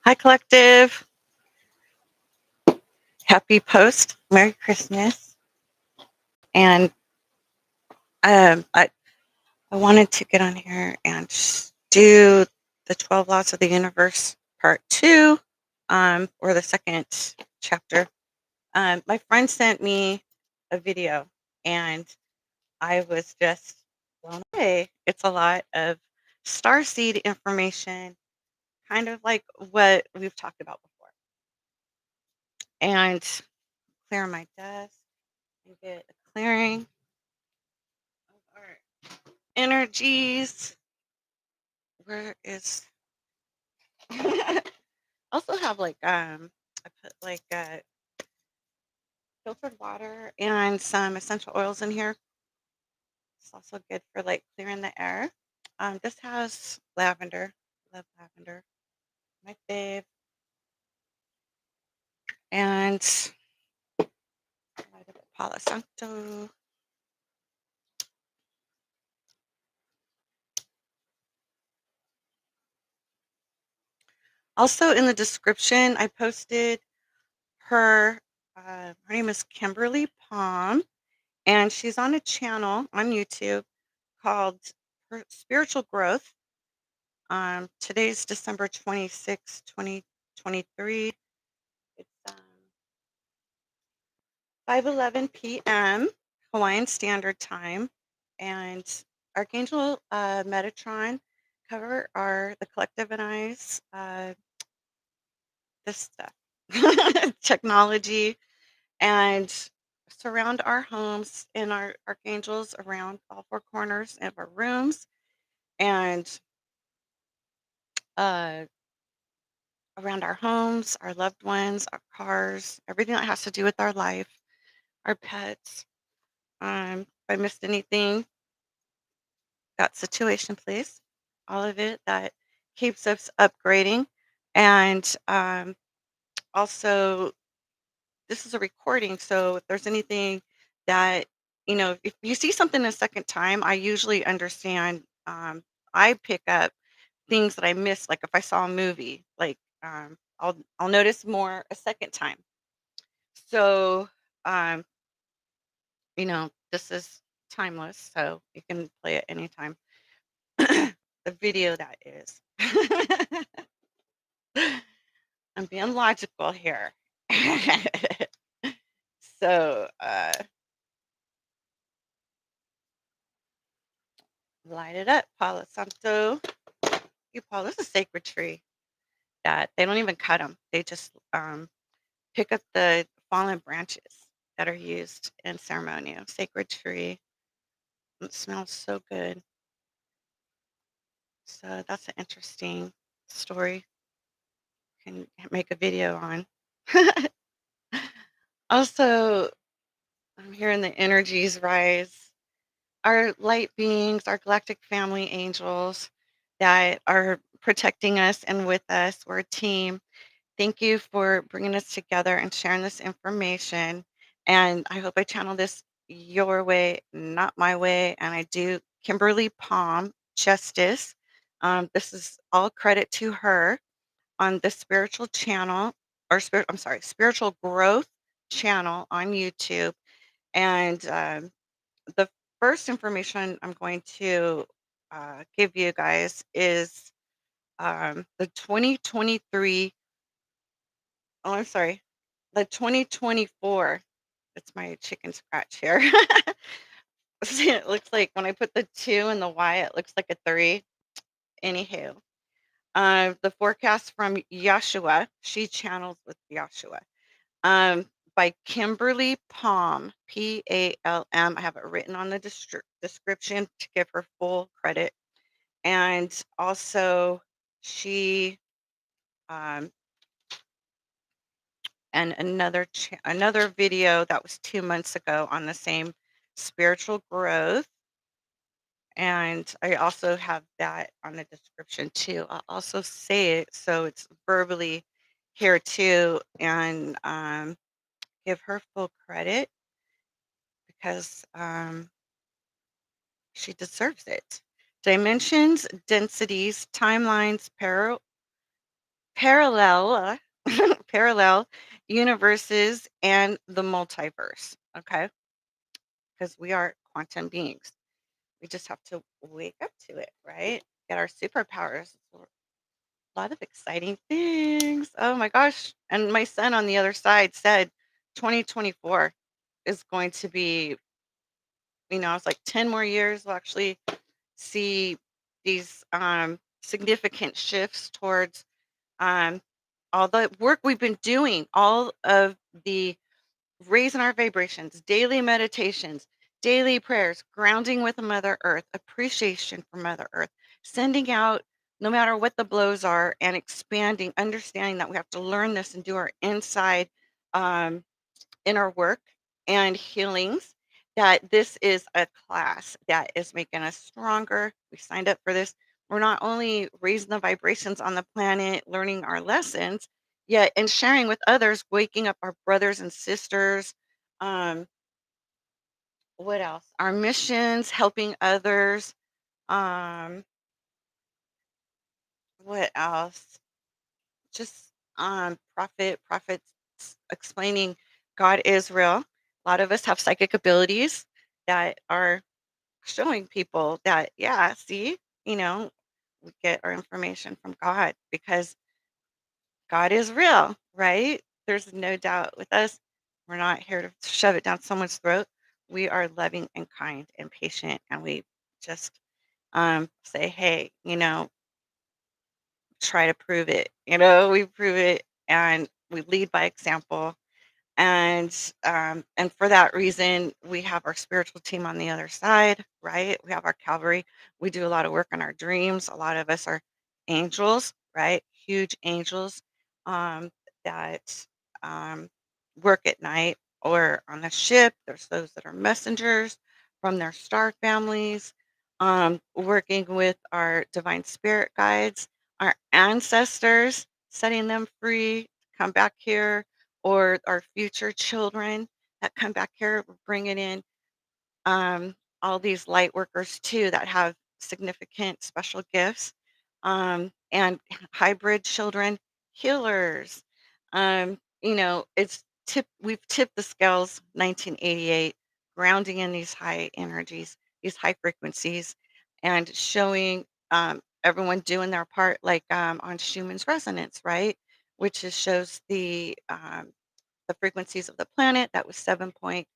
Hi, Collective. Happy post. Merry Christmas. And um, I, I wanted to get on here and do the 12 Laws of the Universe Part 2, or the second chapter. My friend sent me a video, and I was just blown away. It's a lot of starseed information, kind of like what we've talked about before. And clear my desk and get a clearing of our energies. Where is also have like I put like filtered water and some essential oils in here. It's also good for like clearing the air. This has lavender. Love lavender. My fave. And a little bit of Palo Santo. Also in the description, I posted her. Her name is Kimberly Palm, and she's on a channel on YouTube called her Spiritual Growth. Today's December 26th, 2023. It's 5:11 p.m. Hawaiian Standard Time, and Archangel Metatron cover are the collective and I's this stuff, technology, and surround our homes and our archangels around all four corners of our rooms and uh, around our homes, our loved ones, our cars, everything that has to do with our life, our pets. If I missed anything, that situation, please. All of it that keeps us upgrading. And also, this is a recording. So if there's anything that, if you see something a second time, I usually understand. I pick up things that I missed, like if I saw a movie, like I'll notice more a second time. So, um, this is timeless, so you can play it anytime. The video that is. I'm being logical here. So, light it up, Palo Santo. You, Paul, this is a sacred tree that they don't even cut them. They just pick up the fallen branches that are used in ceremonial. Sacred tree. It smells so good. So that's an interesting story. Can make a video on. Also, I'm hearing the energies rise. Our light beings, our galactic family angels that are protecting us and with us. We're a team. Thank you for bringing us together and sharing this information. And I hope I channel this your way, not my way. And I do Kimberly Palm Justice. This is all credit to her on the spiritual channel or spiritual growth channel on YouTube. And the first information I'm going to give you guys is the 2023. Oh, I'm sorry. The 2024. It's my chicken scratch here. See, it looks like when I put the 2 and the Y, it looks like a 3. Anywho, the forecast from Yeshua, she channels with Yeshua, by Kimberly Palm, Palm. I have it written on the description to give her full credit. And also, she um, and another video that was 2 months ago on the same spiritual growth, and I also have that on the description too. I'll also say it so it's verbally here too, and give her full credit because she deserves it. Dimensions, densities, timelines, parallel parallel universes and the multiverse, okay? Because we are quantum beings. We just have to wake up to it, right? Get our superpowers. A lot of exciting things. Oh my gosh. And my son on the other side said 2024 is going to be, I was like 10 more years will actually see these significant shifts towards um, all the work we've been doing, all of the raising our vibrations, daily meditations, daily prayers, grounding with Mother Earth, appreciation for Mother Earth, sending out no matter what the blows are, and expanding, understanding that we have to learn this and do our inside um, inner work and healings. That this is a class that is making us stronger. We signed up for this. We're not only raising the vibrations on the planet, learning our lessons, yet and sharing with others, waking up our brothers and sisters. Um, what else? Our missions, helping others. Um, what else? Just prophets explaining God is real. A lot of us have psychic abilities that are showing people that, yeah, see, you know, we get our information from God because God is real, right? There's no doubt with us. We're not here to shove it down someone's throat. We are loving and kind and patient, and we just say, hey, try to prove it. We prove it and we lead by example. And for that reason, we have our spiritual team on the other side, right? We have our cavalry. We do a lot of work on our dreams. A lot of us are angels, right? Huge angels um, that um, work at night or on the ship. There's those that are messengers from their star families, working with our divine spirit guides, our ancestors, setting them free to come back here, or our future children that come back here. We're bringing in all these light workers too that have significant special gifts, and hybrid children healers. We've tipped the scales 1988, grounding in these high energies, these high frequencies, and showing everyone doing their part, like on Schumann's resonance, right? Which is shows the frequencies of the planet. That was 7 point,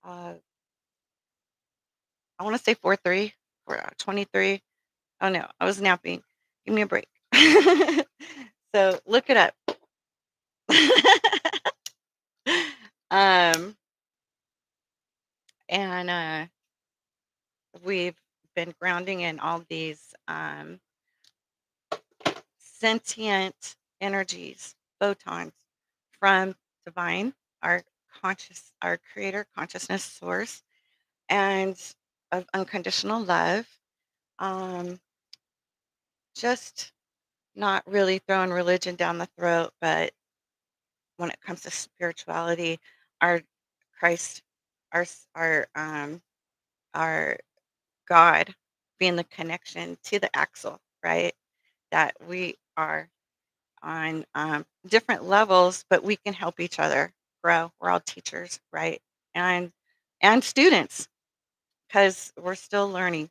uh, I want to say 43 or 23. Oh no, I was napping. Give me a break. So look it up. um, and we've been grounding in all these sentient energies, photons from divine, our our creator consciousness source, and of unconditional love. Um, just not really throwing religion down the throat, but when it comes to spirituality, our Christ, our God being the connection to the axle, right? That we are on different levels, but we can help each other grow. We're all teachers, right? And students, because we're still learning.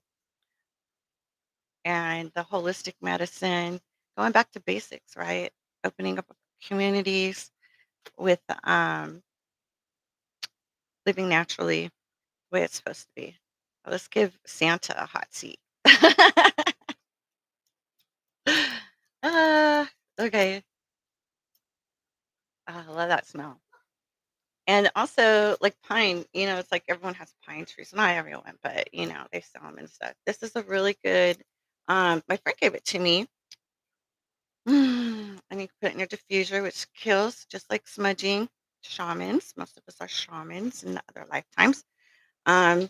And the holistic medicine, going back to basics, right? Opening up communities with living naturally the way it's supposed to be. Let's give Santa a hot seat. uh, okay. I love that smell. And also, like pine, it's like everyone has pine trees. Not everyone, but they sell them and stuff. This is a really good. My friend gave it to me. And you put it in your diffuser, which kills just like smudging. Shamans, most of us are shamans in other lifetimes. Um,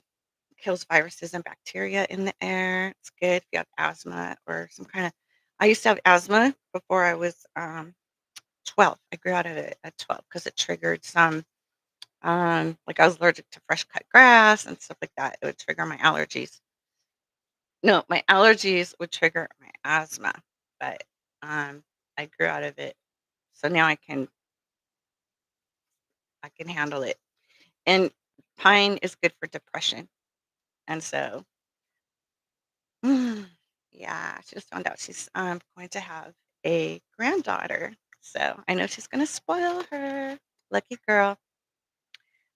Kills viruses and bacteria in the air. It's good if you have asthma or some kind of. I used to have asthma before I was 12. I grew out of it at 12 because it triggered some. Like I was allergic to fresh cut grass and stuff like that. It would trigger my allergies. No, my allergies would trigger my asthma, but um, I grew out of it. So now I can handle it. And pine is good for depression. And so, yeah, she just found out she's going to have a granddaughter. So I know she's going to spoil her. Lucky girl.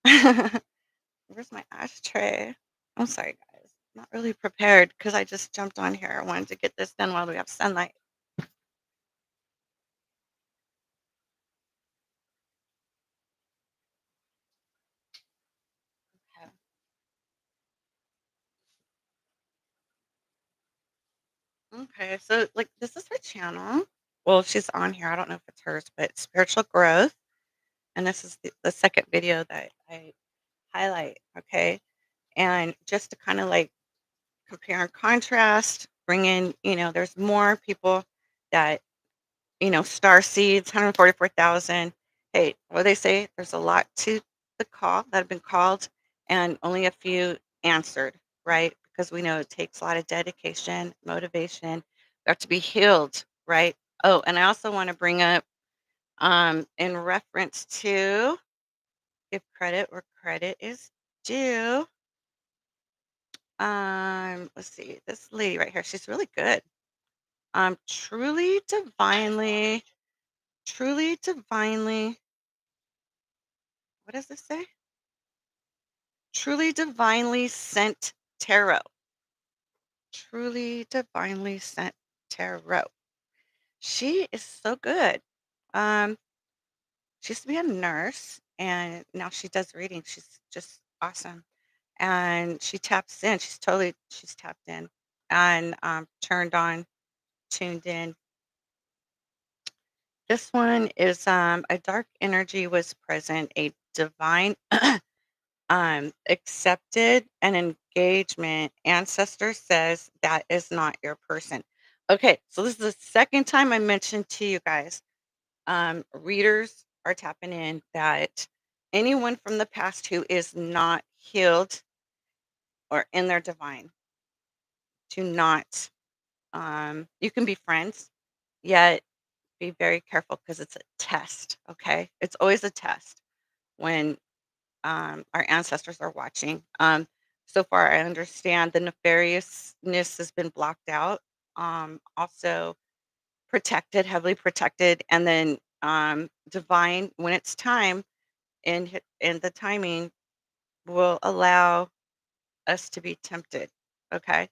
Where's my ashtray? I'm sorry, guys. Not really prepared because I just jumped on here. I wanted to get this done while we have sunlight. Okay. Okay, so like this is her channel. Well, she's on here. I don't know if it's hers, but spiritual growth. And this is the second video that I highlight. Okay. And just to kind of like compare and contrast, bring in, there's more people that, star seeds, 144,000. Hey, what they say? There's a lot to the call that have been called, and only a few answered, right? Because we know it takes a lot of dedication, motivation. We have to be healed, right? Oh, and I also want to bring up, in reference to give credit where credit is due. Let's see, this lady right here, she's really good. Truly divinely, what does this say? Truly divinely sent tarot. Truly divinely sent tarot. She is so good. Um, she used to be a nurse and now she does reading. She's just awesome. And she taps in. She's tapped in and turned on, tuned in. This one is a dark energy was present, a divine accepted an engagement. Ancestor says that is not your person. Okay, so this is the second time I mentioned to you guys. Readers are tapping in that anyone from the past who is not healed or in their divine, do not you can be friends, yet be very careful because it's a test. Okay, it's always a test when our ancestors are watching. So far, I understand the nefariousness has been blocked out, also protected, heavily protected, and then divine, when it's time and the timing, will allow us to be tempted. Okay.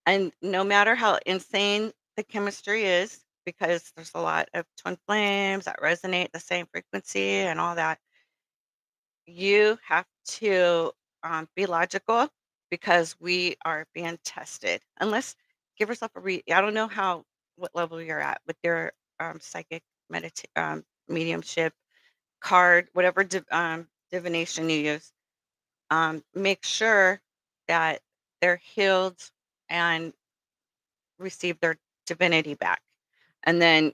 And no matter how insane the chemistry is, because there's a lot of twin flames that resonate the same frequency and all that, you have to be logical because we are being tested. Unless give yourself a read. I don't know what level you're at with your psychic mediumship card, whatever divination you use. Make sure that they're healed and receive their divinity back, and then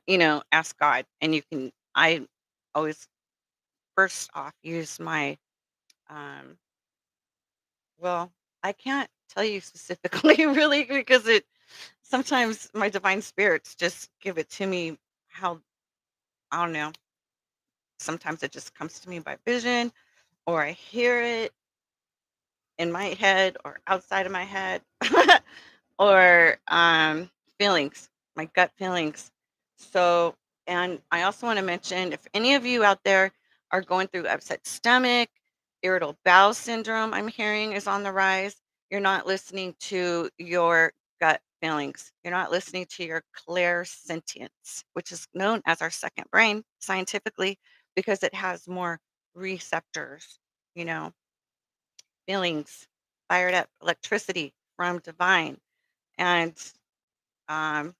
ask God. And you can. I always first off use my um, well, I can't tell you specifically really because it sometimes my divine spirits just give it to me how I don't know. Sometimes it just comes to me by vision or I hear it in my head or outside of my head or feelings, my gut feelings. So, and I also want to mention if any of you out there are going through upset stomach, irritable bowel syndrome, I'm hearing is on the rise, you're not listening to your gut feelings. You're not listening to your clairsentience, which is known as our second brain scientifically because it has more receptors, you know, feelings, fired up electricity from divine. And um,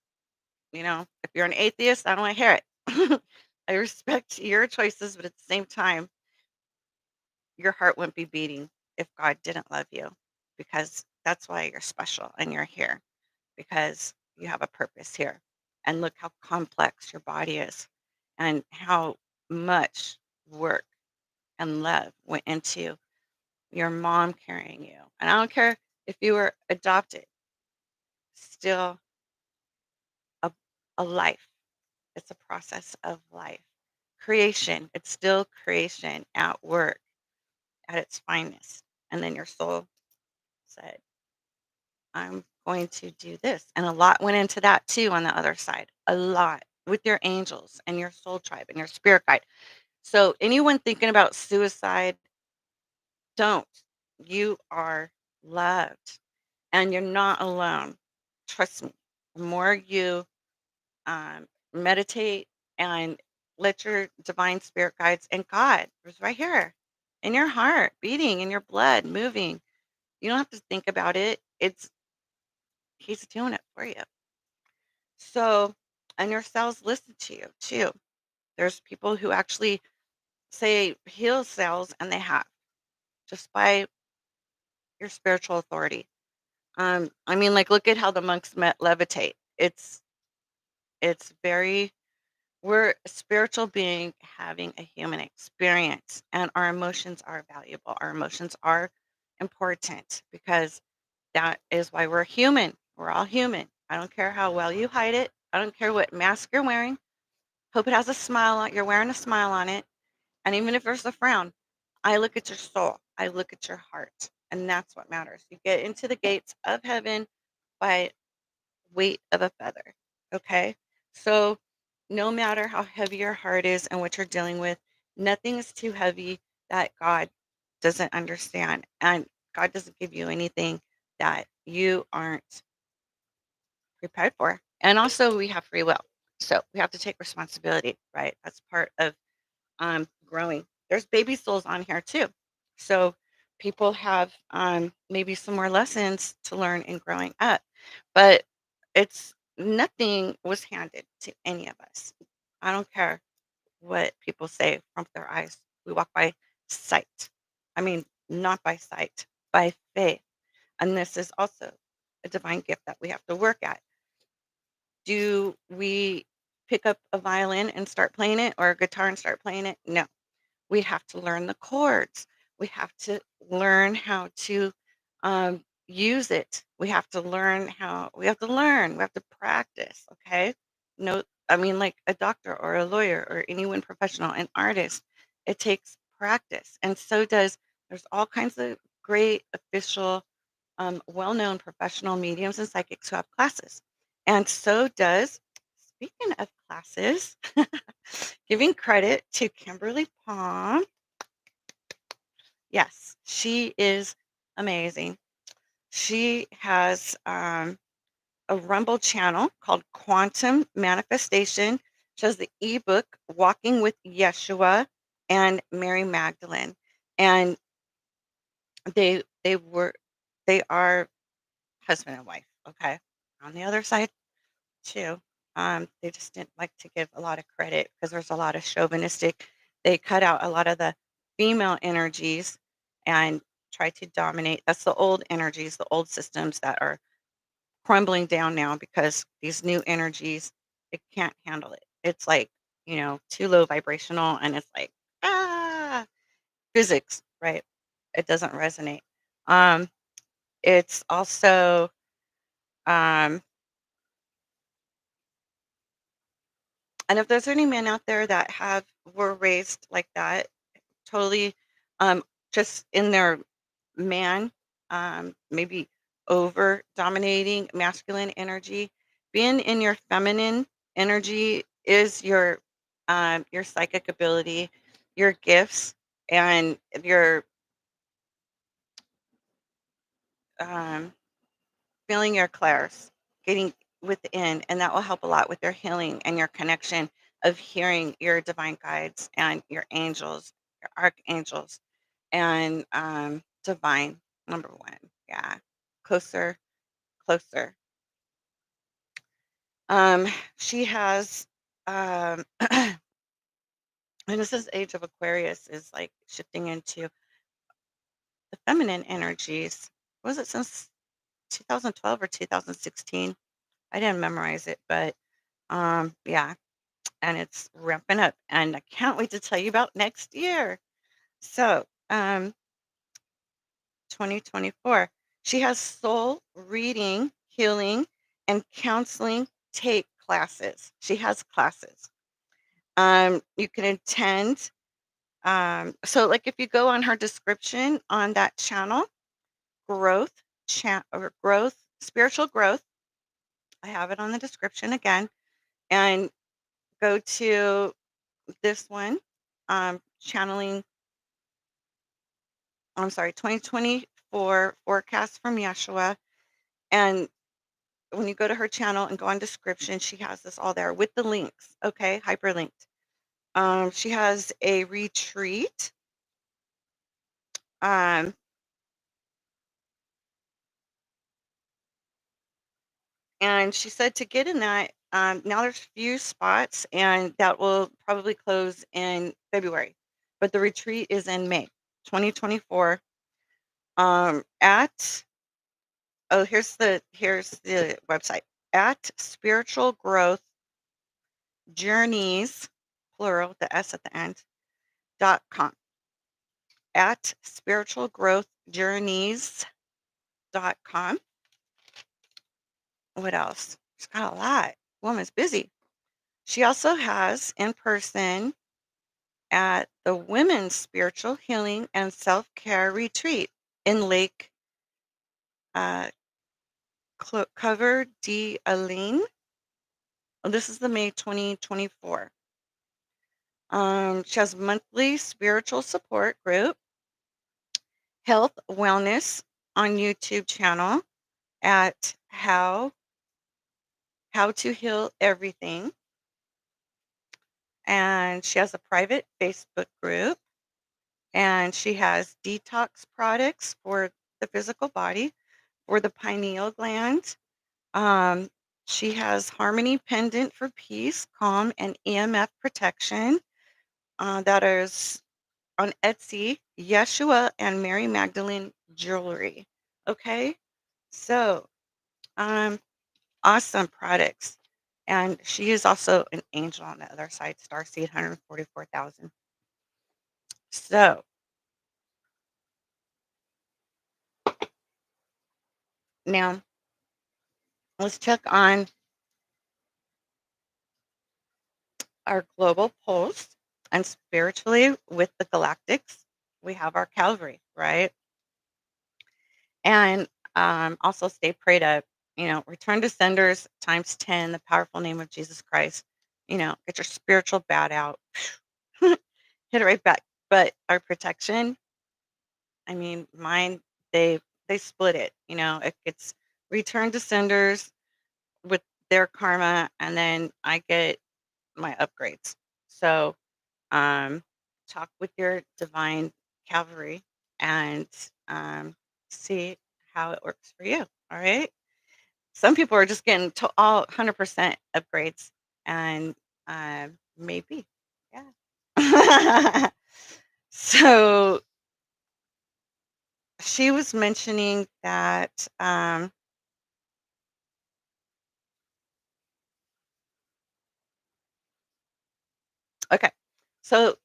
if you're an atheist, I don't want to hear it. I respect your choices, but at the same time, your heart wouldn't be beating if God didn't love you because that's why you're special and you're here because you have a purpose here. And look how complex your body is and how much work and love went into your mom carrying you. And I don't care if you were adopted, still a, a life It's a process of life. Creation, it's still creation at work at its finest. And then your soul said, I'm going to do this. And a lot went into that too on the other side. A lot with your angels and your soul tribe and your spirit guide. So anyone thinking about suicide, don't. You are loved and you're not alone. Trust me. The more you meditate and let your divine spirit guides and God is right here in your heart, beating in your blood, moving. You don't have to think about it. It's He's doing it for you. So, and your cells listen to you too. There's people who actually say heal cells, and they have just by your spiritual authority. I mean, like, look at how the monks met levitate. It's very we're a spiritual being having a human experience, and our emotions are valuable. Our emotions are important because that is why we're human. We're all human. I don't care how well you hide it. I don't care what mask you're wearing. Hope it has a smile on. You're wearing a smile on it, and even if there's a frown, I look at your soul. I look at your heart, and that's what matters. You get into the gates of heaven by weight of a feather. Okay. So no matter how heavy your heart is and what you're dealing with, nothing is too heavy that God doesn't understand. And God doesn't give you anything that you aren't prepared for. And also we have free will. So we have to take responsibility, right? That's part of growing. There's baby souls on here too. So people have maybe some more lessons to learn in growing up, but it's nothing was handed to any of us. I don't care what people say from their eyes. We walk by sight. I mean, not by sight, by faith. And this is also a divine gift that we have to work at. Do we pick up a violin and start playing it or a guitar and start playing it? No, we have to learn the chords. We have to learn how to use it. We have to learn. We have to practice. Okay. No, I mean, like a doctor or a lawyer or anyone professional, an artist, it takes practice. And so does, there's all kinds of great official, well known professional mediums and psychics who have classes. And so does, speaking of classes, giving credit to Kimberly Palm. Yes, she is amazing. She has a Rumble channel called Quantum Manifestation. She has the ebook Walking with Yeshua and Mary Magdalene. And they they are husband and wife, okay? On the other side too. They just didn't like to give a lot of credit because there's a lot of chauvinistic. They cut out a lot of the female energies and try to dominate. That's the old energies, the old systems that are crumbling down now because these new energies, it can't handle it. It's like, too low vibrational and it's like, ah, physics, right? It doesn't resonate. Um, it's also, um, and if there's any men out there that were raised like that, totally, just in their man, maybe over dominating masculine energy, being in your feminine energy is your psychic ability, your gifts, and your um, feeling your clairs, getting within, and that will help a lot with your healing and your connection of hearing your divine guides and your angels, your archangels, and divine number one. Yeah, closer, closer. She has, and this is Age of Aquarius is like shifting into the feminine energies. Was it since 2012 or 2016? I didn't memorize it, but yeah, and it's ramping up, and I can't wait to tell you about next year. So, 2024, she has soul reading, healing, and counseling take classes. She has classes. You can attend. So like if you go on her description on that channel, growth or growth, spiritual growth, I have it on the description again, and go to this one, channeling, I'm sorry, 2024 forecast from Yeshua. And when you go to her channel and go on description, she has this all there with the links, okay, hyperlinked. She has a retreat. Um, and she said to get in that, now there's few spots and that will probably close in February. But the retreat is in May 2024. At here's the website at spiritual growth journeys, plural, the S at the end, .com. At spiritual growth journeys.com. What else? She's got a lot. Woman's busy. She also has in person at the Women's Spiritual Healing and Self-Care Retreat in Lake uh, Cover d'Alene. This is the May 2024. She has monthly spiritual support group, health wellness on YouTube channel at how to heal everything. And she has a private Facebook group, and she has detox products for the physical body, for the pineal gland. Um, she has Harmony Pendant for peace, calm, and EMF protection. That is on Etsy, Yeshua and Mary Magdalene Jewelry. Okay, so awesome products. And she is also an angel on the other side, Starseed 144,000. So now let's check on our global pulse and spiritually with the galactics. We have our Calvary, right? And also stay prayed up. Return to senders times 10, the powerful name of Jesus Christ. Get your spiritual bat out. Hit it right back. But our protection, I mean, mine, they split it. It gets returned to senders with their karma, and then I get my upgrades. So um, talk with your divine cavalry and see how it works for you. All right. Some people are just getting all 100% upgrades, and maybe, yeah. So she was mentioning that. Okay, so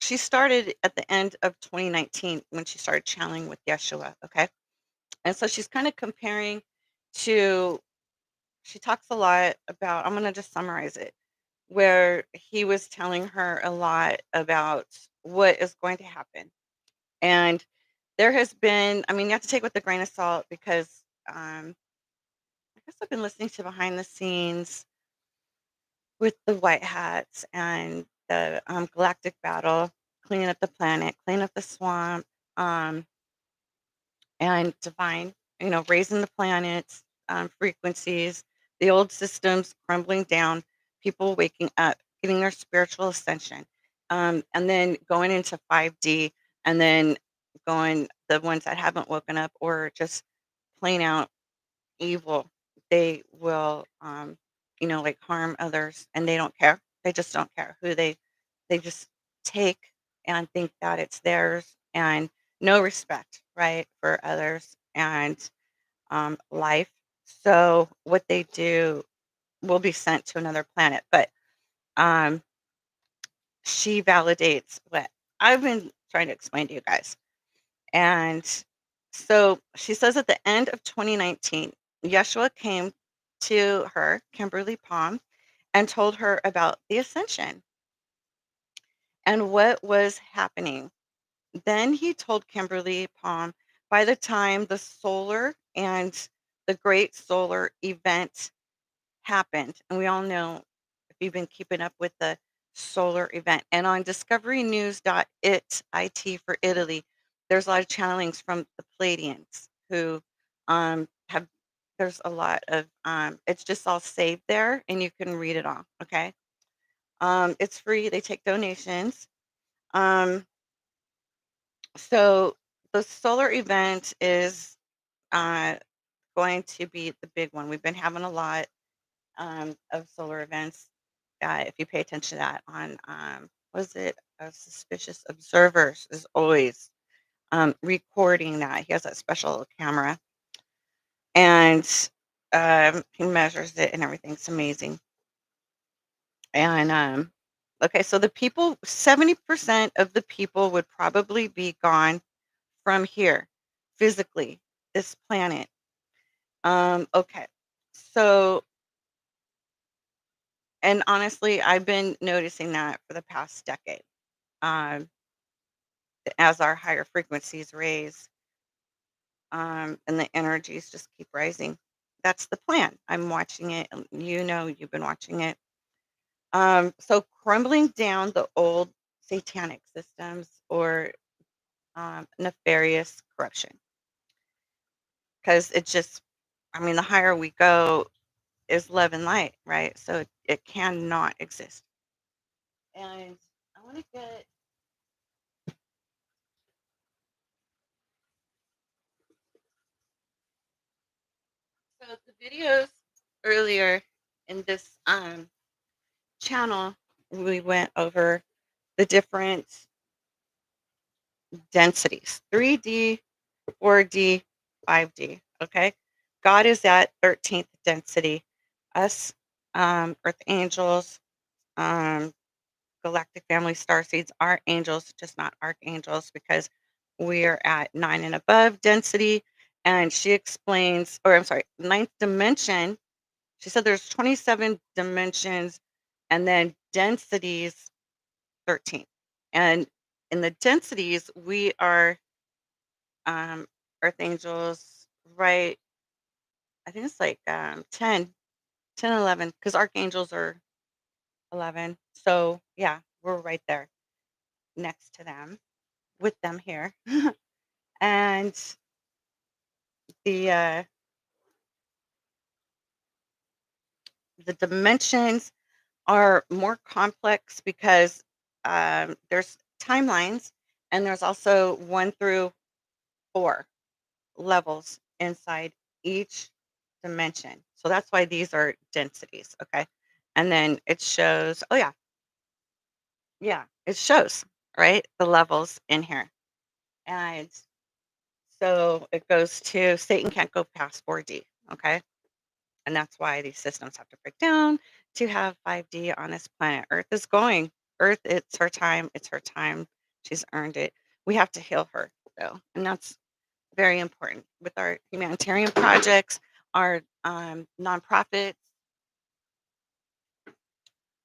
she started at the end of 2019 when she started channeling with Yeshua. Okay, and so she's kind of comparing to. She talks a lot about. I'm gonna just summarize it, where he was telling her a lot about what is going to happen. And there has been, I mean, you have to take with a grain of salt because I guess I've been listening to behind the scenes with the white hats and the galactic battle, cleaning up the planet, cleaning up the swamp, um, and divine, raising the planets, frequencies, the old systems crumbling down, people waking up, getting their spiritual ascension, and then going into 5D, and then going the ones that haven't woken up or just plain out evil. They will, like harm others, and they don't care. They just don't care who they just take and think that it's theirs, and no respect, right, for others and life. So what they do will be sent to another planet. But um, she validates what I've been trying to explain to you guys. And so she says at the end of 2019, Yeshua came to her, Kimberly Palm, and told her about the ascension and what was happening. Then he told Kimberly Palm by the time the solar and the great solar event happened, and we all know if you've been keeping up with the solar event, and on discoverynews.it for Italy, there's a lot of channelings from the Palladians who have there's a lot of it's just all saved there and you can read it all. Okay. It's free, they take donations. Um, so the solar event is uh, going to be the big one. We've been having a lot of solar events. If you pay attention to that on, was it Suspicious Observers is always recording that. He has that special camera and he measures it and everything's amazing. And okay, so the people, 70% of the people would probably be gone from here physically, this planet. Okay. So, and honestly, I've been noticing that for the past decade. Um, as our higher frequencies raise, and the energies just keep rising. That's the plan. I'm watching it. And you know, you've been watching it. So crumbling down the old satanic systems or nefarious corruption, because it just, I mean, the higher we go is love and light, right? So it cannot exist. And I want to get so the videos earlier in this channel, we went over the different densities 3D, 4D, 5D. Okay. God is at 13th density. Us, earth angels, um, galactic family star seeds are angels, just not archangels, because we are at 9 and above density. And she explains, or I'm sorry, ninth dimension. She said there's 27 dimensions and then densities 13. And in the densities, we are earth angels, right? I think it's like 10, 10, 11, because archangels are 11. So yeah, we're right there next to them with them here. And the uh, the dimensions are more complex because there's timelines and there's also 1 through 4 levels inside each dimension. So that's why these are densities, okay? And then it shows, oh yeah, it shows, right? The levels in here. And so it goes to Satan can't go past 4D, okay? And that's why these systems have to break down to have 5D on this planet. Earth is going. Earth, it's her time. It's her time. She's earned it. We have to heal her, though. And that's very important with our humanitarian projects, our nonprofits,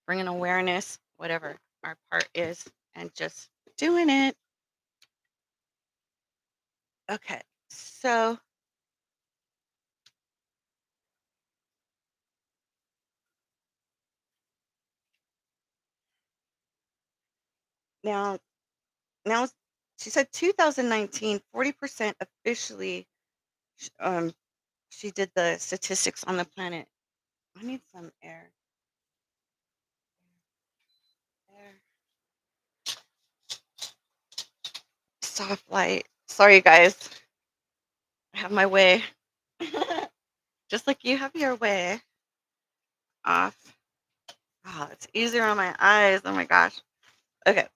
bringing awareness, whatever our part is, and just doing it. Okay, so now, now she said 2019, 40% officially. Um, she did the statistics on the planet. I need some air. Air. Soft light. Sorry, guys. I have my way. Just like you have your way off. Oh, it's easier on my eyes. Oh my gosh. Okay.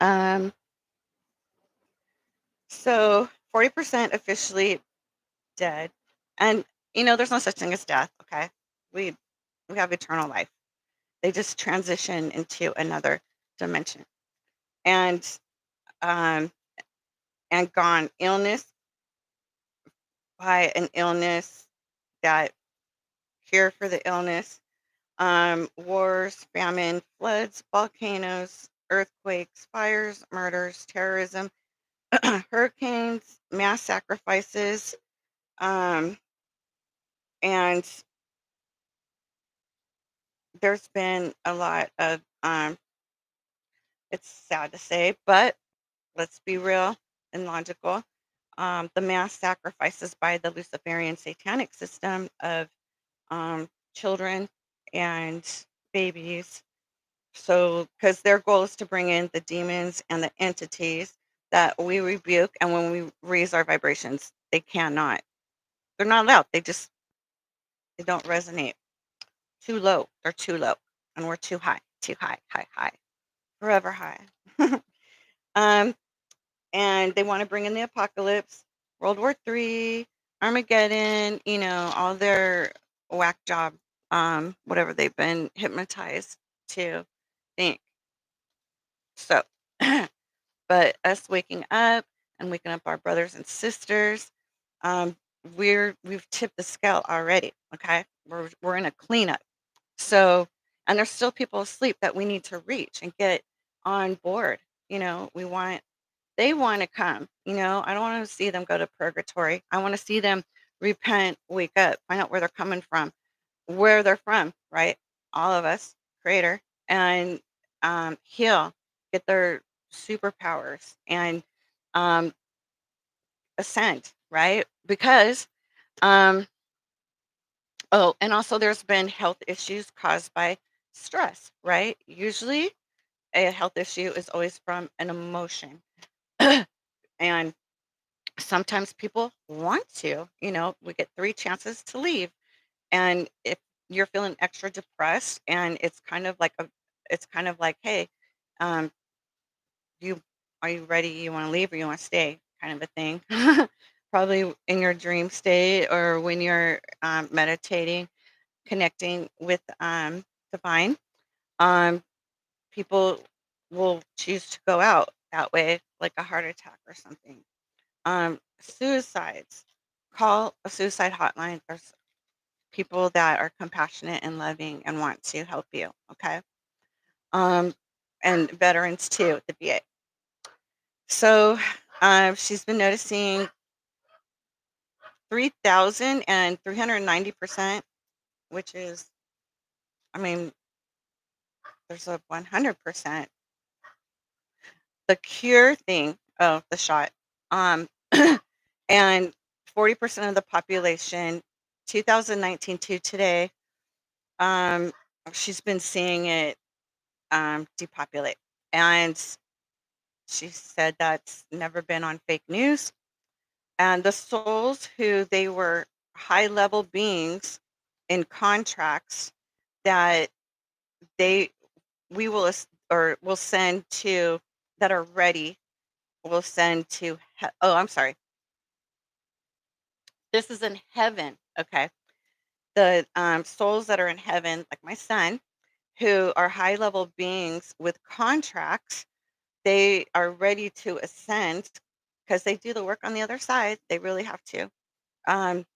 Um, so 40% officially dead. And there's no such thing as death, okay? We we have eternal life. They just transition into another dimension. And um and gone illness by an illness that cure for the illness. Wars, famine, floods, volcanoes, earthquakes, fires, murders, terrorism, hurricanes, mass sacrifices, um, and there's been a lot of, it's sad to say, but let's be real and logical. The mass sacrifices by the Luciferian satanic system of children and babies. So, because their goal is to bring in the demons and the entities that we rebuke, and when we raise our vibrations, they cannot. They're not allowed. They don't resonate. Too low. They're too low, and we're too high. Too high. High. High. Forever high. um, and they want to bring in the apocalypse, World War III, Armageddon. All their whack job, whatever they've been hypnotized to think. So, but us waking up and waking up our brothers and sisters, um, we've tipped the scale already. Okay, we're in a cleanup. So, and there's still people asleep that we need to reach and get on board. They want to come. I don't want to see them go to purgatory. I want to see them repent, wake up, find out where they're coming from, where they're from, right? All of us, creator, and heal, get their superpowers, and um, ascend, right? Because, um, oh, and also there's been health issues caused by stress, right? Usually a health issue is always from an emotion. And sometimes people want to, we get 3 chances to leave. And if you're feeling extra depressed, and it's kind of like, hey, um, you are you ready? You want to leave or you want to stay? Kind of a thing. Probably in your dream state, or when you're meditating, connecting with divine. Um, People will choose to go out that way, like a heart attack or something. Suicides. Call a suicide hotline. There's people that are compassionate and loving and want to help you. Okay. Um, and veterans too at the VA. So she's been noticing 3,390%, which is, I mean, there's a 100%. The cure thing, oh, the shot. Um, and 40% of the population, 2019 to today, um, she's been seeing it depopulate. And she said that's never been on fake news. And the souls who they were high level beings in contracts that they we will or will send to, that are ready, will send to oh, I'm sorry, this is in heaven. Okay, the souls that are in heaven, like my son, who are high level beings with contracts, they are ready to ascend because they do the work on the other side. They really have to. Um,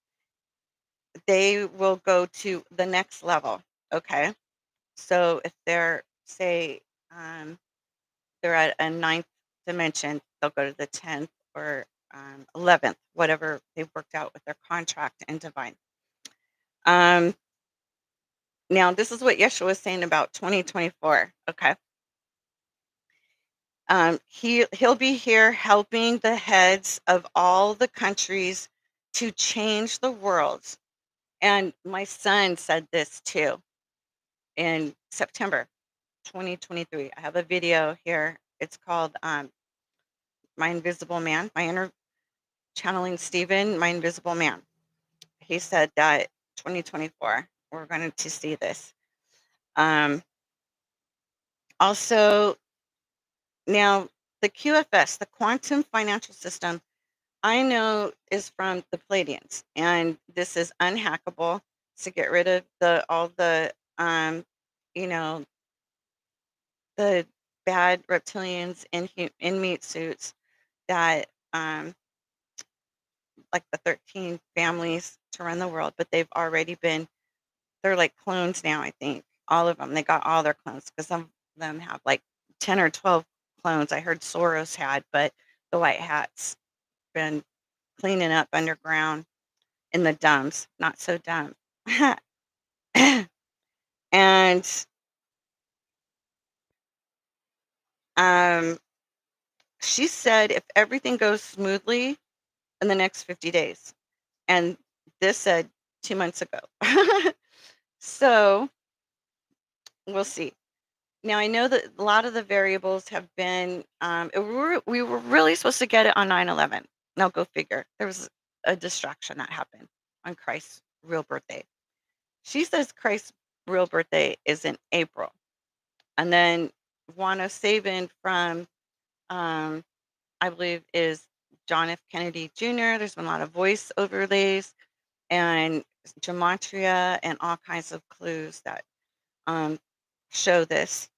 they will go to the next level. Okay. So if they're, say, they're at a ninth dimension, they'll go to the 10th or 11th, whatever they've worked out with their contract and divine. Um, Now, this is what Yeshua was saying about 2024. Okay. He'll be here helping the heads of all the countries to change the world. And my son said this too in September 2023. I have a video here. It's called My Invisible Man, my inner channeling Stephen, My Invisible Man. He said that 2024, we're going to see this. Um, Also, now the QFS, the quantum financial system, I know is from the Palladians, and this is unhackable to get rid of all the you know the bad reptilians in meat suits that like the 13 families to run the world, but they're like clones now, I think. All of them. They got all their clones because some of them have like 10 or 12 clones. I heard Soros had, but the white hat's been cleaning up underground in the dumbs. Not so dumb. And um, she said if everything goes smoothly in the next 50 days, and this said 2 months ago. So we'll see. Now I know that a lot of the variables have been. We were really supposed to get it on 9/11. Now go figure. There was a distraction that happened on Christ's real birthday. She says Christ's real birthday is in April, and then Juan Sabin from um, I believe is John F. Kennedy Jr. There's been a lot of voice overlays and gematria and all kinds of clues that um, show this,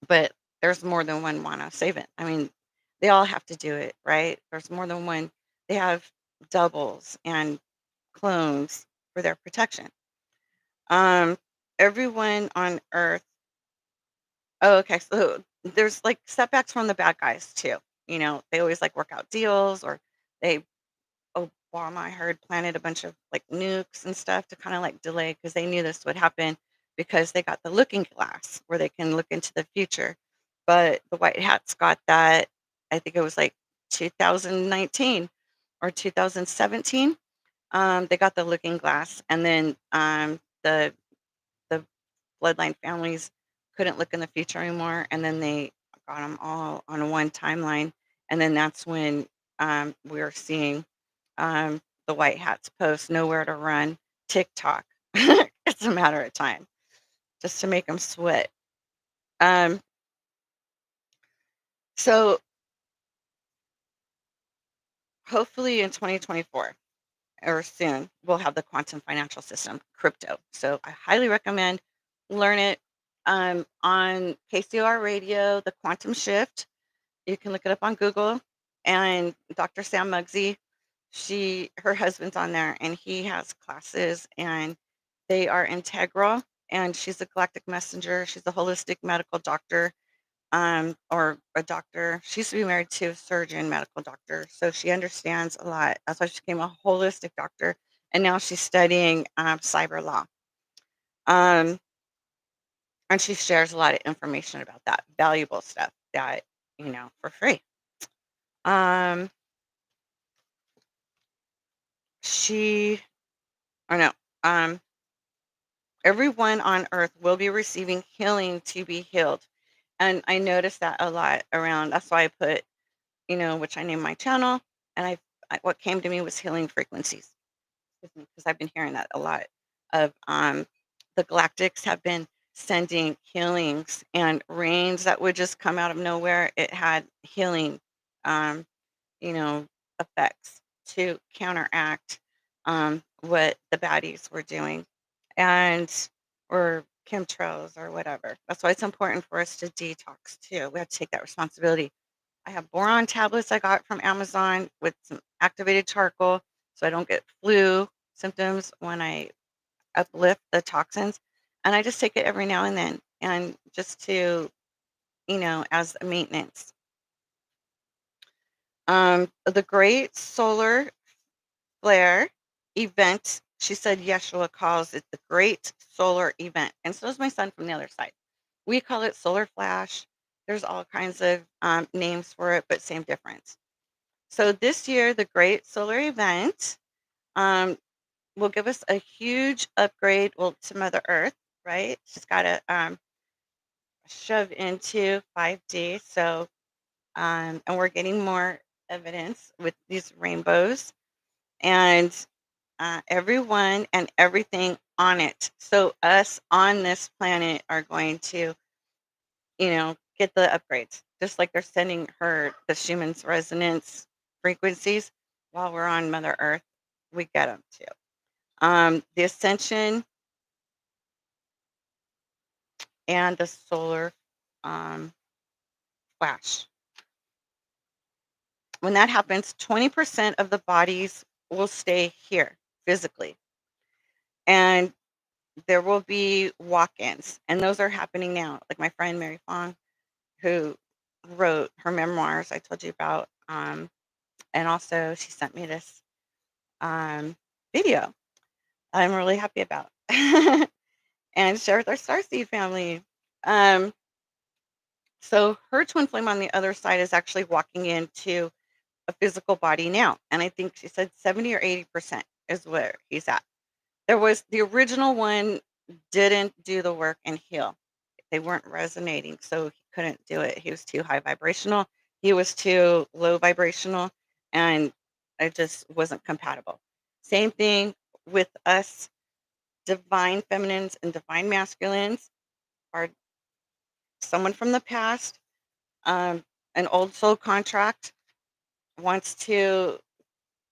but there's more than one Mono Savant. I mean, they all have to do it, right? There's more than one. They have doubles and clones for their protection. Um, Everyone on Earth. Oh, okay. So there's like setbacks from the bad guys too. They always like work out deals, or they Obama, I heard, planted a bunch of like nukes and stuff to kind of like delay because they knew this would happen because they got the looking glass where they can look into the future. But the White Hats got that, I think it was like 2019 or 2017. They got the looking glass, and then the bloodline families couldn't look in the future anymore, and then they got them all on one timeline, and then that's when we're seeing the White Hats post nowhere to run TikTok. It's a matter of time just to make them sweat. Um, so hopefully in 2024 or soon, we'll have the quantum financial system, crypto. So I highly recommend learn it on KCOR Radio, the Quantum Shift. You can look it up on Google. And Dr. Sam Muggsy, her husband's on there, and he has classes, and they are integral. And she's a galactic messenger. She's a holistic medical doctor, or a doctor. She used to be married to a surgeon, medical doctor, so she understands a lot. That's why she became a holistic doctor, and now she's studying cyber law. Um, and she shares a lot of information about that valuable stuff that for free. Um, she, or no, everyone on earth will be receiving healing to be healed. And I noticed that a lot around. That's why I put, which I named my channel. And what came to me was healing frequencies, because I've been hearing that a lot. Of the galactics have been sending healings and rains that would just come out of nowhere. It had healing, um, you know, effects to counteract what the baddies were doing, and or chemtrails or whatever. That's why it's important for us to detox too. We have to take that responsibility. I have boron tablets I got from Amazon with some activated charcoal so I don't get flu symptoms when I uplift the toxins. And I just take it every now and then, and just to, as a maintenance. The great solar flare event, she said Yeshua calls it the great solar event. And so does my son from the other side. We call it solar flash. There's all kinds of names for it, but same difference. So this year, the Great Solar Event um, will give us a huge upgrade, well, to Mother Earth, right? She's got to shove into 5D. So, and we're getting more evidence with these rainbows, and everyone and everything on it. So, us on this planet are going to, get the upgrades, just like they're sending her the Schumann's resonance frequencies while we're on Mother Earth. We get them too. The ascension and the solar um, flash. When that happens, 20% of the bodies will stay here. physically. And there will be walk-ins, and those are happening now. Like my friend Mary Fong, who wrote her memoirs I told you about, and also she sent me this um, video I'm really happy about, and share with our Starseed family. Um, so her twin flame on the other side is actually walking into a physical body now, and I think she said 70 or 80% is where he's at. There was the original one didn't do the work and heal. They weren't resonating, so he couldn't do it. He was too high vibrational. He was too low vibrational, and it just wasn't compatible. Same thing with us divine feminines and divine masculines are someone from the past, um, an old soul contract wants to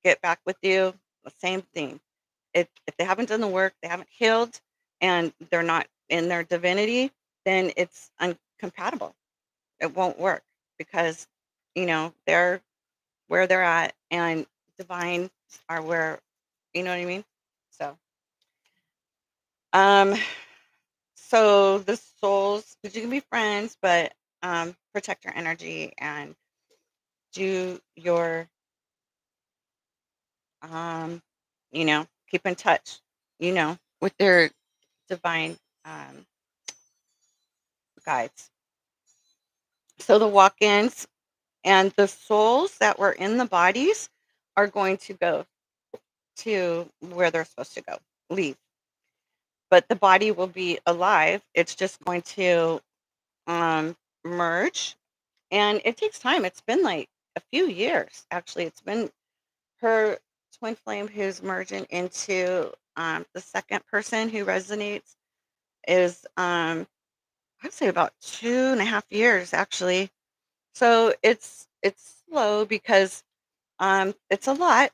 get back with you. The same thing. If they haven't done the work, they haven't healed, and they're not in their divinity, then it's incompatible. It won't work because they're where they're at, and divine are where, you know what I mean. So um so the souls, because you can be friends, but protect your energy and do your um keep in touch with their divine um guides. So the walk-ins and the souls that were in the bodies are going to go to where they're supposed to go, leave. But the body will be alive. It's just going to merge, and it takes time. It's been like a few years, actually. It's been her twin flame who's merging into the second person who resonates is I'd say about 2.5 years, actually. So it's slow because it's a lot.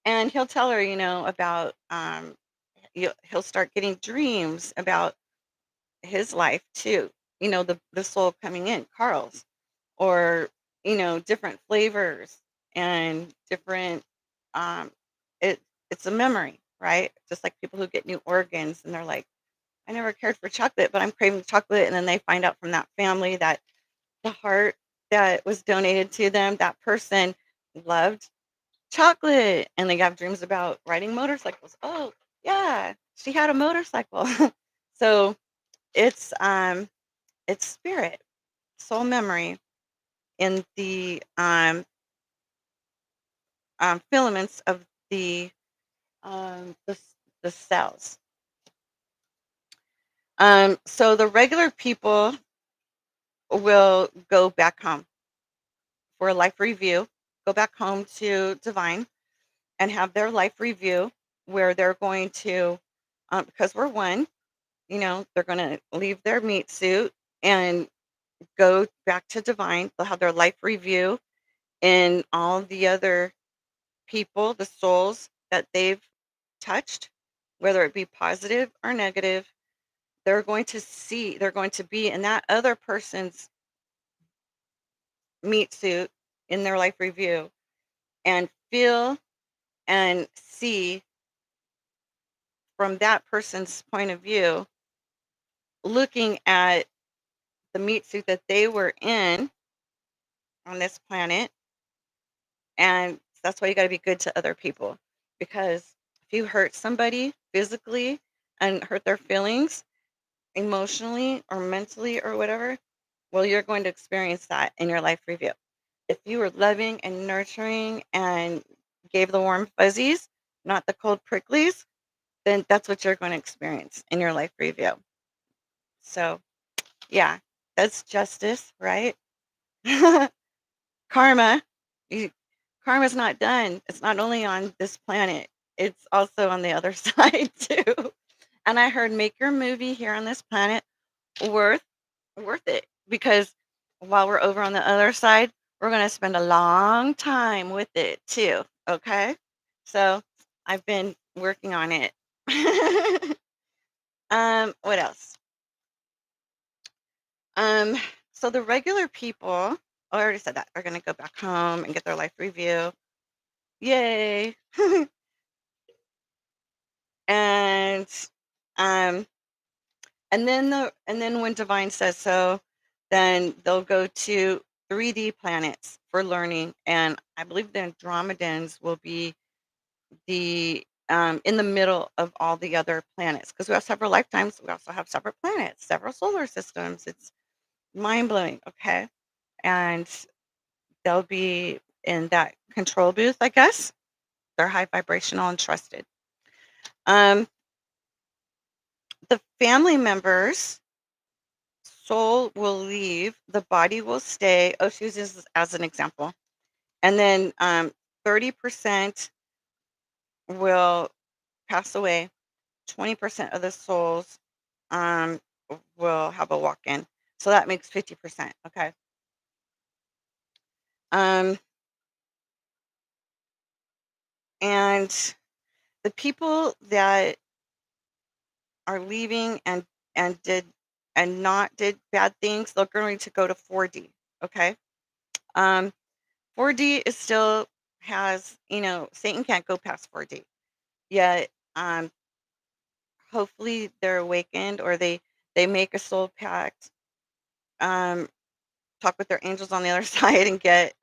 And he'll tell her, about he'll start getting dreams about his life too. The soul coming in, Carl's, or different flavors and different. Um, it it's a memory, right? Just like people who get new organs and they're like, I never cared for chocolate, but I'm craving chocolate, and then they find out from that family that the heart that was donated to them, that person loved chocolate, and they have dreams about riding motorcycles. Oh, yeah, she had a motorcycle. So it's spirit, soul memory in the filaments of the um, the, s- the cells. So the regular people will go back home for a life review, go back home to divine and have their life review where they're going to, because we're one, they're going to leave their meat suit and go back to divine. They'll have their life review and all the other people, the souls that they've touched, whether it be positive or negative, they're going to be in that other person's meat suit in their life review and feel and see from that person's point of view, looking at the meat suit that they were in on this planet. And that's why you got to be good to other people, because if you hurt somebody physically and hurt their feelings emotionally or mentally or whatever, well, you're going to experience that in your life review. If you were loving and nurturing and gave the warm fuzzies, not the cold pricklies, then that's what you're going to experience in your life review. So, yeah, that's justice, right? Karma. You, Karma's not done. It's not only on this planet, it's also on the other side too. And I heard make your movie here on this planet worth worth it, because while we're over on the other side, we're going to spend a long time with it too. Okay. So I've been working on it. What else? Um, so the regular people, oh, I already said that, are going to go back home and get their life review. Yay. And um and then when divine says so, then they'll go to 3D planets for learning, and I believe the Andromedans will be the in the middle of all the other planets, because we have several lifetimes. We also have separate planets, several solar systems. It's mind blowing. Okay, and they'll be in that control booth, I guess. They're high vibrational and trusted. Um, the family members soul will leave, the body will stay. Oh, she uses this as an example. And then 30% will pass away. 20% of the souls um, will have a walk in. So that makes 50%. Okay. Um, and the people that are leaving and did and not did bad things, they're going to go to 4D. Okay. Um, 4D is still has, Satan can't go past 4D. Yet, hopefully they're awakened, or they make a soul pact, um, talk with their angels on the other side, and get,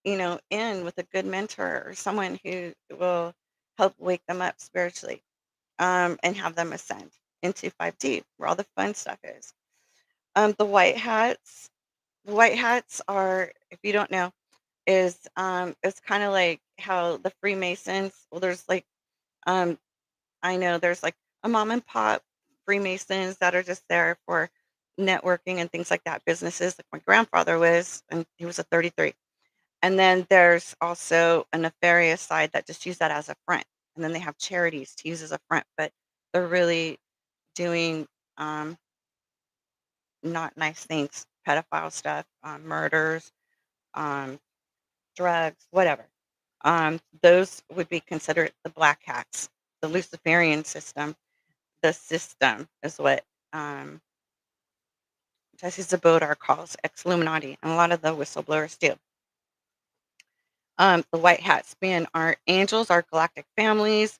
in with a good mentor or someone who will help wake them up spiritually, and have them ascend into 5D, where all the fun stuff is. The white hats are, if you don't know, is it's kind of like how the Freemasons. Well, there's like um I know there's like a mom and pop Freemasons that are just there for networking and things like that, businesses, like my grandfather was, and he was a 33. And then there's also a nefarious side that just use that as a front. And then they have charities to use as a front, but they're really doing um, not nice things, pedophile stuff, murders, um, drugs, whatever. Those would be considered the black hats, the Luciferian system. The system is what Jesse Zabodar calls ex-Illuminati, and a lot of the whistleblowers do. The white hats being our angels, our galactic families,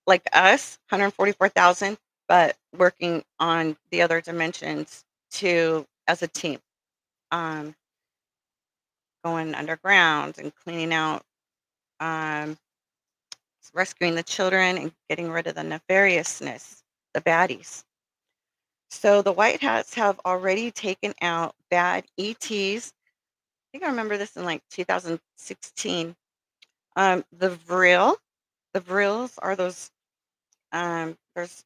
like us, 144,000, but working on the other dimensions to as a team, um, going underground and cleaning out, um, rescuing the children and getting rid of the nefariousness, the baddies. So the white hats have already taken out bad ETs. I think I remember this in like 2016. The Vrils are those. There's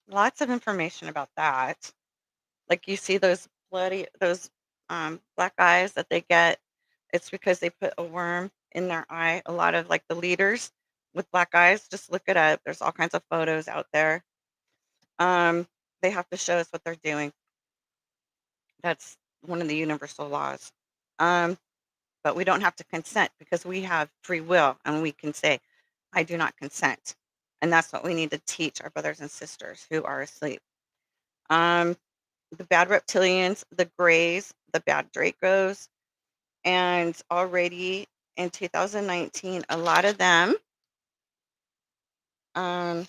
lots of information about that. Like you see those black eyes that they get. It's because they put a worm in their eye. A lot of like the leaders with black eyes. Just look it up. There's all kinds of photos out there. Um, they have to show us what they're doing. That's one of the universal laws. Um, but we don't have to consent because we have free will, and we can say, I do not consent. And that's what we need to teach our brothers and sisters who are asleep. Um, the bad reptilians, the grays, the bad Dracos, and already in 2019, a lot of them um,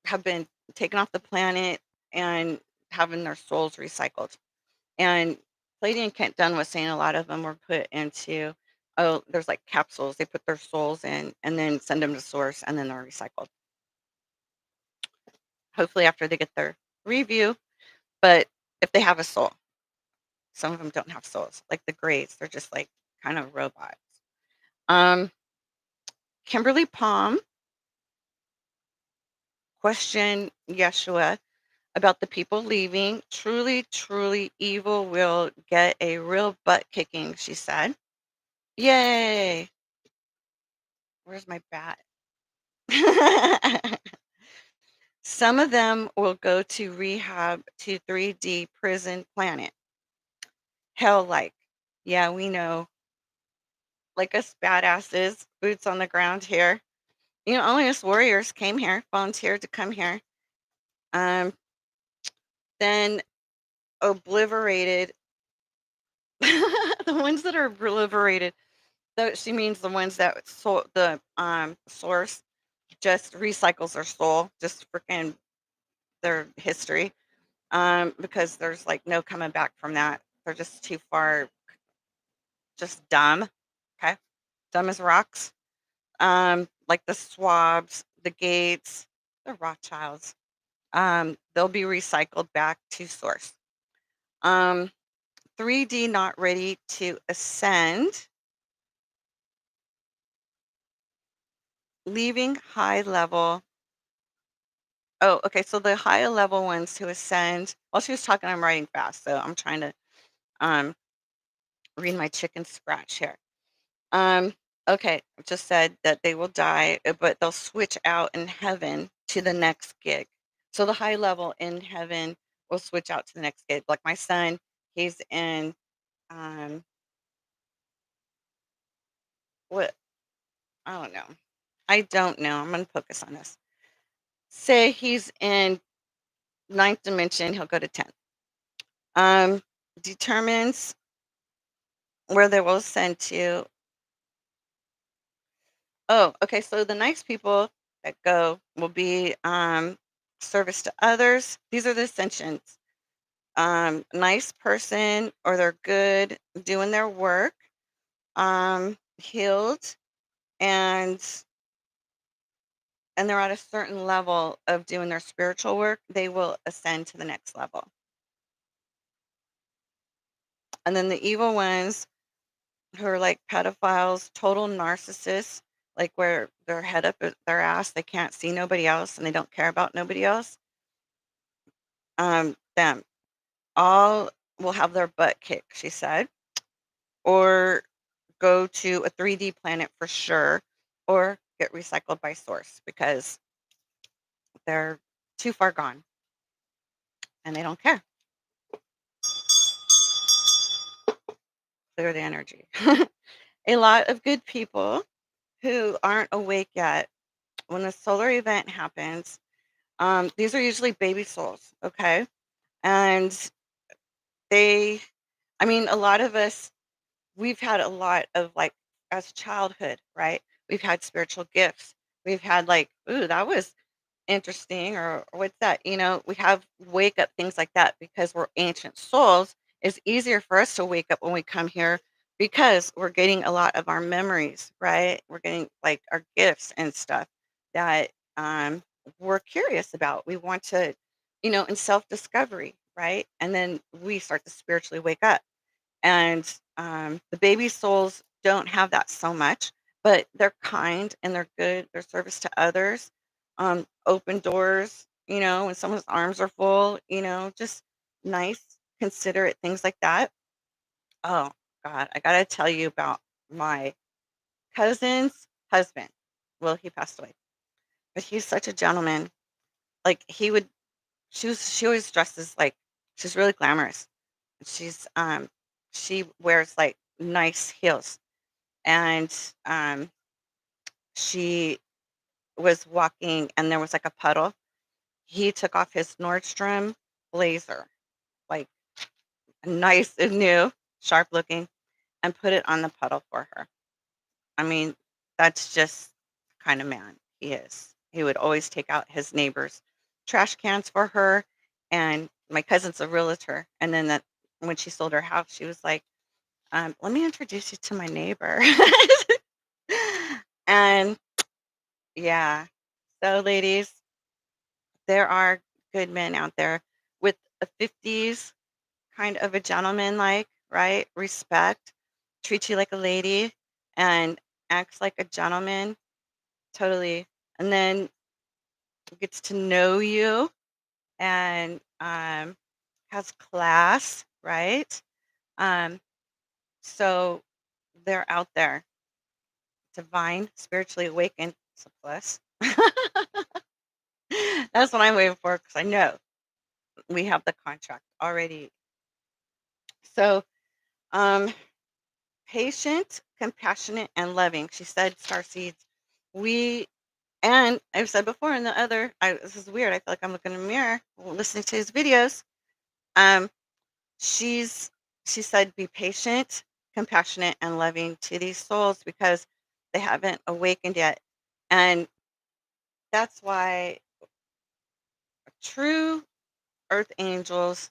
have been taken off the planet and having their souls recycled. And Lady and Kent Dunn was saying a lot of them were put into, there's like capsules. They put their souls in and then send them to source, and then they're recycled. Hopefully after they get their review, but if they have a soul, some of them don't have souls. Like the Greys, they're just like kind of robots. Um, Kimberly Palm questioned Yeshua about the people leaving. Truly, truly, evil will get a real butt kicking, she said. Yay! Where's my bat? Some of them will go to rehab to 3D prison planet. Hell like. Yeah, we know. Like us badasses, boots on the ground here. Only us warriors came here, volunteered to come here. Um, then obliterated. The ones that are obliterated, though she means the ones that the source just recycles their soul, just freaking their history, because there's like no coming back from that. They're just too far, just dumb. Okay, dumb as rocks. Like the Swabs, the Gates, the Rothschilds. They'll be recycled back to source. Um, 3D not ready to ascend, leaving high level. Oh, okay. So the higher level ones to ascend. While she was talking, I'm writing fast, so I'm trying to um read my chicken scratch here. Um, okay, I just said that they will die, but they'll switch out in heaven to the next gig. So the high level in heaven will switch out to the next gig. Like my son, he's in um what I don't know. I don't know. I'm gonna focus on this. Say he's in ninth dimension, he'll go to 10th. Um, determines where they will send to. Oh, okay. So the nice people that go will be service to others. These are the ascensions. Nice person, or they're good doing their work, healed, and they're at a certain level of doing their spiritual work, they will ascend to the next level. And then the evil ones who are like pedophiles, total narcissists, like where their head up their ass, they can't see nobody else and they don't care about nobody else. Them all will have their butt kicked, she said, or go to a 3D planet for sure, or get recycled by source because they're too far gone and they don't care. Clear the energy. A lot of good people who aren't awake yet, when a solar event happens, these are usually baby souls, okay? And they, I mean, a lot of us, we've had a lot of like, as childhood, right? We've had spiritual gifts. We've had like, ooh, that was interesting, or what's that? We have wake up things like that because we're ancient souls. It's easier for us to wake up when we come here because we're getting a lot of our memories, right? We're getting like our gifts and stuff that we're curious about. We want to, in self discovery, right? And then we start to spiritually wake up. And the baby souls don't have that so much, but they're kind and they're good. They're service to others, open doors, when someone's arms are full, just nice, considerate things like that. Oh, God, I got to tell you about my cousin's husband. Well, he passed away, but he's such a gentleman. Like, she always dresses like she's really glamorous. She's, she wears like nice heels, and she was walking and there was like a puddle. He took off his Nordstrom blazer, like nice and new, sharp looking, and put it on the puddle for her. I mean, that's just the kind of man he is. He would always take out his neighbor's trash cans for her. And my cousin's a realtor. And then that when she sold her house, she was like, let me introduce you to my neighbor. And yeah. So, ladies, there are good men out there with a 50s kind of a gentleman, like, right? Respect, treats you like a lady, and acts like a gentleman, totally. And then gets to know you and has class, right? Um, so they're out there, divine, spiritually awakened, it's a plus. That's what I'm waiting for because I know we have the contract already. So, um, patient, compassionate, and loving. She said, star seeds. We and I've said before in the other. This is weird. I feel like I'm looking in the mirror, listening to his videos. Um, she's she said, be patient, compassionate, and loving to these souls because they haven't awakened yet. And that's why true earth angels,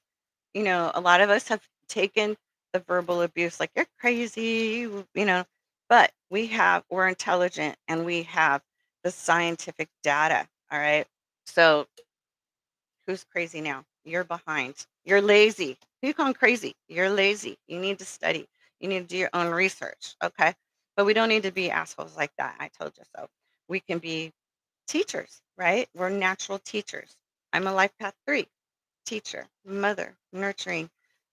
a lot of us have taken the verbal abuse like you're crazy, but we're intelligent and we have the scientific data, all right? So who's crazy now? You're behind. You're lazy. Who you calling crazy? You're lazy. You need to study. You need to do your own research. Okay. But we don't need to be assholes like that. I told you so. We can be teachers, right? We're natural teachers. I'm a life path 3 teacher, mother, nurturing,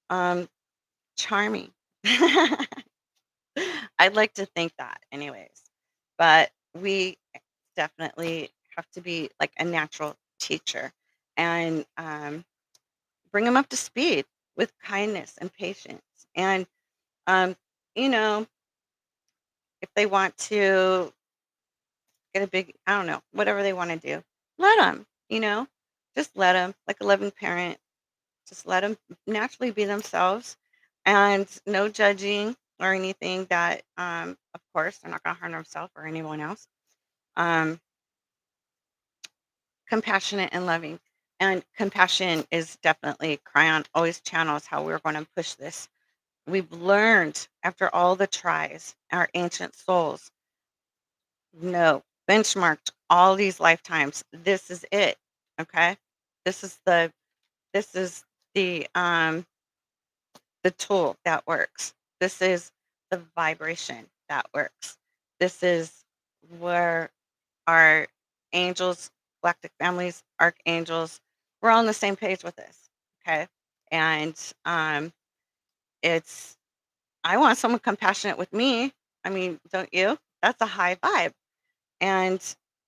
um, charming. I'd like to think that, anyways. But we definitely have to be like a natural teacher and bring them up to speed with kindness and patience. And, um, you know, if they want to get a big, I don't know, whatever they want to do, let them, just let them, like a loving parent, just let them naturally be themselves and no judging or anything that, of course, they're not going to harm themselves or anyone else. Um, Compassionate and loving. And compassion is definitely Cryon always channels how we're going to push this. We've learned after all the tries, our ancient souls know, benchmarked all these lifetimes. This is it. Okay. This is the this is the tool that works. This is the vibration that works. This is where our angels, galactic families, archangels, we're all on the same page with this. Okay. And it's I want someone compassionate with me. I mean, don't you? That's a high vibe. And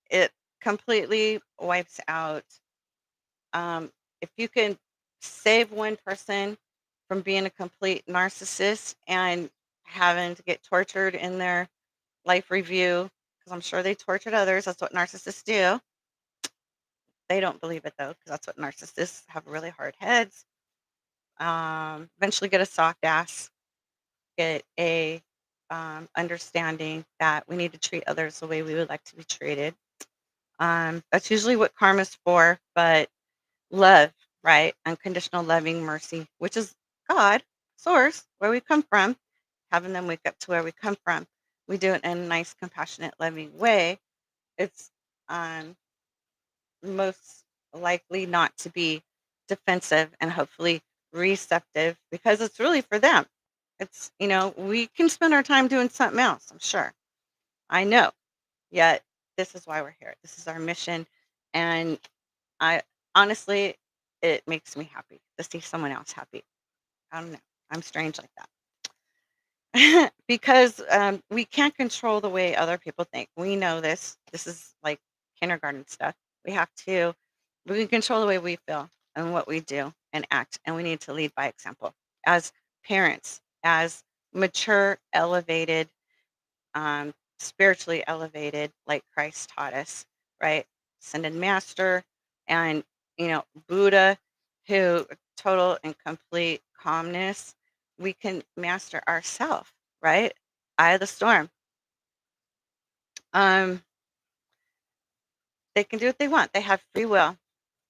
it completely wipes out. If you can save one person from being a complete narcissist and having to get tortured in their life review, because I'm sure they tortured others. That's what narcissists do. They don't believe it though, because that's what narcissists have really hard heads. Eventually get a soft ass, get a understanding that we need to treat others the way we would like to be treated. That's usually what karma's for, but love, right? Unconditional loving mercy, which is God, source, where we come from, having them wake up to where we come from. We do it in a nice, compassionate, loving way. It's um, most likely not to be defensive and hopefully receptive because it's really for them. We can spend our time doing something else, I'm sure. I know. Yet, this is why we're here. This is our mission. And I honestly, it makes me happy to see someone else happy. I don't know. I'm strange like that. Because we can't control the way other people think. We know this. This is like kindergarten stuff. We have to, we can control the way we feel and what we do and act. And we need to lead by example as parents, as mature, elevated, spiritually elevated, like Christ taught us, right? Ascended Master and, Buddha, who total and complete calmness, we can master ourselves, right? Eye of the storm. Um, they can do what they want. They have free will.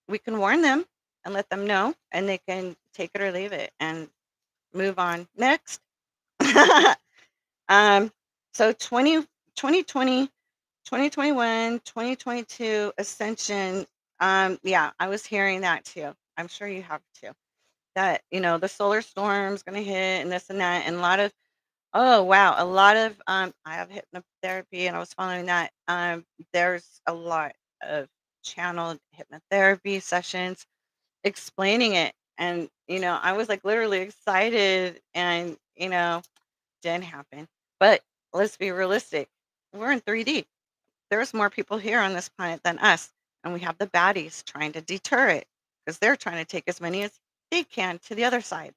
We can warn them and let them know, and they can take it or leave it and move on. Next. um, so 2020, 2021, 2022 ascension. Yeah, I was hearing that too. I'm sure you have too. That, the solar storm's gonna hit and this and that. And a lot of oh wow, a lot of I have hypnotherapy and I was following that. There's a lot of channeled hypnotherapy sessions explaining it. And, I was like literally excited and, didn't happen. But let's be realistic. We're in 3D. There's more people here on this planet than us, and we have the baddies trying to deter it because they're trying to take as many as they can to the other side.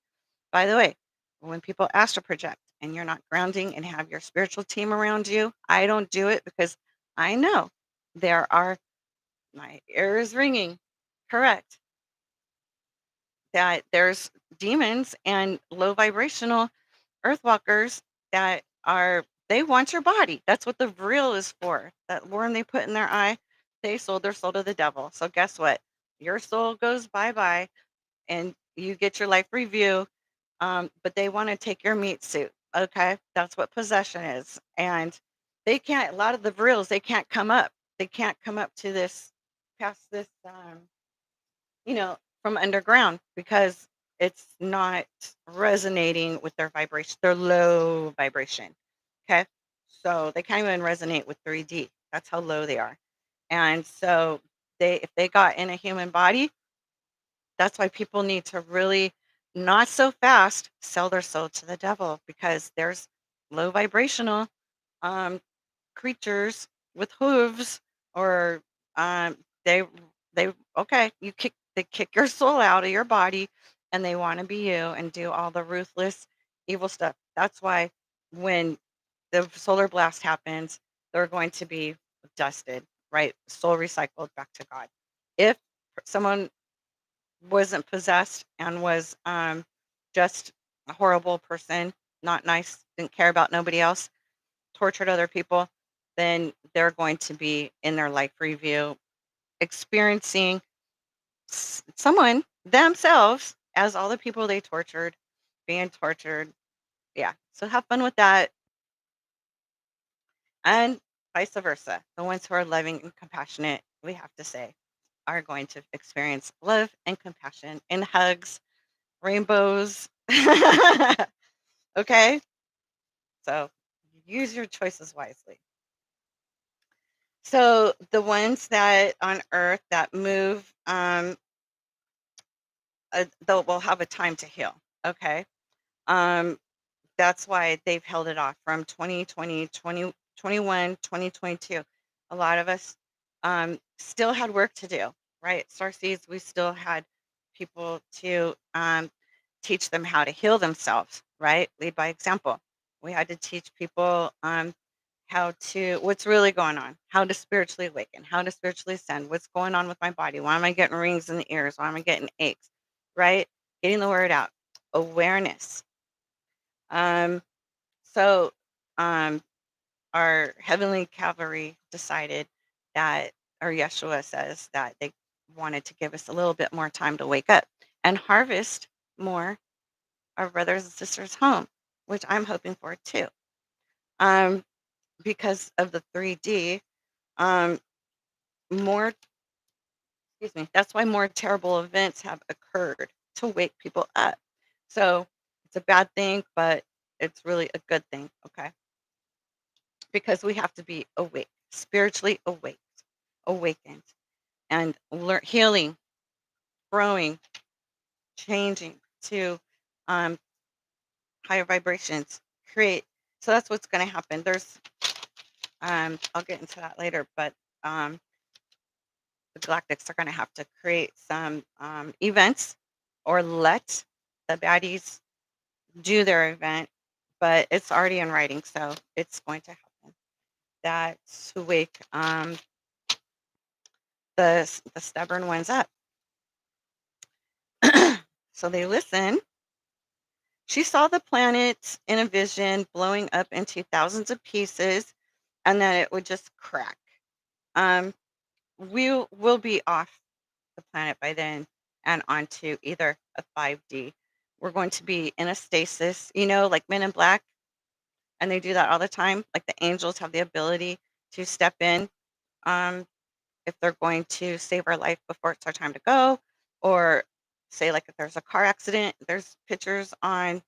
By the way, when people astral project and you're not grounding and have your spiritual team around you, I don't do it because I know there are, my ear is ringing, correct, that there's demons and low vibrational earthwalkers that they want your body. That's what the vril is for. That worm they put in their eye, they sold their soul to the devil. So guess what? Your soul goes bye-bye and you get your life review. But they want to take your meat suit. Okay. That's what possession is. And they can't, a lot of the reels, they can't come up. They can't come up to this, past this, you know, from underground because it's not resonating with their vibration, their low vibration. Okay. So they can't even resonate with 3D. That's how low they are. And so if they got in a human body, that's why people need to really not so fast sell their soul to the devil because there's low vibrational um, creatures with hooves or um, they okay, they kick your soul out of your body and they want to be you and do all the ruthless evil stuff. That's why when the solar blast happens, they're going to be dusted, right? Soul recycled back to God. If someone wasn't possessed and was just a horrible person, not nice, didn't care about nobody else, tortured other people, then they're going to be in their life review experiencing someone themselves as all the people they tortured, being tortured. Yeah. So have fun with that. And vice versa. The ones who are loving and compassionate, we have to say, are going to experience love and compassion and hugs, rainbows. Okay. So use your choices wisely. So the ones that on earth that move, they'll will have a time to heal. Okay. Um, that's why they've held it off from 2020, 2021, 2022. A lot of us still had work to do, right? Starseeds, we still had people to teach them how to heal themselves, right? Lead by example. We had to teach people how to, what's really going on, how to spiritually awaken, how to spiritually ascend, what's going on with my body, why am I getting rings in the ears, why am I getting aches, right? Getting the word out, awareness. Um, so um, our heavenly cavalry decided that, or Yeshua says that they wanted to give us a little bit more time to wake up and harvest more our brothers and sisters home, which I'm hoping for too. Um, because of the 3D, um, more, excuse me, that's why more terrible events have occurred to wake people up. So it's a bad thing, but it's really a good thing. Okay. Because we have to be awake, spiritually awake, awakened, and healing, growing, changing to um, higher vibrations. Create. So that's what's going to happen. There's, I'll get into that later, but the galactics are going to have to create some events or let the baddies do their event, but it's already in writing, so it's going to happen. That's to wake the stubborn ones up. So they listen. She saw the planet in a vision blowing up into thousands of pieces and then it would just crack. Um, we'll be off the planet by then and onto either a 5D. We're going to be in a stasis, like Men in Black, and they do that all the time. Like the angels have the ability to step in um, if they're going to save our life before it's our time to go, or say like if there's a car accident, there's pictures on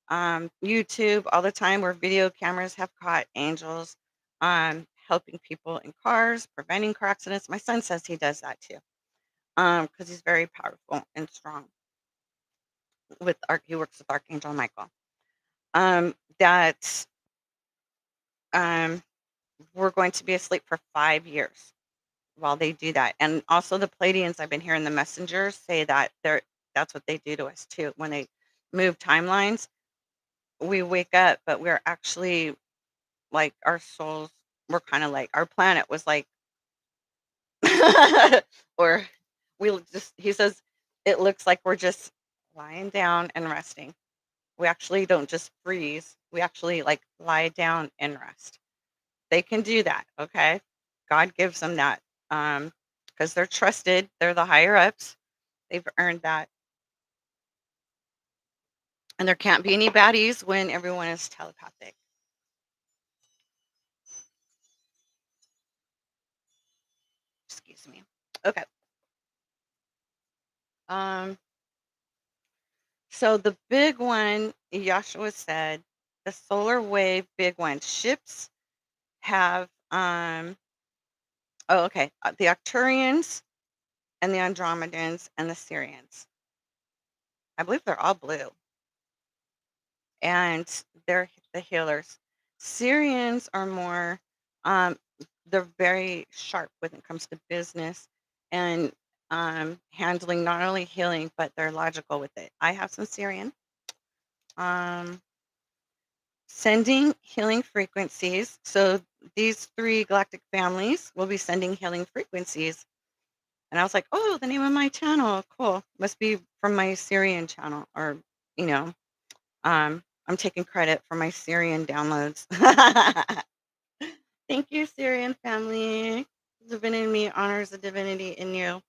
YouTube all the time where video cameras have caught angels helping people in cars, preventing car accidents. My son says he does that too because he's very powerful and strong. He works with Archangel Michael. That um, we're going to be asleep for 5 years while they do that. And also the Pleiadians, I've been hearing the messengers say that that's what they do to us too. When they move timelines, we wake up, but we're actually like our souls, we're kind of like our planet was like, or he says, it looks like we're just lying down and resting. We actually don't just freeze. We actually like lie down and rest. They can do that. Okay. God gives them that because they're trusted. They're the higher ups. They've earned that. And there can't be any baddies when everyone is telepathic. Excuse me. Okay. Um, so the big one, Yeshua said, the solar wave big one. Ships have oh, okay. The Arcturians and the Andromedans and the Syrians. I believe they're all blue. And they're the healers. Syrians are more, um, they're very sharp when it comes to business and handling not only healing, but they're logical with it. I have some Syrian. Um, Sending healing frequencies. So these three galactic families will be sending healing frequencies. And I was like, oh, the name of my channel. Cool. Must be from my Syrian channel or, you know, I'm taking credit for my Syrian downloads. Thank you, Syrian family. Divinity in me honors the divinity in you.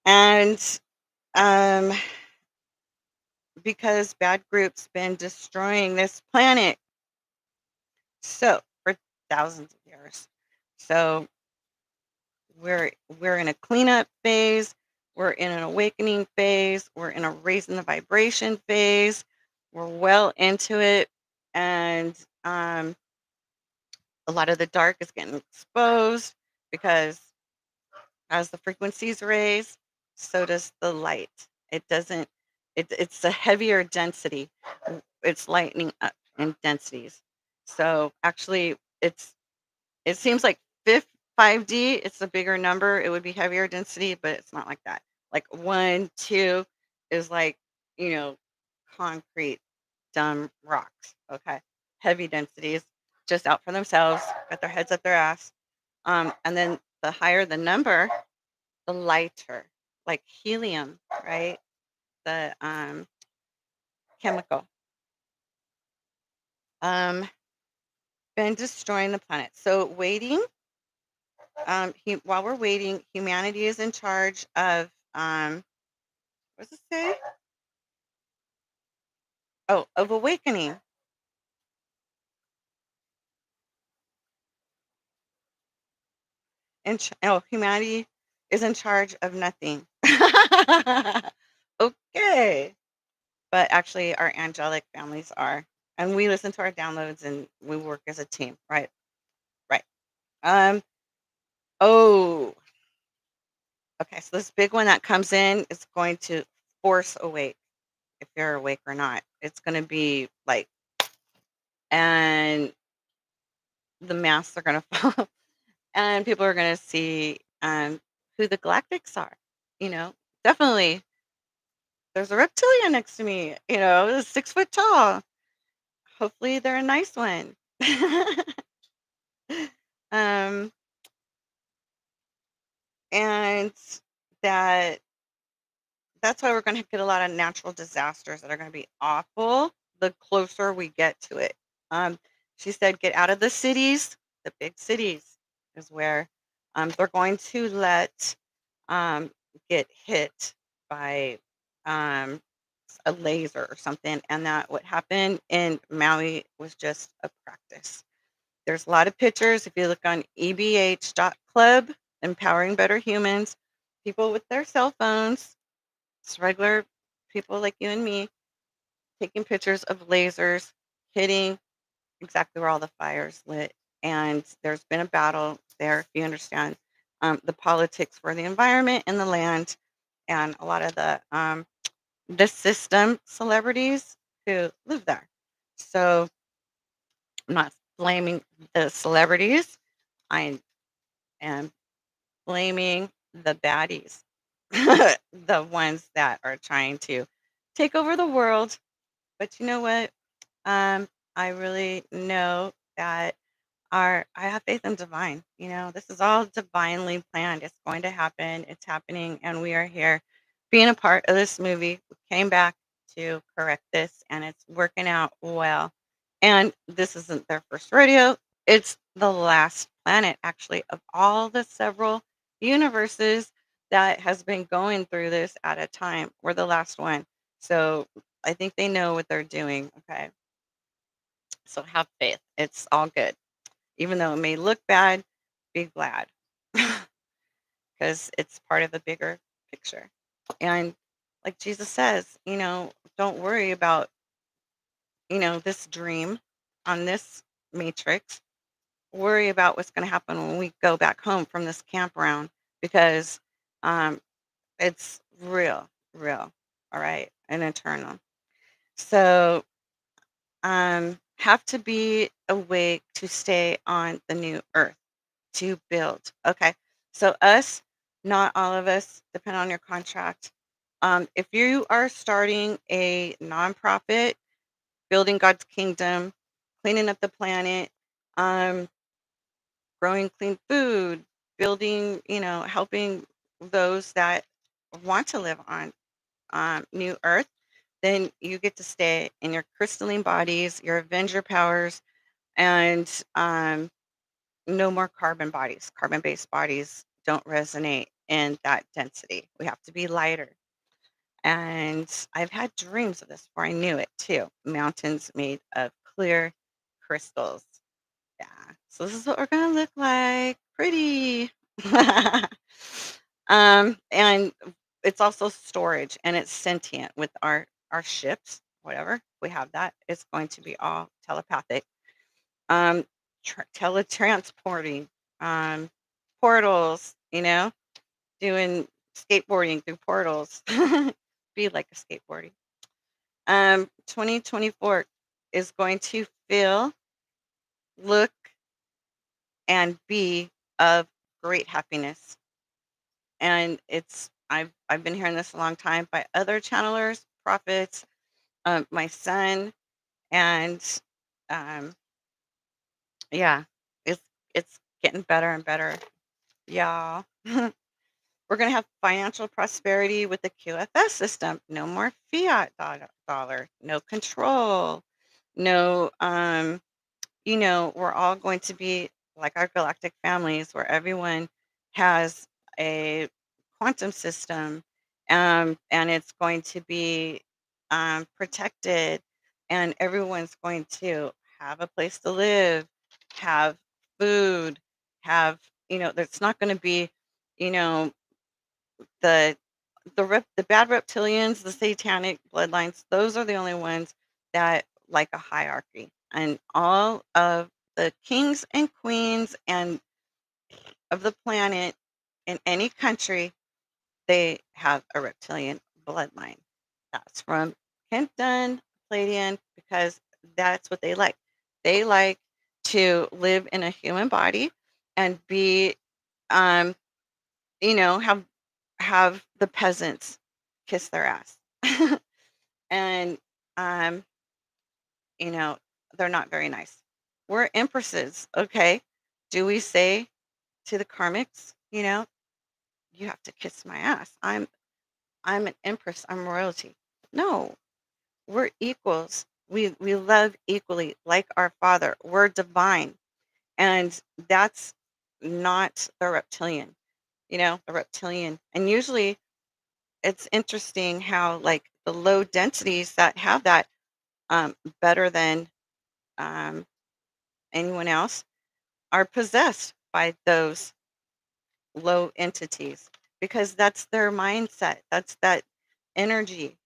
And um, because bad groups been destroying this planet so for thousands of years. So we're we're in a cleanup phase, we're in an awakening phase, we're in a raising the vibration phase, we're well into it, and a lot of the dark is getting exposed because as the frequencies raise, so does the light. It doesn't, it's a heavier density. It's lightening up in densities. So actually, it seems like 5D, it's a bigger number. It would be heavier density, but it's not like that. Like 1, 2 is like, you know, concrete, dumb rocks. Okay. Heavy densities, just out for themselves, got their heads up their ass. And then the higher the number, the lighter, like helium, right? The chemical. Um, been destroying the planet. So waiting, while we're waiting, humanity is in charge of what does it say? Oh, of awakening. Humanity is in charge of nothing. Okay. But actually, our angelic families are. And we listen to our downloads and we work as a team. Right. Right. Um, oh, okay. So this big one that comes in is going to force awake if you're awake or not. It's going to be like, and the masks are going to fall and people are going to see who the galactics are. You know, definitely. There's a reptilian next to me, 6 foot tall. Hopefully, they're a nice one. um, and that that's why we're going to get a lot of natural disasters that are going to be awful the closer we get to it. She said, get out of the cities. The big cities is where they're going to let um, get hit by um, a laser or something. And that what happened in Maui was just a practice. There's a lot of pictures. If you look on ebh.club, Empowering Better Humans, people with their cell phones, it's regular people like you and me, taking pictures of lasers hitting exactly where all the fires lit. And there's been a battle there, if you understand the politics for the environment and the land, and a lot of the system celebrities who live there. So I'm not blaming the celebrities. I am blaming the baddies, the ones that are trying to take over the world. But you know what? I really know that I have faith in divine. This is all divinely planned. It's going to happen. It's happening, and we are here being a part of this movie. We came back to correct this, and it's working out well. And this isn't their first rodeo. It's the last planet, actually, of all the several universes that has been going through this at a time. We're the last one. So I think they know what they're doing. Okay. So have faith. It's all good. Even though it may look bad, be glad because it's part of the bigger picture. And like Jesus says, don't worry about, this dream on this matrix. Worry about what's going to happen when we go back home from this campground because um, it's real, real. All right. And eternal. So have to be awake to stay on the new earth to build. Okay. So us, not all of us, depend on your contract. If you are starting a nonprofit, building God's kingdom, cleaning up the planet, um, growing clean food, building, helping those that want to live on New Earth, then you get to stay in your crystalline bodies, your Avenger powers, and no more carbon bodies. Carbon based bodies don't resonate in that density. We have to be lighter. And I've had dreams of this before I knew it too. Mountains made of clear crystals. Yeah. So this is what we're gonna look like. Pretty. And it's also storage and it's sentient with our ships, whatever. We have that. It's going to be all telepathic. Um Teletransporting, um, portals, doing skateboarding through portals. Be like a skateboarding. 2024 is going to feel, look, and be of great happiness. And I've been hearing this a long time by other channelers, prophets, my son, and um, yeah, it's getting better and better, y'all. We're gonna have financial prosperity with the QFS system. No more fiat dollar, no control, no we're all going to be like our galactic families where everyone has a quantum system, and it's going to be protected, and everyone's going to have a place to live, have food, have, there's not going to be, you know, the the bad reptilians, the satanic bloodlines, those are the only ones that like a hierarchy. And all of the kings and queens and of the planet in any country, they have a reptilian bloodline. That's from Kenton, Palladian, because that's what they like. They like to live in a human body and be um, have the peasants kiss their ass. And um, you know, they're not very nice. We're empresses, okay? Do we say to the karmics, you have to kiss my ass. I'm an empress, I'm royalty. No, we're equals. We love equally like our father. We're divine. And that's not the reptilian, the reptilian. And usually it's interesting how like the low densities that have that better than um, anyone else are possessed by those low entities because that's their mindset. That's that energy.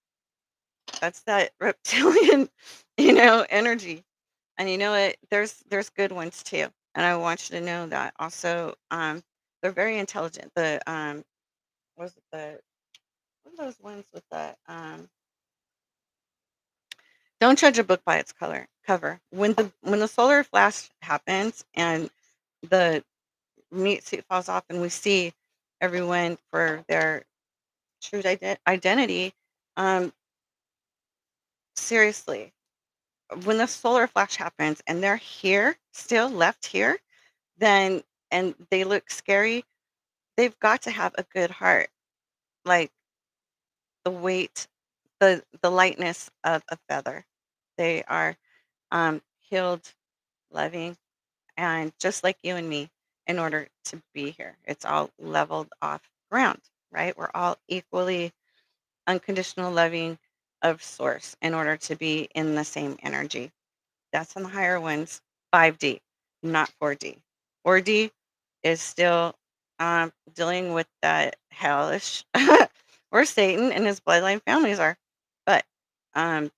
That's that reptilian, energy. And you know what? There's good ones too. And I want you to know that also they're very intelligent. The was it the what are those ones with the don't judge a book by its color cover. When the solar flash happens and the meat suit falls off and we see everyone for their true identity, um, seriously, when the solar flash happens and they're here, still left here, then and they look scary, they've got to have a good heart, like the weight, the lightness of a feather. They are healed, loving, and just like you and me, in order to be here. It's all leveled off ground, right? We're all equally unconditional loving of source in order to be in the same energy. That's on the higher ones, 5D, not 4D. 4D is still dealing with that hellish where Satan and his bloodline families are. But um,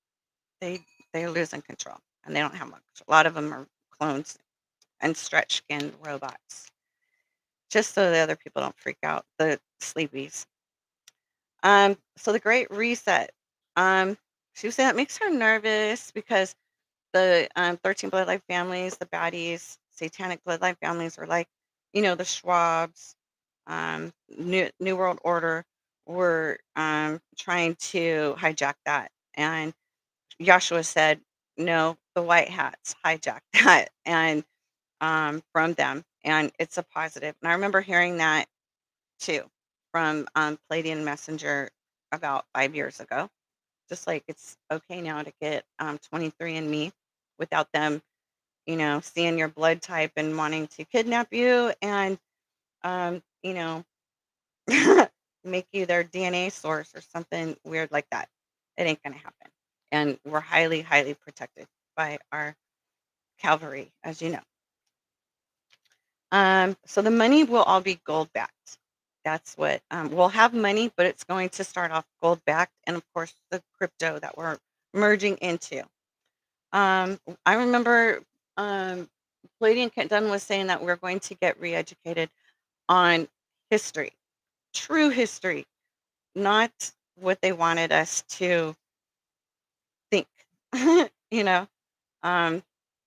they they're losing control and they don't have much. A lot of them are clones and stretch skinned robots, just so the other people don't freak out, the sleepies. So the Great Reset. Um, she was saying that makes her nervous because the 13 bloodline families, the baddies, satanic bloodline families are like, the Schwabs, New World Order were trying to hijack that. And Yeshua said, no, the white hats hijacked that and from them. And it's a positive. And I remember hearing that too from Palladian Messenger about 5 years ago. Just like it's okay now to get 23andMe without them, seeing your blood type and wanting to kidnap you and, um, you know, make you their DNA source or something weird like that. It ain't going to happen. And we're highly, highly protected by our cavalry, as you know. So the money will all be gold backed. That's what we'll have money, but it's going to start off gold backed, and of course the crypto that we're merging into. I remember Palladian Dunn was saying that we're going to get re-educated on history, true history, not what they wanted us to think, you know, um,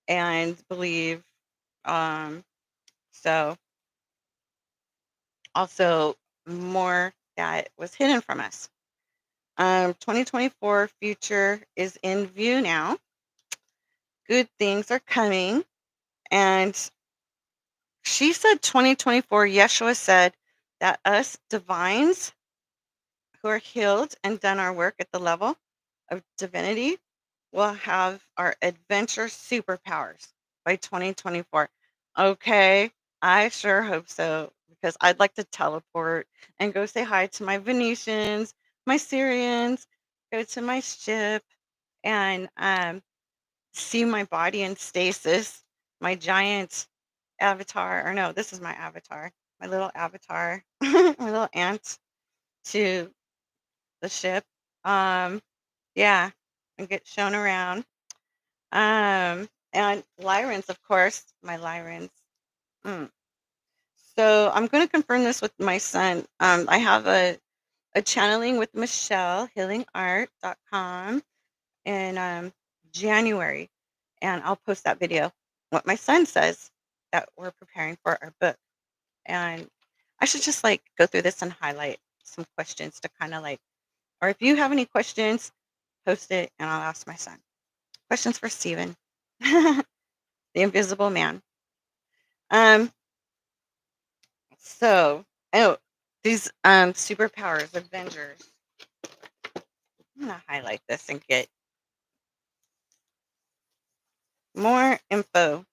and believe. Um, so also more that was hidden from us. 2024 future is in view now. Good things are coming. And she said 2024, Yeshua said that us divines who are healed and done our work at the level of divinity will have our adventure superpowers by 2024. Okay, I sure hope so because I'd like to teleport and go say hi to my Venetians, my Syrians, go to my ship and see my body in stasis, my giant avatar, or no, this is my avatar, my little avatar, my little ant to the ship. Um, yeah, and get shown around. And Lyrans, of course, my Lyrans. Mm. So I'm going to confirm this with my son. I have a channeling with Michelle, healingart.com, in January, and I'll post that video. What my son says that we're preparing for our book, and I should just like go through this and highlight some questions to kind of like, or if you have any questions, post it and I'll ask my son. Questions for Stephen, the invisible man. Um, so oh, these superpowers, Avengers. I'm gonna highlight this and get more info.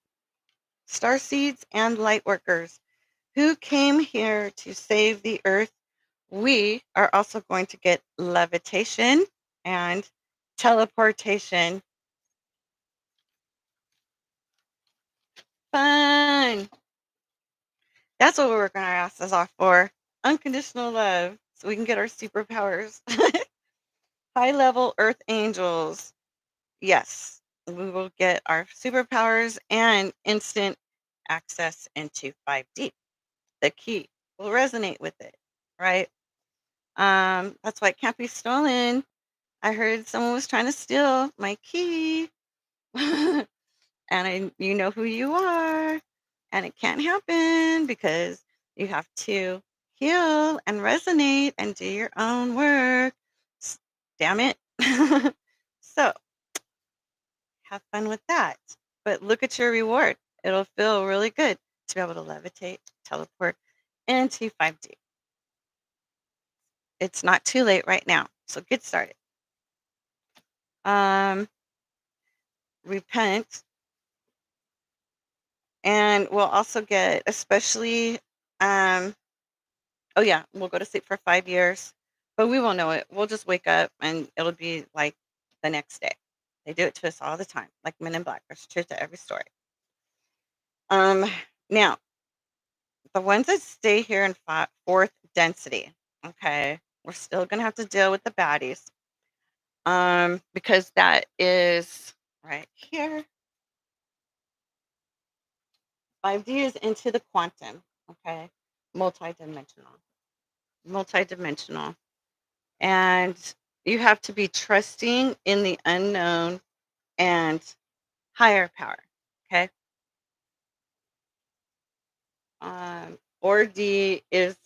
Starseeds and lightworkers who came here to save the earth. We are also going to get levitation and teleportation. Fun. That's what we're going to ask us off for. Unconditional love. So we can get our superpowers. High level earth angels. Yes, we will get our superpowers and instant access into 5D. The key will resonate with it, right? That's why it can't be stolen. I heard someone was trying to steal my key. And you know who you are. And it can't happen because you have to heal and resonate and do your own work. Damn it. So have fun with that. But look at your reward. It'll feel really good to be able to levitate, teleport into 5D. It's not too late right now. So get started. Repent And we'll also get, especially, um, oh yeah, we'll go to sleep for 5 years, but we won't know it. We'll just wake up and it'll be like the next day. They do it to us all the time, like Men in Black. There's truth to every story. Um, Now, the ones that stay here in fourth density, okay, we're still gonna have to deal with the baddies. Because that is right here. 5D is into the quantum, okay, multidimensional, multidimensional, and you have to be trusting in the unknown and higher power, okay. Or D is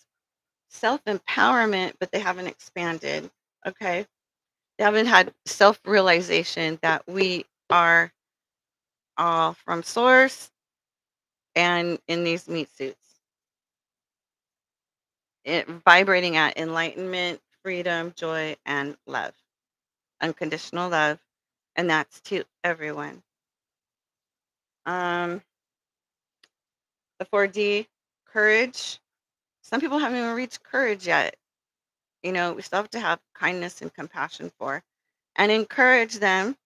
self empowerment, but they haven't expanded, okay. They haven't had self realization that we are all from source and in these meat suits, vibrating at enlightenment, freedom, joy, and love, unconditional love, and that's to everyone. Um, the 4D, courage. Some people haven't even reached courage yet. We still have to have kindness and compassion for, and encourage them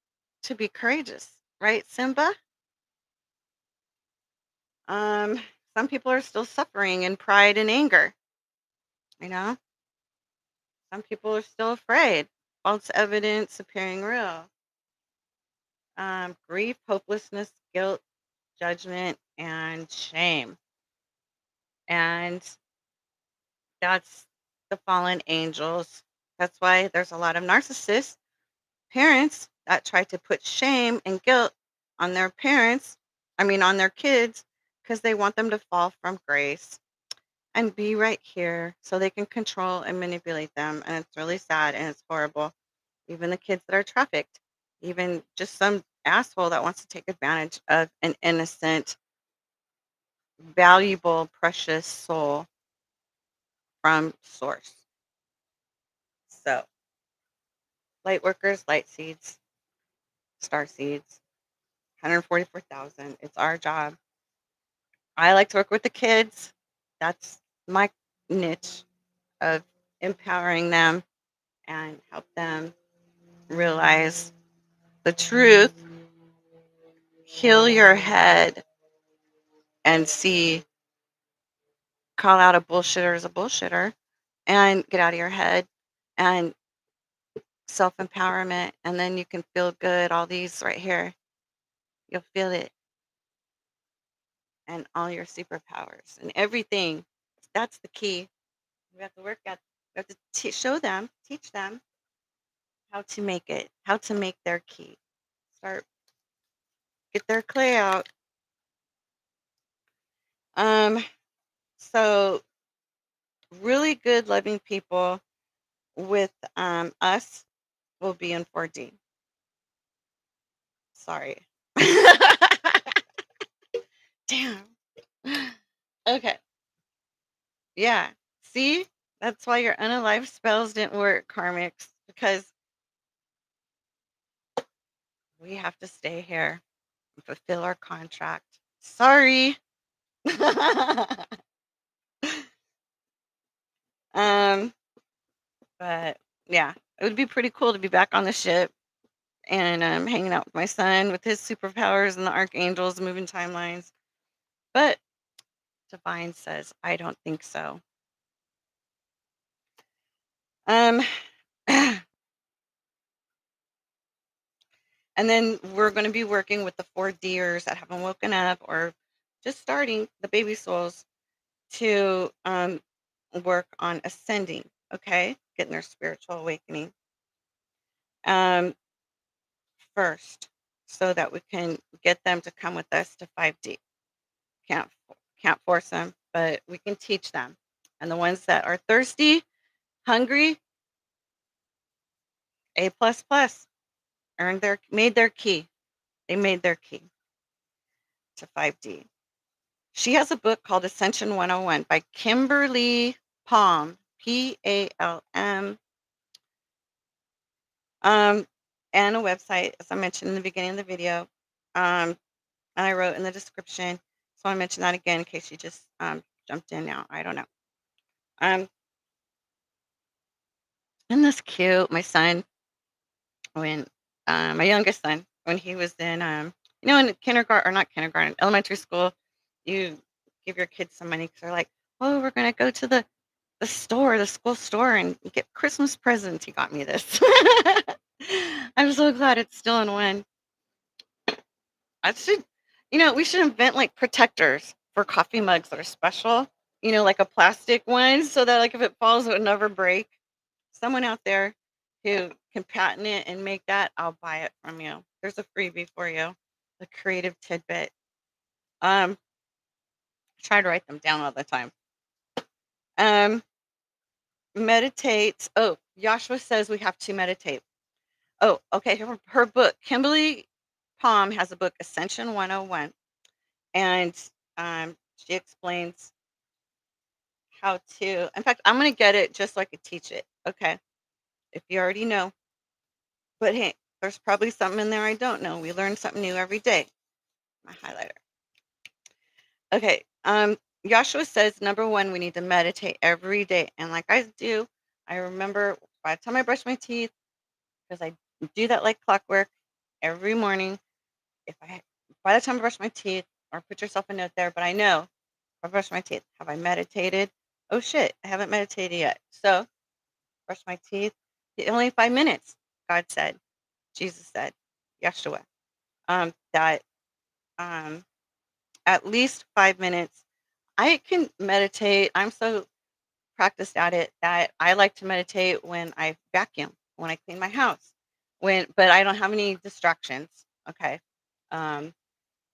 to be courageous, right, Simba? Um, some people are still suffering in pride and anger. You know, some people are still afraid. False evidence appearing real. Grief, hopelessness, guilt, judgment, and shame. And that's the fallen angels. That's why there's a lot of narcissist parents that try to put shame and guilt on their parents, on their kids, because they want them to fall from grace and be right here so they can control and manipulate them. And it's really sad and it's horrible. Even the kids that are trafficked, even just some asshole that wants to take advantage of an innocent, valuable, precious soul from source. So, light workers, light seeds, star seeds, 144,000. It's our job. I like to work with the kids. That's my niche of empowering them and help them realize the truth, heal your head, and see, call out a bullshitter as a bullshitter, and get out of your head, and self empowerment. And then you can feel good. All these right here, you'll feel it, and all your superpowers and everything. That's the key. We have to work at, we have to show them, teach them how to make it, how to make their key. Start, get their clay out. Um, so really good, loving people with us will be in 4D. Sorry. Damn. Okay. Yeah. See? That's why your unalive spells didn't work, karmics, because we have to stay here and fulfill our contract. Sorry. um, but yeah, it would be pretty cool to be back on the ship and hanging out with my son with his superpowers and the archangels moving timelines. But Divine says, I don't think so. Um, and then we're going to be working with the 4D'ers that haven't woken up or just starting the baby souls to work on ascending, okay? Getting their spiritual awakening um, first so that we can get them to come with us to 5D. Can't can't force them, but we can teach them. And the ones that are thirsty, hungry, A plus plus, made their key. They made their key to 5D. She has a book called Ascension 101 by Kimberly Palm, Palm, um, and a website, as I mentioned in the beginning of the video. And I wrote in the description. So want to mention that again in case you just jumped in now. I don't know. Um, and this cute. My son, when my youngest son, when he was in, in kindergarten or not kindergarten, elementary school, you give your kids some money because they're like, oh, we're gonna go to the store, the school store, and get Christmas presents. He got me this. I'm so glad it's still in one. I should, we should invent like protectors for coffee mugs that are special, like a plastic one so that like if it falls, it would never break. Someone out there who can patent it and make that, I'll buy it from you. There's a freebie for you, a creative tidbit. I try to write them down all the time. Um, meditate. Oh, Joshua says we have to meditate. Oh, okay. Her book, Kimberly Palm has a book, Ascension 101, and she explains how to. In fact, I'm going to get it just so I could teach it. Okay. If you already know. But hey, there's probably something in there I don't know. We learn something new every day. My highlighter. Okay. Joshua says, number one, we need to meditate every day. And like I do, I remember by the time I brush my teeth, because I do that like clockwork every morning. If I By the time I brush my teeth, or put yourself a note there, but I know if I brush my teeth, have I meditated? Oh shit, I haven't meditated yet. So brush my teeth. Only 5 minutes, God said, Jesus said, Yeshua, that um, at least 5 minutes. I can meditate. I'm so practiced at it that I like to meditate when I vacuum, when I clean my house, but I don't have any distractions. Okay. Um,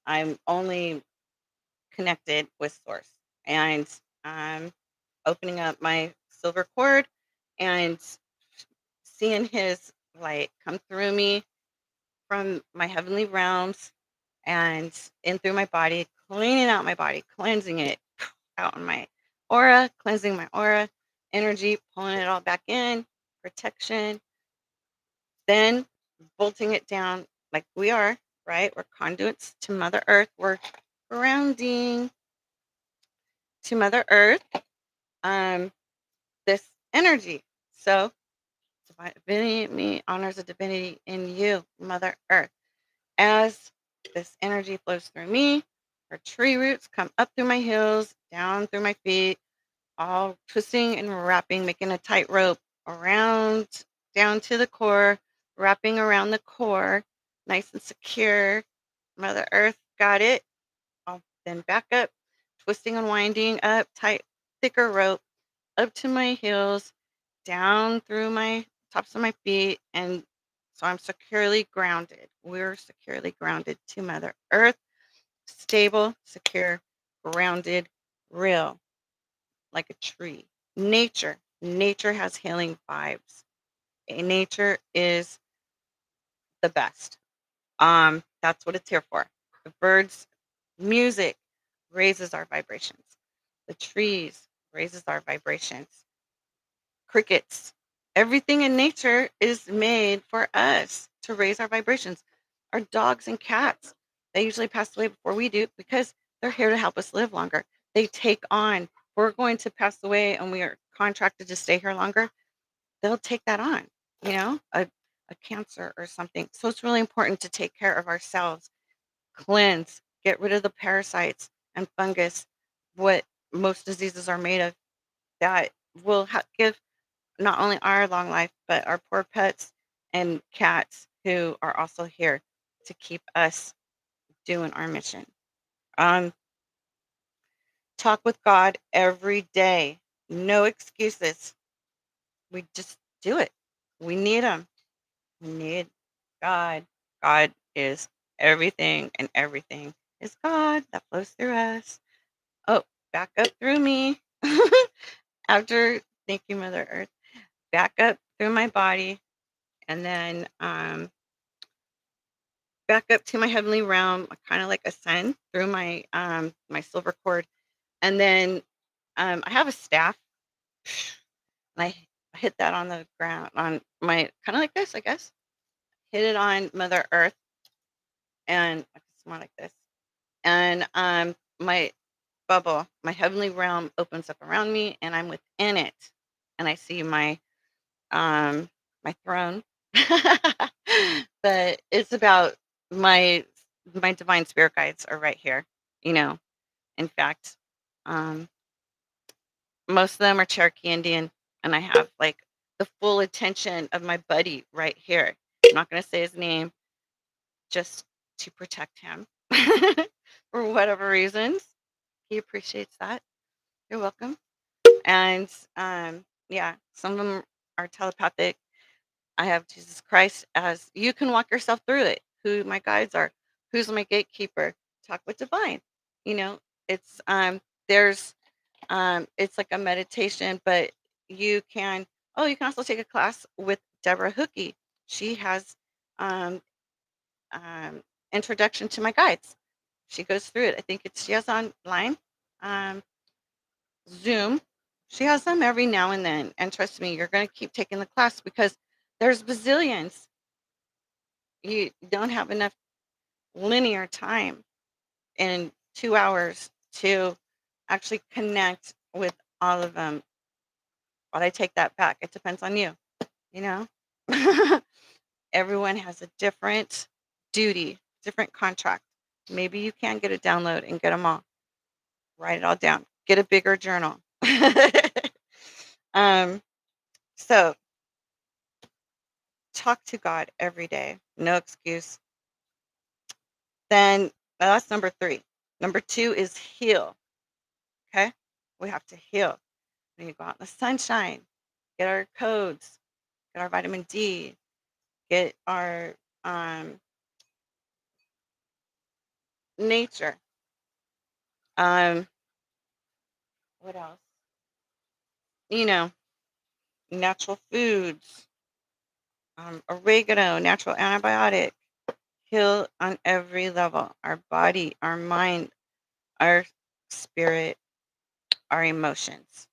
I'm only connected with source, and I'm opening up my silver cord and seeing his light come through me from my heavenly realms and in through my body, cleaning out my body, cleansing it out in my aura, cleansing my aura, energy, pulling it all back in, protection, then bolting it down like we are, right? We're conduits to Mother Earth. We're grounding to Mother Earth um, this energy. So, divinity in me honors the divinity in you, Mother Earth. As this energy flows through me, her tree roots come up through my heels, down through my feet, all twisting and wrapping, making a tightrope around down to the core, wrapping around the core, nice and secure. Mother Earth got it. I'll then back up, twisting and winding up, tight, thicker rope up to my heels, down through my tops of my feet, and so I'm securely grounded. We're securely grounded to Mother Earth, stable, secure, grounded, real, like a tree. Nature has healing vibes. Nature is the best. That's what it's here for. The birds, music raises our vibrations. The trees raises our vibrations. Crickets. Everything in nature is made for us to raise our vibrations. Our dogs and cats, they usually pass away before we do because they're here to help us live longer. They take on, we're going to pass away and we are contracted to stay here longer, they'll take that on, a cancer or something. So it's really important to take care of ourselves, cleanse, get rid of the parasites and fungus, what most diseases are made of, that will give not only our long life, but our poor pets and cats who are also here to keep us doing our mission. Um, talk with God every day. No excuses. We just do it. We need Him. We need God. God is everything, and everything is God that flows through us. Oh, back up through me. After, thank you, Mother Earth. Back up through my body, and then back up to my heavenly realm, kind of like ascend through my silver cord, and then I have a staff, and I hit that on the ground on my kind of like this, I guess. Hit it on Mother Earth, and it's more like this, and my bubble, my heavenly realm opens up around me, and I'm within it, and I see um my throne. But it's about my my divine spirit guides are right here. You know, in fact, um, most of them are Cherokee Indian, and I have like the full attention of my buddy right here. I'm not going to say his name just to protect him for whatever reasons. He appreciates that. You're welcome. And yeah, some of them are telepathic. I have Jesus Christ as you can walk yourself through it. Who my guides are, who's my gatekeeper. Talk with divine. You know, it's there's it's like a meditation, but you can you can also take a class with Deborah Hookie. She has um um introduction to my guides. She goes through it. I think it's she has online. Um Zoom. She has them every now and then. And trust me, you're going to keep taking the class because there's bazillions. You don't have enough linear time in 2 hours to actually connect with all of them. But I take that back. It depends on you, you know? Everyone has a different duty, different contract. Maybe you can get a download and get them all. Write it all down. Get a bigger journal. um, so talk to God every day. No excuse. Then that's number 3. Number 2 is heal. Okay. We have to heal. We need to go out in the sunshine, get our codes, get our vitamin D, get our nature. Um, what else? You know, natural foods, oregano, natural antibiotic. Heal on every level. Our body, our mind, our spirit, our emotions.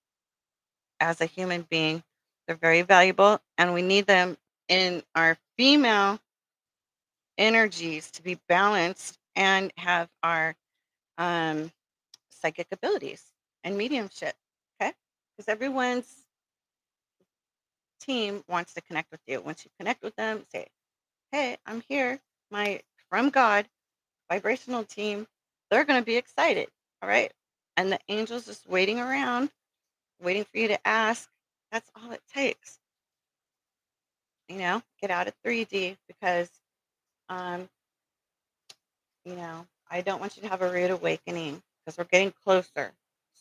As a human being, they're very valuable, and we need them in our female energies to be balanced and have our um, psychic abilities and mediumship. Okay, because everyone's team wants to connect with you. Once you connect with them, say, "Hey, I'm here. My from God vibrational team." They're going to be excited. All right, and the angels just waiting around, waiting for you to ask. That's all it takes. Get out of 3D because um, I don't want you to have a rude awakening because we're getting closer.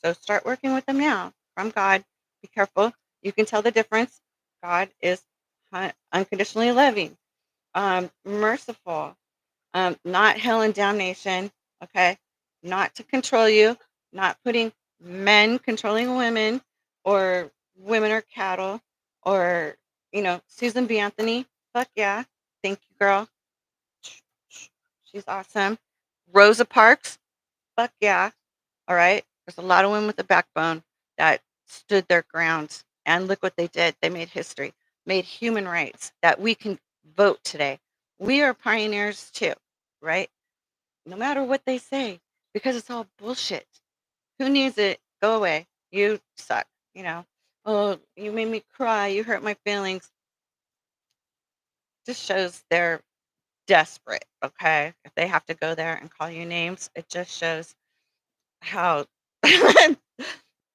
So start working with them now. From God, be careful. You can tell the difference. God is unconditionally loving, merciful, not hell and damnation. Okay, not to control you, not putting men controlling women, or women are cattle, or Susan B. Anthony. Fuck yeah, thank you, girl. She's awesome. Rosa Parks. Fuck yeah. All right. There's a lot of women with a backbone that stood their ground, and look what they did. They made history, made human rights that we can vote today. We are pioneers too, right? No matter what they say, because it's all bullshit. Who needs it? Go away. You suck. Oh, you made me cry. You hurt my feelings. Just shows they're desperate. Okay. If they have to go there and call you names, it just shows how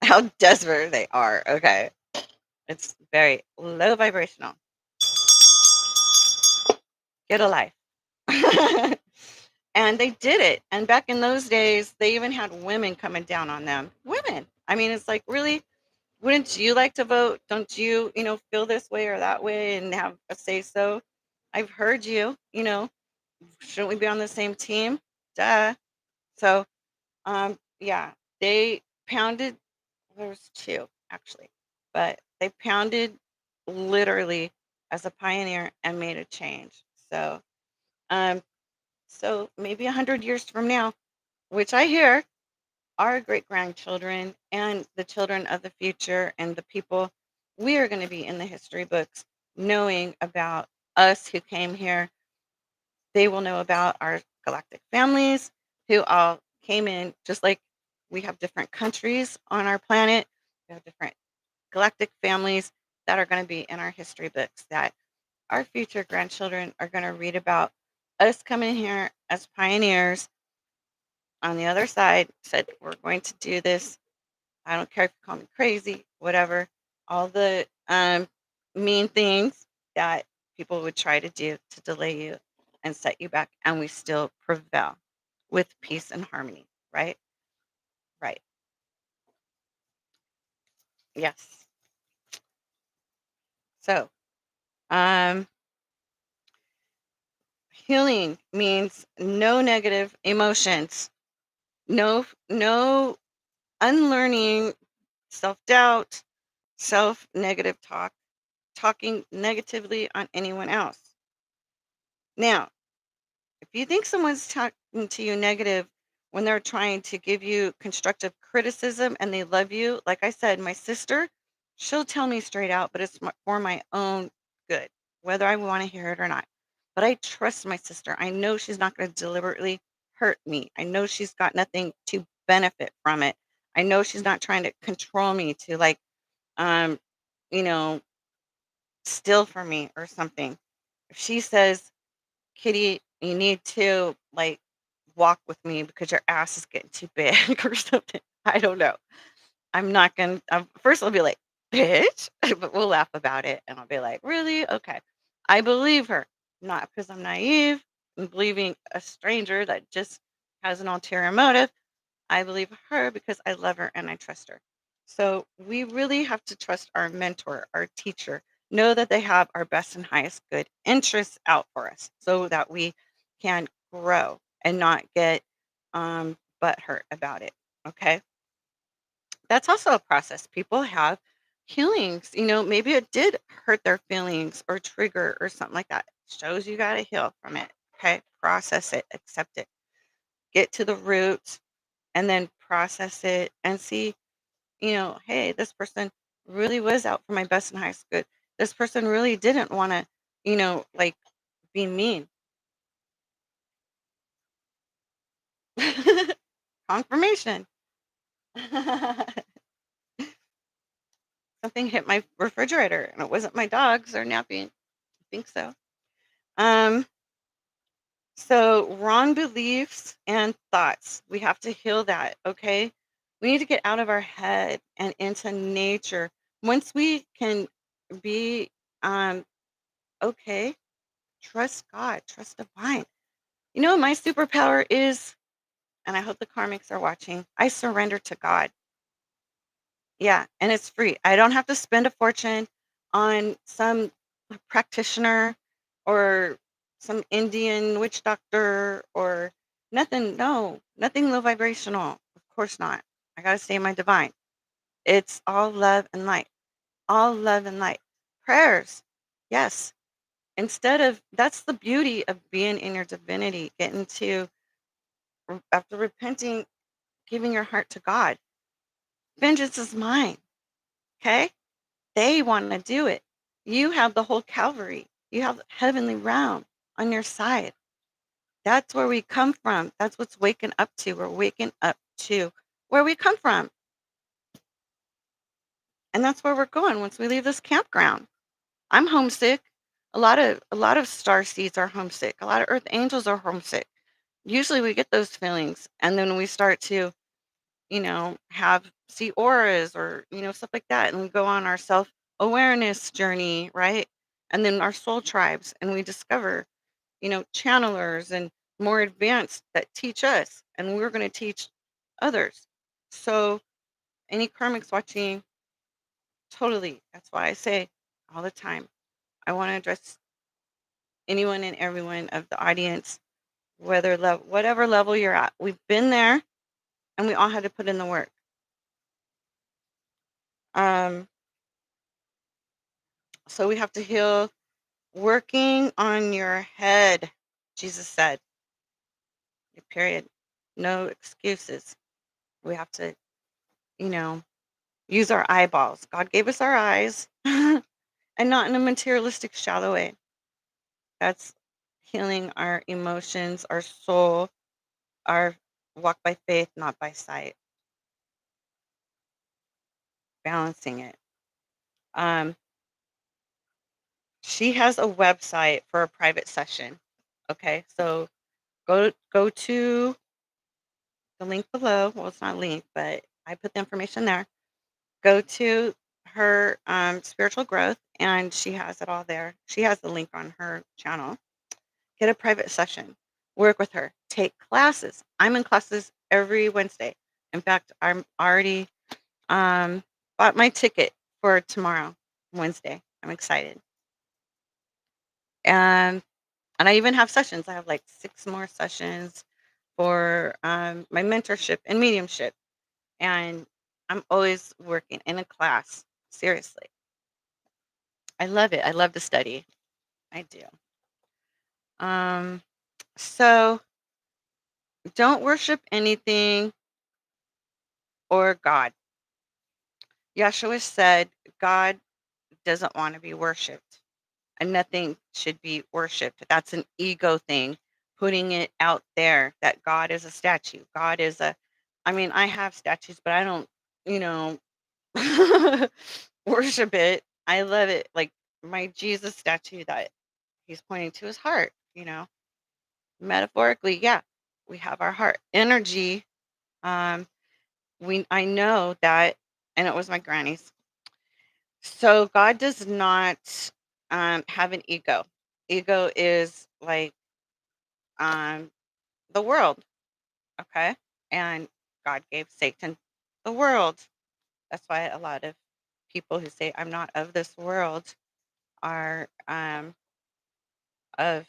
how desperate they are. Okay. It's very low vibrational. Get a life. And they did it. And back in those days, they even had women coming down on them. Women. I mean, it's like, really? Wouldn't you like to vote? Don't you, feel this way or that way and have a say so? I've heard you. Shouldn't we be on the same team? Duh. So, yeah, they pounded. There's 2 actually, but they pounded literally as a pioneer and made a change. So, um, so maybe 100 years from now, which I hear our great grandchildren and the children of the future and the people, we are going to be in the history books knowing about us who came here. They will know about our galactic families who all came in, just like we have different countries on our planet, we have different galactic families that are going to be in our history books that our future grandchildren are going to read about us coming here as pioneers on the other side, said, we're going to do this. I don't care if you call me crazy, whatever. All the mean things that people would try to do to delay you and set you back, and we still prevail with peace and harmony, right? Right. Yes. So, um, healing means no negative emotions, no unlearning self-doubt, self-negative talk, talking negatively on anyone else. Now, if you think someone's talking to you negative when they're trying to give you constructive criticism and they love you, like I said, my sister, she'll tell me straight out, but it's for my own good, whether I want to hear it or not. But I trust my sister. I know she's not going to deliberately hurt me. I know she's got nothing to benefit from it. I know she's not trying to control me to like, um, you know, steal from me or something. If she says, Kitty, you need to like walk with me because your ass is getting too big or something. I don't know. I'm not gonna. First, I'll be like, bitch, but we'll laugh about it, and I'll be like, really? Okay, I believe her, not because I'm naive and believing a stranger that just has an ulterior motive. I believe her because I love her and I trust her. So we really have to trust our mentor, our teacher, know that they have our best and highest good interests out for us so that we can grow and not get butthurt about it. Okay. That's also a process. People have healings. Maybe it did hurt their feelings or trigger or something like that. Shows you got to heal from it. Okay. Process it, accept it, get to the root, and then process it and see, hey, this person really was out for my best and highest good. This person really didn't want to, like be mean. Confirmation. Something hit my refrigerator and it wasn't my dogs or napping. I think so. Um, so wrong beliefs and thoughts. We have to heal that, okay? We need to get out of our head and into nature. Once we can be okay, trust God, trust divine. My superpower is, and I hope the karmics are watching, I surrender to God. Yeah, and it's free. I don't have to spend a fortune on some practitioner or some Indian witch doctor or nothing. No, nothing low vibrational. Of course not. I got to stay in my divine. It's all love and light. All love and light. Prayers. Yes. Instead of, that's the beauty of being in your divinity, getting to, after repenting, giving your heart to God. Vengeance is mine. Okay. They want to do it. You have the whole Calvary. You have the heavenly realm on your side. That's where we come from. That's what's waking up to. We're waking up to where we come from. And that's where we're going once we leave this campground. I'm homesick. A lot of star seeds are homesick. A lot of earth angels are homesick. Usually we get those feelings and then we start to, have see auras or, stuff like that. And we go on our self-awareness journey, right? And then our soul tribes and we discover, channelers and more advanced that teach us and we're going to teach others. So any karmics watching, totally. That's why I say all the time, I want to address anyone and everyone of the audience, whether whatever level you're at. We've been there and we all had to put in the work. Um, so we have to heal working on your head, Jesus said. Period. No excuses. We have to, you know, use our eyeballs. God gave us our eyes and not in a materialistic, shallow way. That's healing our emotions, our soul, our Walk by faith, not by sight. Balancing it. Um, she has a website for a private session. Okay, so go to the link below. Well, it's not a link, but I put the information there. Go to her spiritual growth, and she has it all there. She has the link on her channel. Get a private session. Work with her. Take classes. I'm in classes every Wednesday. In fact, I'm already bought my ticket for tomorrow, Wednesday. I'm excited. And and I even have sessions. I have like 6 more sessions for my mentorship and mediumship. And I'm always working in a class. Seriously. I love it. I love to study. I do. Um, so don't worship anything or God. Yeshua said God doesn't want to be worshiped, and nothing should be worshiped. That's an ego thing, putting it out there that God is a statue. God is a, I mean, I have statues, but I don't, you know, worship it. I love it. Like my Jesus statue that he's pointing to his heart, metaphorically, yeah, we have our heart energy. Um, I know that, and it was my granny's. So God does not have an ego. Ego is like um, the world, okay? And God gave Satan the world. That's why a lot of people who say I'm not of this world are of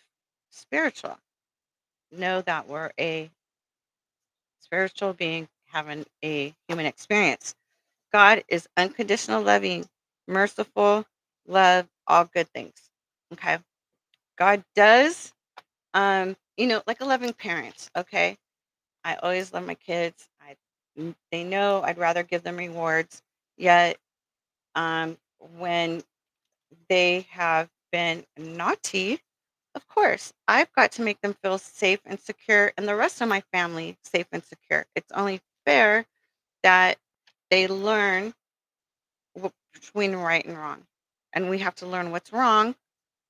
spiritual. Know that we're a spiritual being having a human experience. God is unconditional loving, merciful, love, all good things. Okay. God does, like a loving parent. Okay. I always love my kids. They know I'd rather give them rewards. Yet, um, when they have been naughty, of course, I've got to make them feel safe and secure, and the rest of my family safe and secure. It's only fair that they learn between right and wrong. And we have to learn what's wrong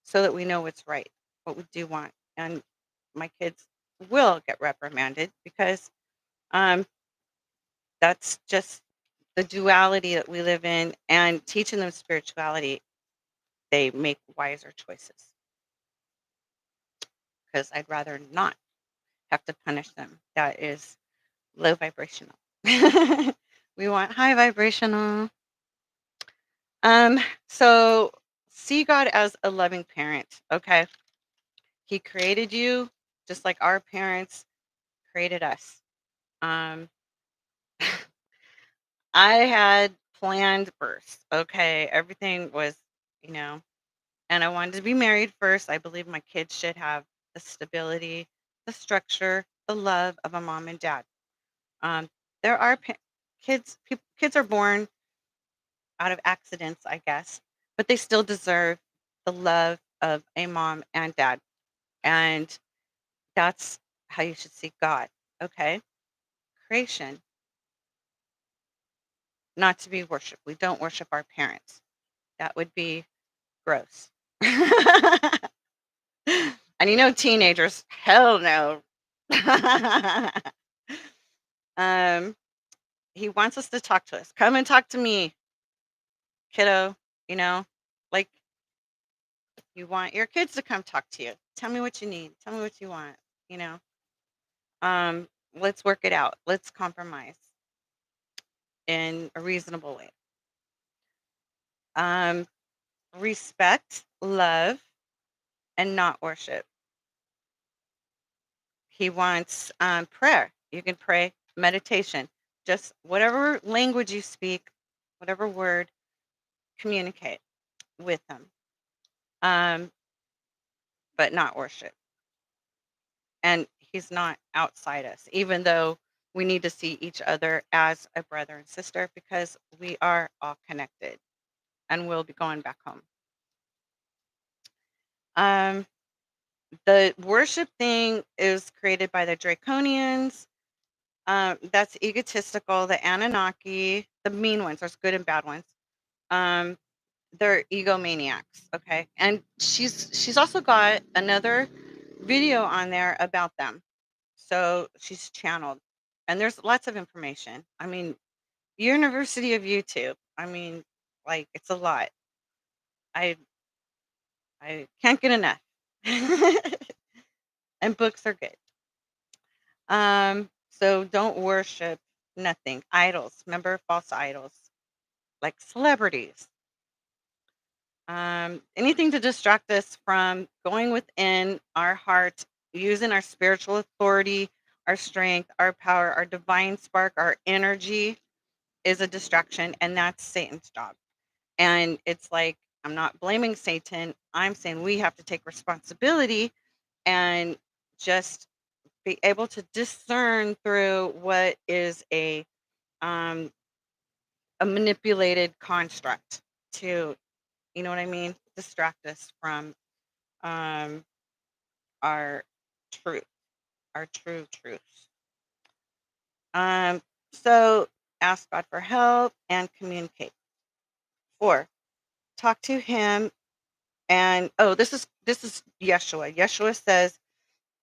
so that we know what's right, what we do want. And my kids will get reprimanded because um, that's just the duality that we live in. And teaching them spirituality, they make wiser choices because I'd rather not have to punish them. That is low vibrational. We want high vibrational. Um, so see God as a loving parent, okay? He created you just like our parents created us. Um, I had planned births, okay? Everything was, you know, and I wanted to be married first. I believe my kids should have the stability, the structure, the love of a mom and dad. Um, there are kids are born out of accidents, I guess, but they still deserve the love of a mom and dad. And that's how you should see God. Okay. Creation, not to be worshiped. We don't worship our parents. That would be gross. And teenagers, hell no. um, he wants us to talk to us. Come and talk to me, kiddo. You know, like you want your kids to come talk to you. Tell me what you need. Tell me what you want. You know, let's work it out. Let's compromise in a reasonable way. Um, respect, love, and not worship. He wants prayer. You can pray, meditation, just whatever language you speak, whatever word, communicate with him, um, but not worship. And he's not outside us, even though we need to see each other as a brother and sister because we are all connected and we'll be going back home. Um, the worship thing is created by the Draconians. That's egotistical. The Anunnaki, the mean ones, there's good and bad ones. Um, they're egomaniacs, okay? And she's also got another video on there about them. So she's channeled. And there's lots of information. I mean, University of YouTube. I mean, like it's a lot. I I can't get enough. And books are good. So don't worship nothing. Idols. Remember false idols like celebrities. Anything to distract us from going within our heart, using our spiritual authority, our strength, our power, our divine spark, our energy is a distraction, and that's Satan's job. And it's like, I'm not blaming Satan. I'm saying we have to take responsibility and just be able to discern through what is um, a manipulated construct to, you know what I mean, distract us from um, our truth, our true truths. So ask God for help and communicate. 4, talk to Him. And this is Yeshua. Yeshua says,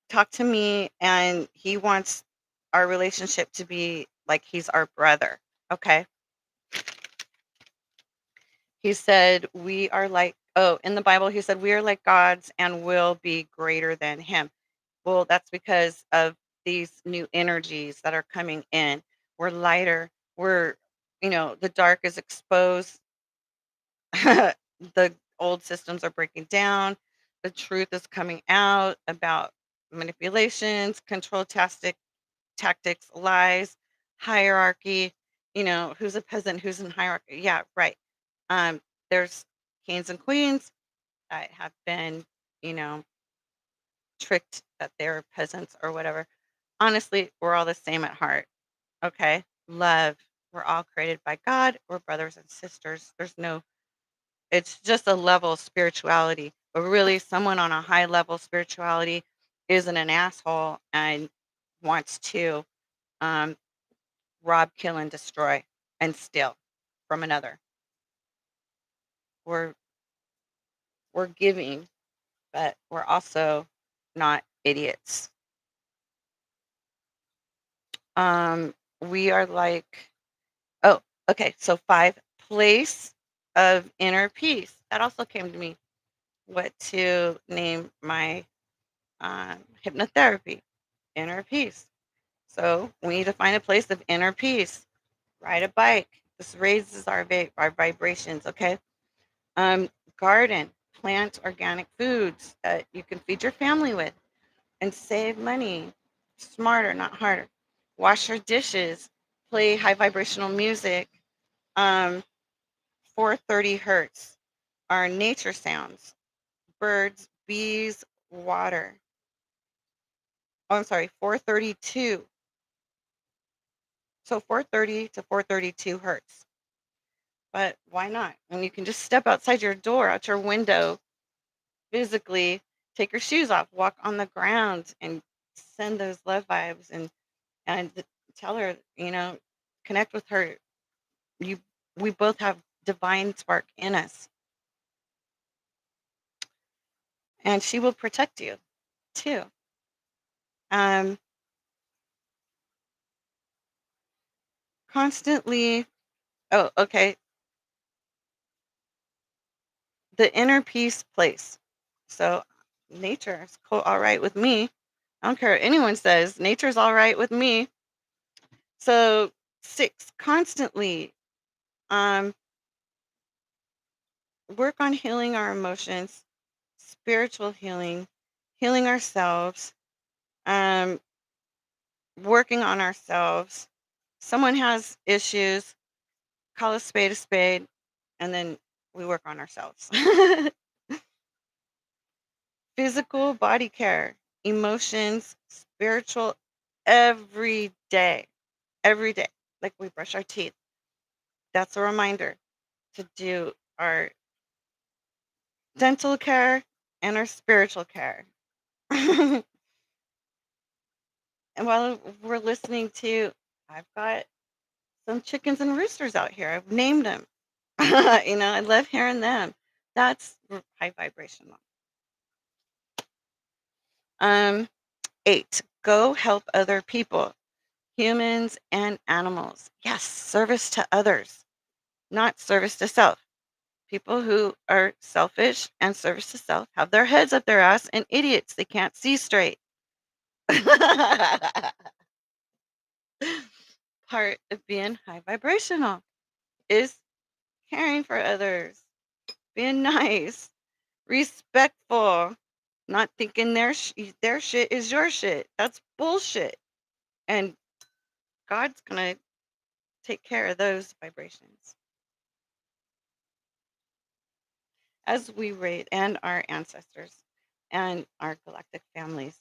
talk to me, and He wants our relationship to be like He's our brother. Okay. He said we are like, oh, in the Bible, He said we are like gods and will be greater than Him. Well, that's because of these new energies that are coming in. We're lighter. We're, the dark is exposed. The old systems are breaking down. The truth is coming out about manipulations, control tactics, lies, hierarchy. Who's a peasant, who's in hierarchy. Yeah, right. Um, there's kings and queens that have been, you know, tricked that they're peasants or whatever. Honestly, we're all the same at heart. Okay. Love. We're all created by God. We're brothers and sisters. It's just a level of spirituality. But really, someone on a high level spirituality isn't an asshole and wants to um, rob, kill, and destroy and steal from another. We're we're giving, but we're also not idiots. We are like, oh, okay. So 5, place of inner peace. That also came to me. What to name my hypnotherapy? Inner peace. So we need to find a place of inner peace. Ride a bike. This raises our vibrations. Okay. Um, Garden. Plant organic foods that you can feed your family with and save money. Smarter, not harder. Wash your dishes. Play high vibrational music. Um, 430 hertz are nature sounds. Birds, bees, water. Oh, I'm sorry, 432. So 430 to 432 hertz. But why not? When you can just step outside your door, out your window, physically take your shoes off, walk on the ground, and send those love vibes and tell her, connect with her. You, we both have divine spark in us, and she will protect you too. Um, Constantly. Oh, okay. The inner peace place. So nature is cool, all right with me. I don't care what anyone says. Nature's all right with me. So 6, constantly um, work on healing our emotions, spiritual healing, healing ourselves, um, working on ourselves. Someone has issues, call a spade, and then we work on ourselves. Physical body care, emotions, spiritual, every day, every day. Like we brush our teeth. That's a reminder to do our dental care and our spiritual care. And while we're listening to, I've got some chickens and roosters out here. I've named them. I love hearing them. That's high vibrational. 8, go help other people, humans and animals. Yes, service to others, not service to self. People who are selfish and service to self have their heads up their ass and idiots. They can't see straight. Part of being high vibrational is caring for others, being nice, respectful, not thinking their shit is your shit. That's bullshit. And God's going to take care of those vibrations as we rate and our ancestors and our galactic families.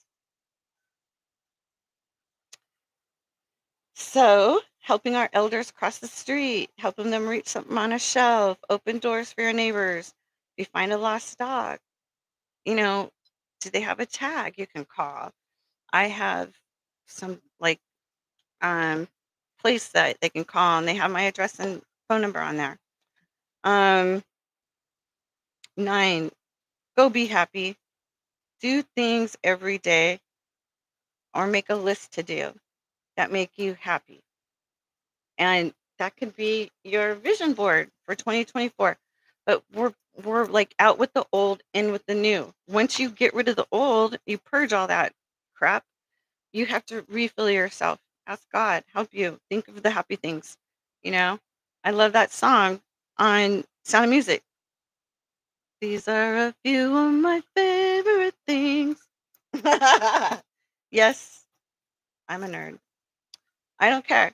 So, helping our elders cross the street, helping them reach something on a shelf, open doors for your neighbors. If you find a lost dog, you know, do they have a tag you can call? I have some um place that they can call and they have my address and phone number on there. 9, go be happy. Do things every day or make a list to do that make you happy. And that could be your vision board for 2024. But we're like out with the old, in with the new. Once you get rid of the old, you purge all that crap. You have to refill yourself. Ask God, help you. Think of the happy things. You know, I love that song on Sound of Music. These are a few of my favorite things. Yes, I'm a nerd. I don't care.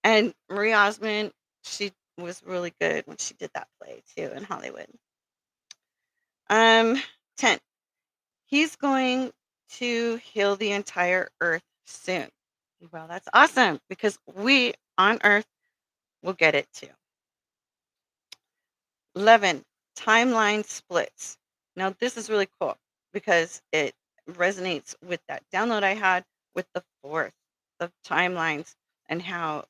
And Marie Osmond, she was really good when she did that play too in Hollywood. Um, 10. He's going to heal the entire earth soon. Well, that's awesome because we on earth will get it too. 11, timeline splits. Now, this is really cool because it resonates with that download I had with the fourth of timelines and how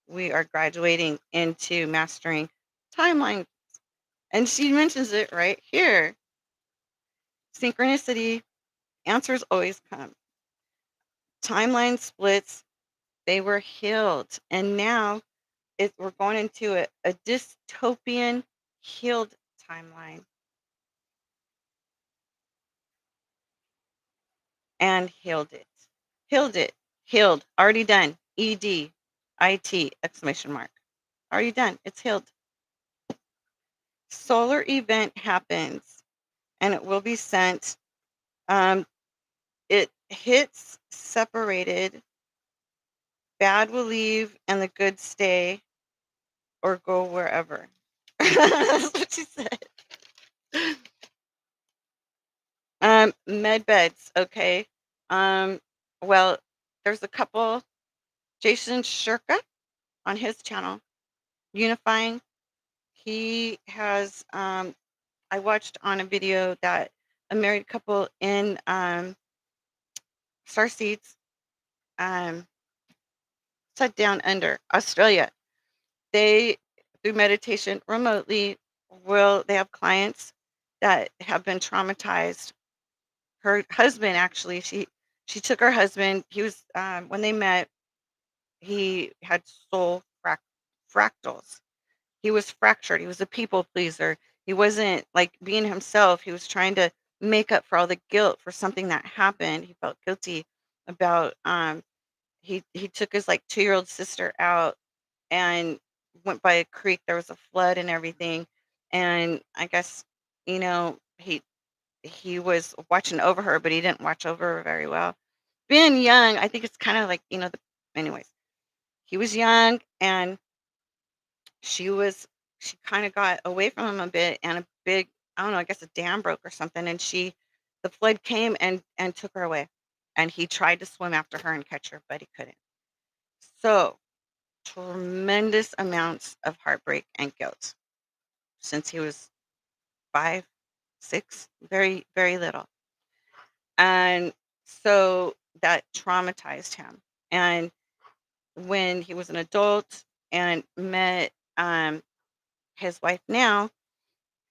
we are graduating into mastering timeline. And she mentions it right here. Synchronicity, answers always come. Timeline splits, they were healed. And now we're going into a dystopian healed timeline. And healed it. Healed it. Healed. Already done. ED. IT. Exclamation mark. Already done. It's healed. Solar event happens and it will be sent. It hits separated. Bad will leave and the good stay or go wherever. That's what she said. Med beds. Okay. Well, there's a couple. Jason Shirka on his channel, Unifying. He has, I watched on a video that a married couple in Starseeds, set down under Australia. They, through meditation remotely, they have clients that have been traumatized. Her husband, actually, she took her husband. He was, when they met, he had soul fractals. He was fractured. He was a people pleaser. He wasn't like being himself. He was trying to make up for all the guilt for something that happened. He felt guilty about he took his like 2-year-old sister out and went by a creek. There was a flood and everything. And I guess, he was watching over her, but he didn't watch over her very well. Being young, I think it's kind of like, anyways, he was young and she kind of got away from him a bit and a big, I don't know, I guess a dam broke or something. And the flood came and took her away. And he tried to swim after her and catch her, but he couldn't. So tremendous amounts of heartbreak and guilt since he was 5, 6, very, very little. And so that traumatized him. And when he was an adult and met his wife now,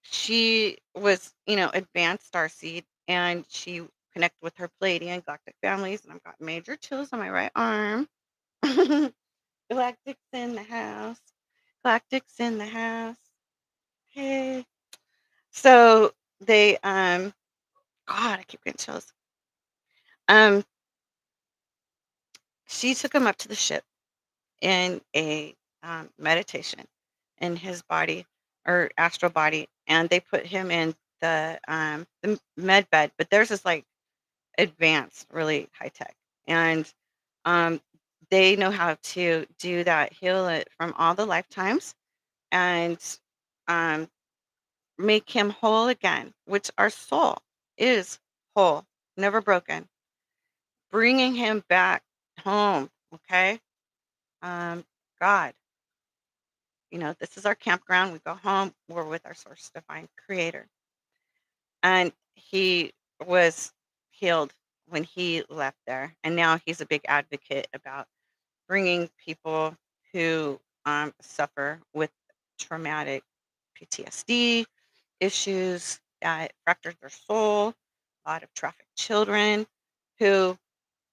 she was, advanced starseed, and she connected with her Palladian galactic families, and I've got major chills on my right arm. Galactics in the house. Galactics in the house. Hey. So they God, I keep getting chills. Um, she took him up to the ship in a meditation in his body or astral body, and they put him in the med bed, but theirs is like advanced, really high tech, and um, they know how to do that, heal it from all the lifetimes, and um, make him whole again, which our soul is whole, never broken, bringing him back home. Okay, um, God, this is our campground. We go home. We're with our source, divine creator. And he was healed when he left there. And now he's a big advocate about bringing people who suffer with traumatic PTSD issues that fractured their soul, a lot of trafficked children who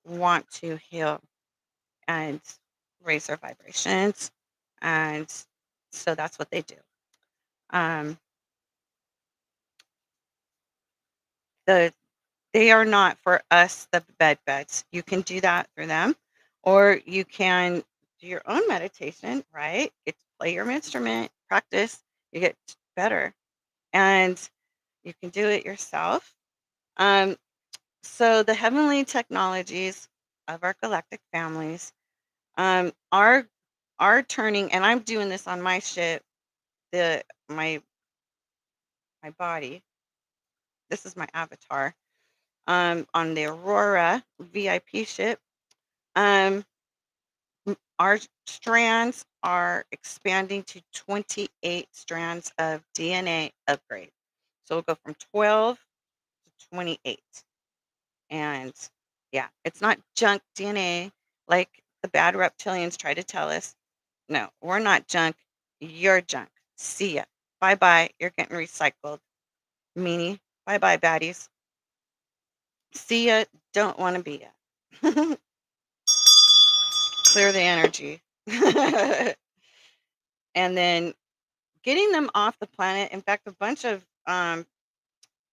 want to heal and raise their vibrations. And so that's what they do. Um, the They are not for us, the beds. You can do that through them, or you can do your own meditation, right? Get to play your instrument, practice, you get better, and you can do it yourself. Um, so the heavenly technologies of our galactic families are turning, and I'm doing this on my ship, the my body. This is my avatar on the Aurora VIP ship. Um, our strands are expanding to 28 strands of DNA upgrade. So we'll go from 12 to 28. And yeah, it's not junk DNA like the bad reptilians try to tell us. No, we're not junk. You're junk. See ya. Bye bye. You're getting recycled. Meanie. Bye bye, baddies. See ya. Don't want to be ya. Clear the energy. And then getting them off the planet. In fact, a bunch of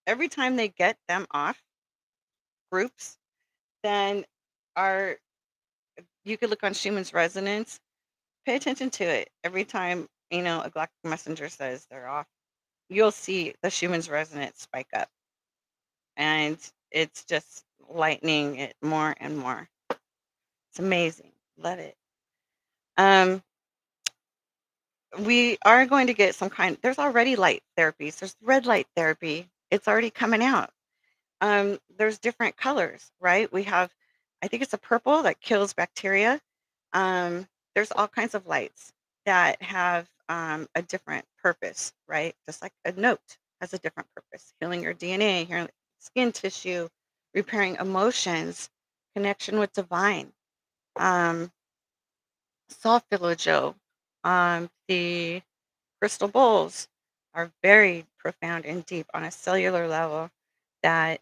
every time they get them off groups, then our you could look on Schumann's resonance. Pay attention to it. Every time a galactic messenger says they're off, you'll see the Schumann's resonance spike up, and it's just lightening it more and more. It's amazing. Love it. Um, we are going to get some kind. There's already light therapies. There's red light therapy. It's already coming out. There's different colors, right? We have, I think it's a purple that kills bacteria. There's all kinds of lights that have a different purpose, right? Just like a note has a different purpose, healing your DNA, healing skin tissue, repairing emotions, connection with divine. Um, Solfeggio, the crystal bowls are very profound and deep on a cellular level that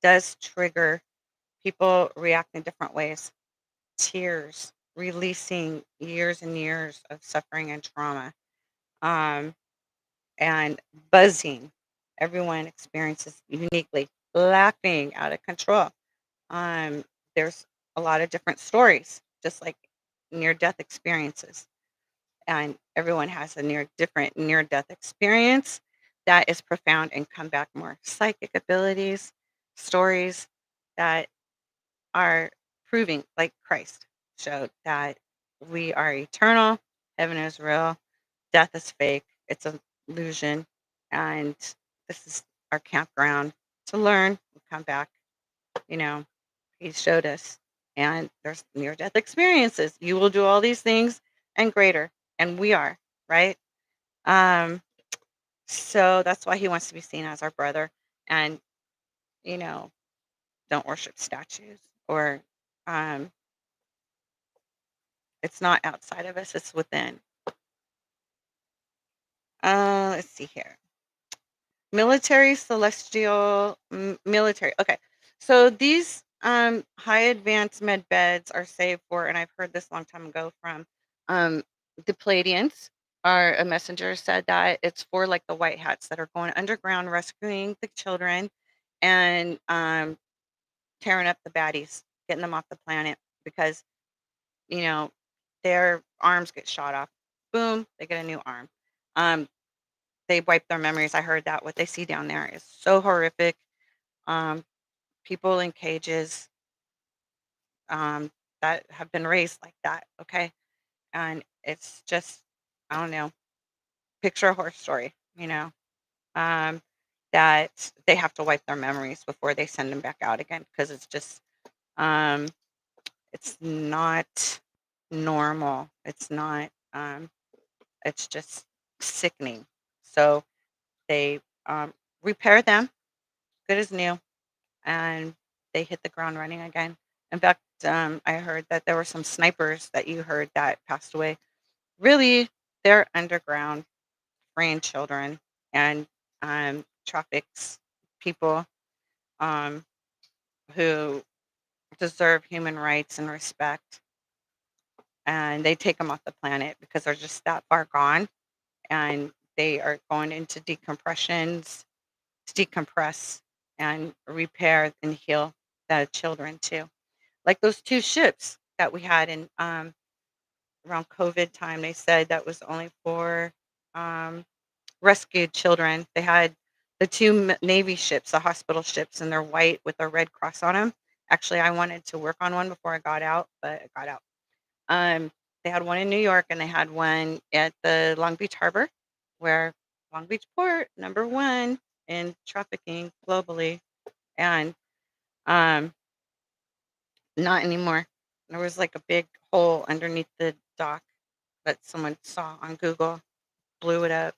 does trigger people react in different ways. Tears, releasing years and years of suffering and trauma, um, and buzzing. Everyone experiences uniquely, laughing out of control. Um, there's a lot of different stories, just like near death experiences, and everyone has a different near death experience that is profound and come back more psychic abilities, stories that are proving, like Christ showed, that we are eternal, heaven is real, death is fake, it's an illusion, and this is our campground to learn and come back. You know, he showed us, and there's near death experiences. You will do all these things and greater, and we are, right? Um, so that's why he wants to be seen as our brother, and you know, don't worship statues or Um, it's not outside of us, it's within. Let's see here. Military, celestial, military. Okay. So these high advanced med beds are saved for, and I've heard this a long time ago from um, the Palladians. Our a messenger said that it's for like the white hats that are going underground, rescuing the children, and tearing up the baddies, getting them off the planet because you know their arms get shot off. Boom, they get a new arm. Um, they wipe their memories. I heard that what they see down there is so horrific. Um, People in cages um, that have been raised like that. Okay, and it's just I don't know. Picture a horror story. Um, that they have to wipe their memories before they send them back out again because it's just um, it's not normal. It's not. It's just sickening. So they repair them good as new and they hit the ground running again. In fact, I heard that there were some snipers that you heard that passed away. Really, they're underground, freeing children and traffics people um, who deserve human rights and respect. And they take them off the planet because they're just that far gone. And they are going into decompressions to decompress and repair and heal the children too. Like those 2 ships that we had in, around COVID time, they said that was only for, um, rescued children. They had the 2 Navy ships, the hospital ships, and they're white with a red cross on them. Actually, I wanted to work on one before I got out, but I got out. Um, they had one in New York, and they had one at the Long Beach Harbor, where Long Beach Port, number 1 in trafficking globally, and, um not anymore. There was, like, a big hole underneath the dock that someone saw on Google, blew it up.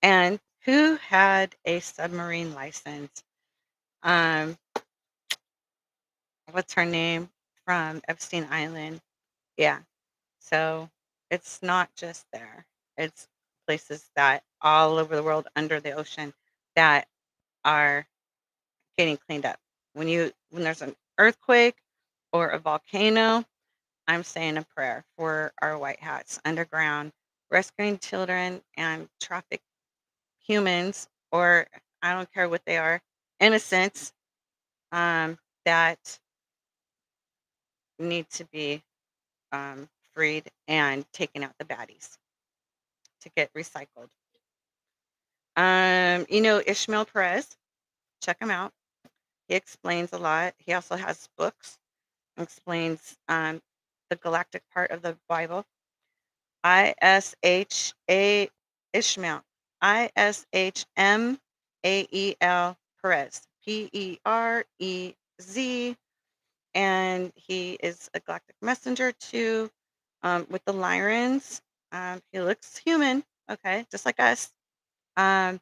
And who had a submarine license? Um, what's her name? From Epstein Island. Yeah. So, it's not just there. It's places that all over the world under the ocean that are getting cleaned up. When there's an earthquake or a volcano, I'm saying a prayer for our white hats underground, rescuing children and trafficked humans, or I don't care what they are, innocents that need to be freed and taking out the baddies to get recycled. Ishmael Perez, check him out. He explains a lot. He also has books, explains the galactic part of the Bible. ISHA Ishmael. ISHMAEL Perez. Perez. And he is a galactic messenger too, with the Lyrans. He looks human, okay, just like us. Um,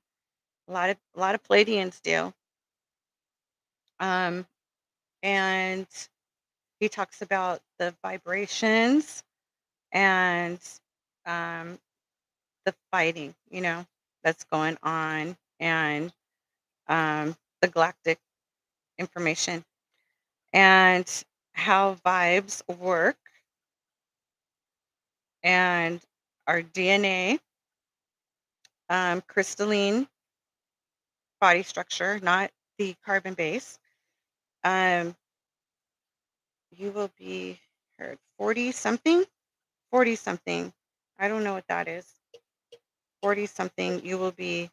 a lot of Palladians do. Um, and he talks about the vibrations and um, the fighting, that's going on and the galactic information and how vibes work and our DNA, crystalline body structure, not the carbon base. Um, you will be heard 40 something, 40 something. I don't know what that is. 40 something. You will be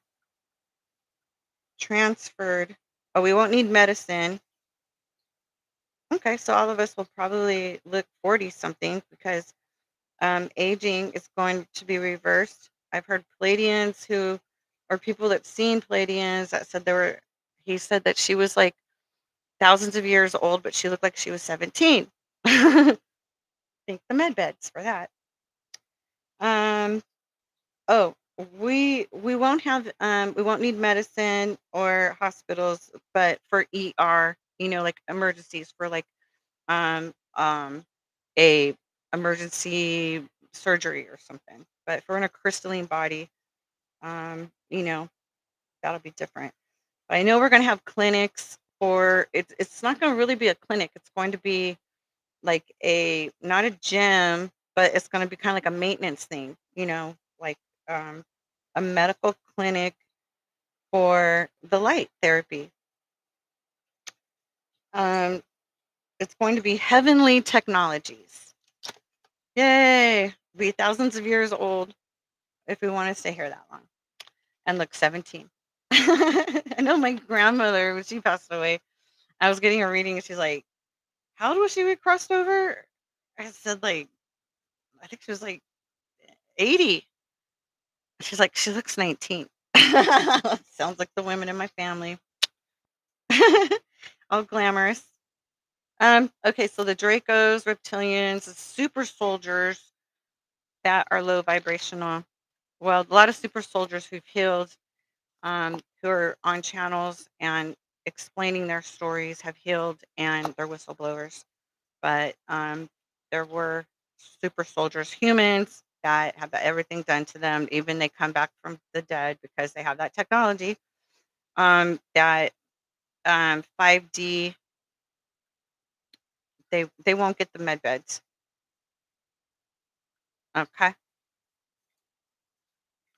transferred. Oh, we won't need medicine. Okay, so all of us will probably look 40 something because aging is going to be reversed. I've heard Palladians or people that've seen Palladians that said he said that she was like thousands of years old, but she looked like she was 17. Thank the med beds for that. Um, oh, we won't need medicine or hospitals, but for ER, like emergencies for like um, a emergency surgery or something. But if we're in a crystalline body, you know, that'll be different. But I know we're gonna have clinics for it's not gonna really be a clinic. It's going to be like a not a gym, but it's gonna be kind of like a maintenance thing, like um a medical clinic for the light therapy. Um, it's going to be heavenly technologies. Yay! Be thousands of years old if we want to stay here that long and look 17. I know my grandmother, when she passed away, I was getting a reading and she's like, how old was she when we crossed over? I said, like, I think she was like 80. She's like, she looks 19. Sounds like the women in my family. All glamorous. Okay, so the Dracos, reptilians, the super soldiers that are low vibrational. Well, a lot of super soldiers who've healed, who are on channels and explaining their stories have healed and they're whistleblowers. But there were super soldiers, humans that have everything done to them. Even they come back from the dead because they have that technology. That 5D, they won't get the med beds. Okay.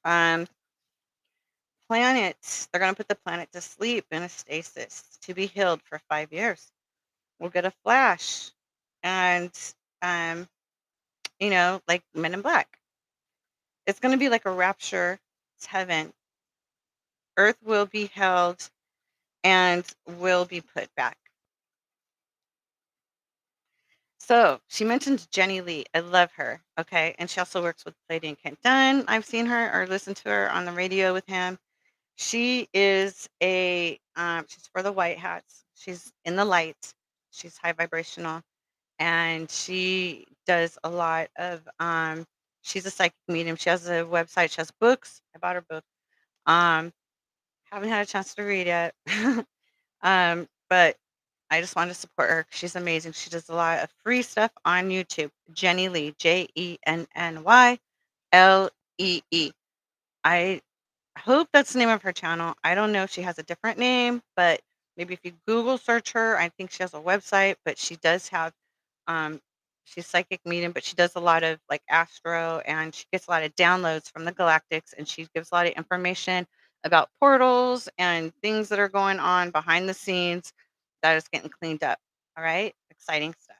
Um, Planets, they're gonna put the planet to sleep in a stasis to be healed for 5 years. We'll get a flash, and um, like Men in Black. It's gonna be like a rapture. It's heaven. Earth will be held and will be put back. So she mentioned Jenny Lee. I love her. Okay. And she also works with Lady and Kent Dunn. I've seen her or listened to her on the radio with him. She is she's for the white hats. She's in the light. She's high vibrational. And she does a lot of, she's a psychic medium. She has a website. She has books. I bought her book. Um, haven't had a chance to read it. But I just wanted to support her 'cause she's amazing. She does a lot of free stuff on YouTube. Jenny Lee, JENNYLEE. I hope that's the name of her channel. I don't know if she has a different name, but maybe if you Google search her, I think she has a website, but she does have, um, she's psychic medium, but she does a lot of like astro and she gets a lot of downloads from the galactics and she gives a lot of information about portals and things that are going on behind the scenes that is getting cleaned up. All right. Exciting stuff.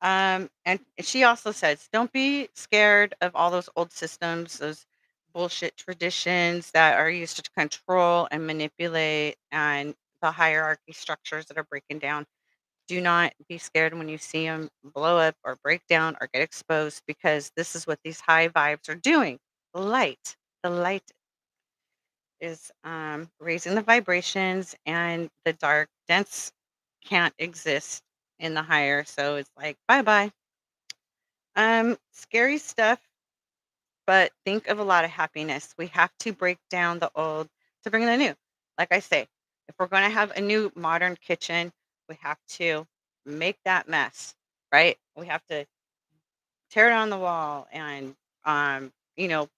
And she also says, don't be scared of all those old systems, those bullshit traditions that are used to control and manipulate, and the hierarchy structures that are breaking down. Do not be scared when you see them blow up or break down or get exposed because this is what these high vibes are doing. The light is raising the vibrations, and the dark, dense can't exist in the higher. So it's like, bye bye. Scary stuff, but think of a lot of happiness. We have to break down the old to bring in the new. Like I say, if we're going to have a new modern kitchen, we have to make that mess, right? We have to tear down the wall and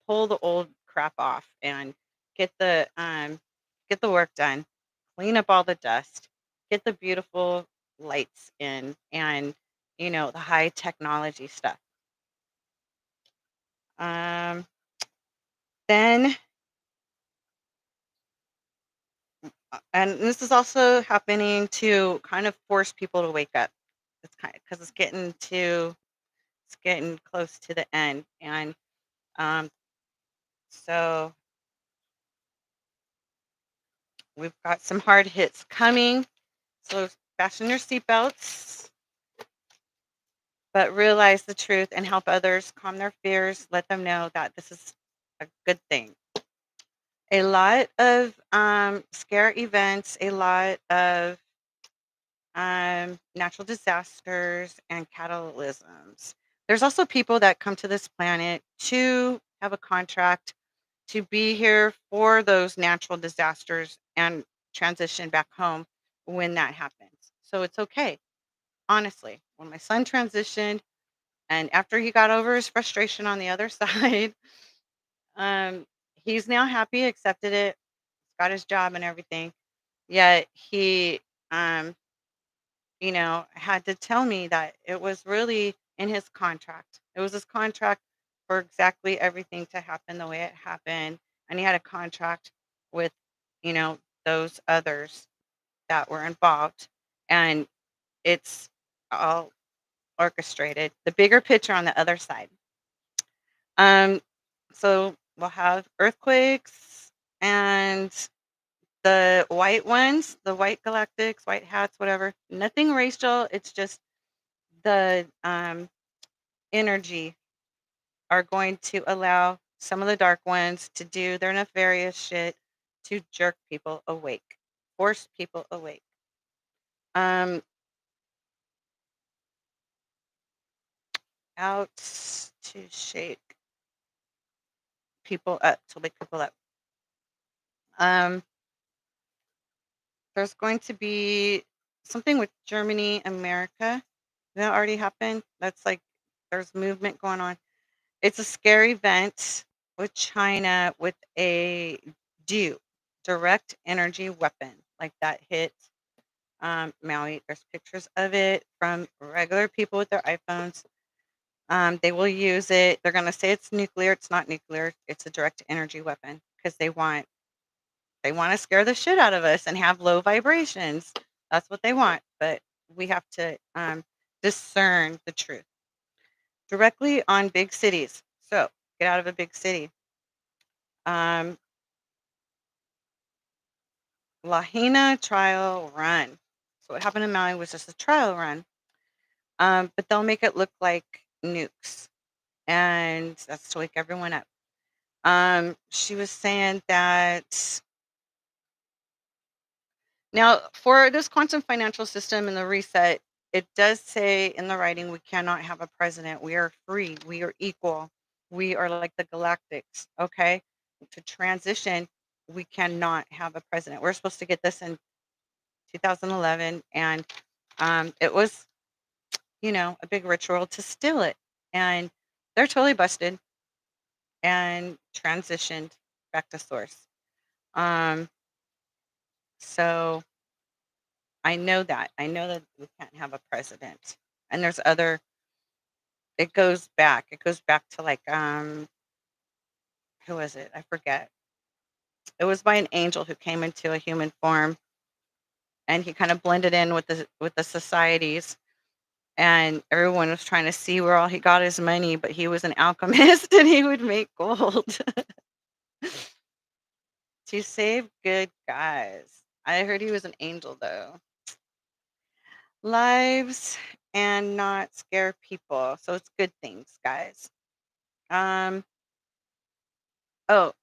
pull the old crap off and get the um get the work done, clean up all the dust, get the beautiful lights in, and the high technology stuff. Um then and this is also happening to kind of force people to wake up. It's kind of because it's getting close to the end, and um so we've got some hard hits coming. So fasten your seatbelts, but realize the truth and help others calm their fears. Let them know that this is a good thing. A lot of scare events, a lot of natural disasters and catalysms. There's also people that come to this planet to have a contract to be here for those natural disasters and transition back home when that happens. So it's okay. honestly. When my son transitioned and after he got over his frustration on the other side, um, he's now happy, accepted it, got his job and everything. Yet he, um, had to tell me that it was really in his contract. It was his contract for exactly everything to happen the way it happened. And he had a contract with, you know, those others that were involved. And it's all orchestrated. The bigger picture on the other side. Um, so we'll have earthquakes and the white ones, the white galactics, white hats, whatever. Nothing racial. It's just the energy are going to allow some of the dark ones to do their nefarious shit to jerk people awake, force people awake. Um, out to shake people up, to wake people up. Um, there's going to be something with Germany, America. That already happened. That's like there's movement going on. It's a scary event with China with a DEW, direct energy weapon, like that hit Maui. There's pictures of it from regular people with their iPhones. They will use it. They're going to say it's nuclear. It's not nuclear. It's a direct energy weapon because they want to scare the shit out of us and have low vibrations. That's what they want. But we have to discern the truth directly on big cities. So get out of a big city. Um, Lahaina trial run. So what happened in Maui was just a trial run. But they'll make it look like nukes, and that's to wake everyone up. She was saying that now for this quantum financial system and the reset, it does say in the writing we cannot have a president. We are free. We are equal. We are like the galactics. Okay, to transition, we cannot have a president. We're supposed to get this in 2011, and it was a big ritual to steal it. And they're totally busted and transitioned back to source. Um, so I know that. I know that we can't have a president. And there's other, it goes back. It goes back to like, who was it? I forget. It was by an angel who came into a human form and he kind of blended in with the societies, and everyone was trying to see where all he got his money, but he was an alchemist and he would make gold to save good guys. I heard he was an angel though. Lives and not scare people. So it's good things, guys. Um oh,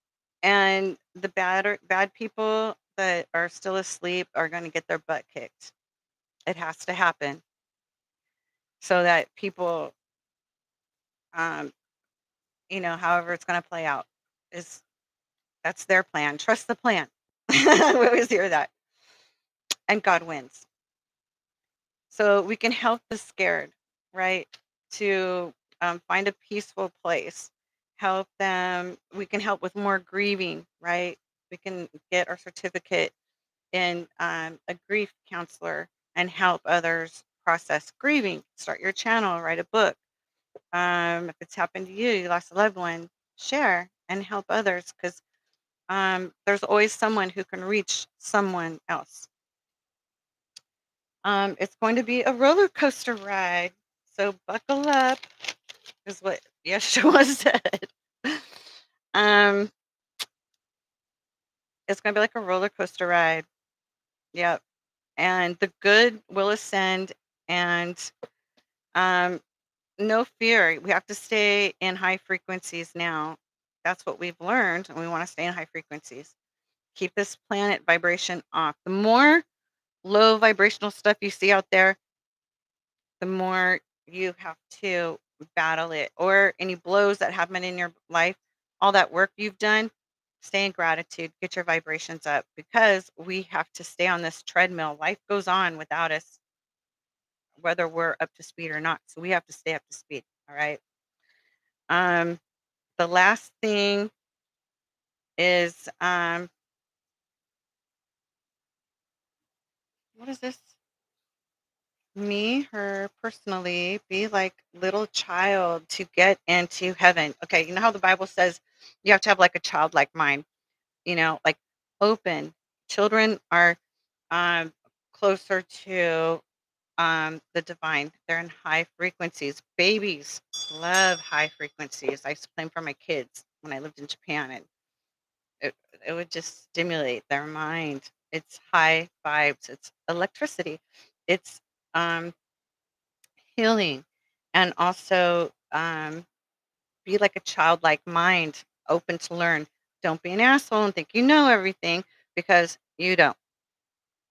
and the bad people that are still asleep are going to get their butt kicked. It has to happen so that people um however it's going to play out is that's their plan. Trust the plan. We always hear that. And God wins. So we can help the scared, right? To find a peaceful place. Help them. We can help with more grieving, right? We can get our certificate in a grief counselor and help others process grieving. Start your channel, write a book. If it's happened to you, you lost a loved one, share and help others because there's always someone who can reach someone else. It's going to be a roller coaster ride, so buckle up, is what Yeshua said. Um, it's going to be like a roller coaster ride. Yep. And the good will ascend, and um, no fear. We have to stay in high frequencies now. That's what we've learned, and we want to stay in high frequencies. Keep this planet vibration off. The more low vibrational stuff you see out there, the more you have to battle it, or any blows that happen in your life, all that work you've done, stay in gratitude, get your vibrations up because we have to stay on this treadmill. Life goes on without us. whether we're up to speed or not. So we have to stay up to speed. All right. Um, the last thing is what is this? Me, her personally, be like little child to get into heaven. Okay, you know how the Bible says you have to have like a childlike mind, like open. Children are um closer to the divine. They're in high frequencies. Babies love high frequencies. I used to play 'em for my kids when I lived in Japan, and it, it would just stimulate their mind. It's high vibes. It's electricity. It's um, healing, and also be like a childlike mind, open to learn. Don't be an asshole and think you know everything because you don't.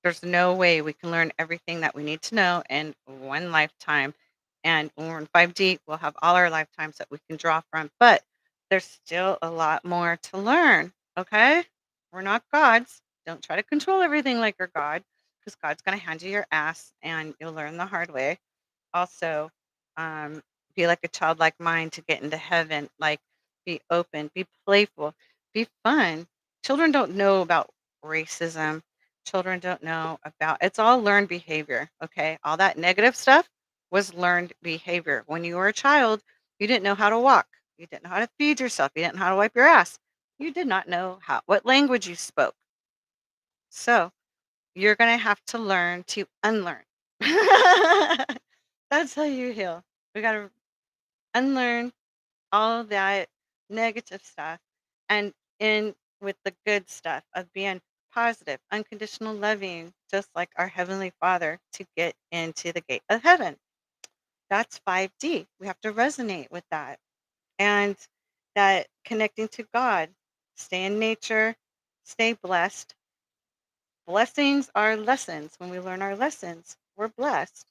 There's no way we can learn everything that we need to know in one lifetime. And when we're in 5D, we'll have all our lifetimes that we can draw from. But there's still a lot more to learn. Okay? We're not gods. Don't try to control everything like you're God, because God's going to hand you your ass and you'll learn the hard way. Also, um, be like a childlike mind to get into heaven. Like, be open, be playful, be fun. Children don't know about racism. Children don't know about it's all learned behavior. Okay. All that negative stuff was learned behavior. When you were a child, you didn't know how to walk. You didn't know how to feed yourself. You didn't know how to wipe your ass. You did not know what language you spoke. So you're going to have to learn to unlearn. That's how you heal. We got to unlearn all that negative stuff and in with the good stuff of being positive, unconditional loving, just like our Heavenly Father to get into the gate of heaven. That's 5D. We have to resonate with that. And that connecting to God, stay in nature, stay blessed. Blessings are lessons. When we learn our lessons, we're blessed.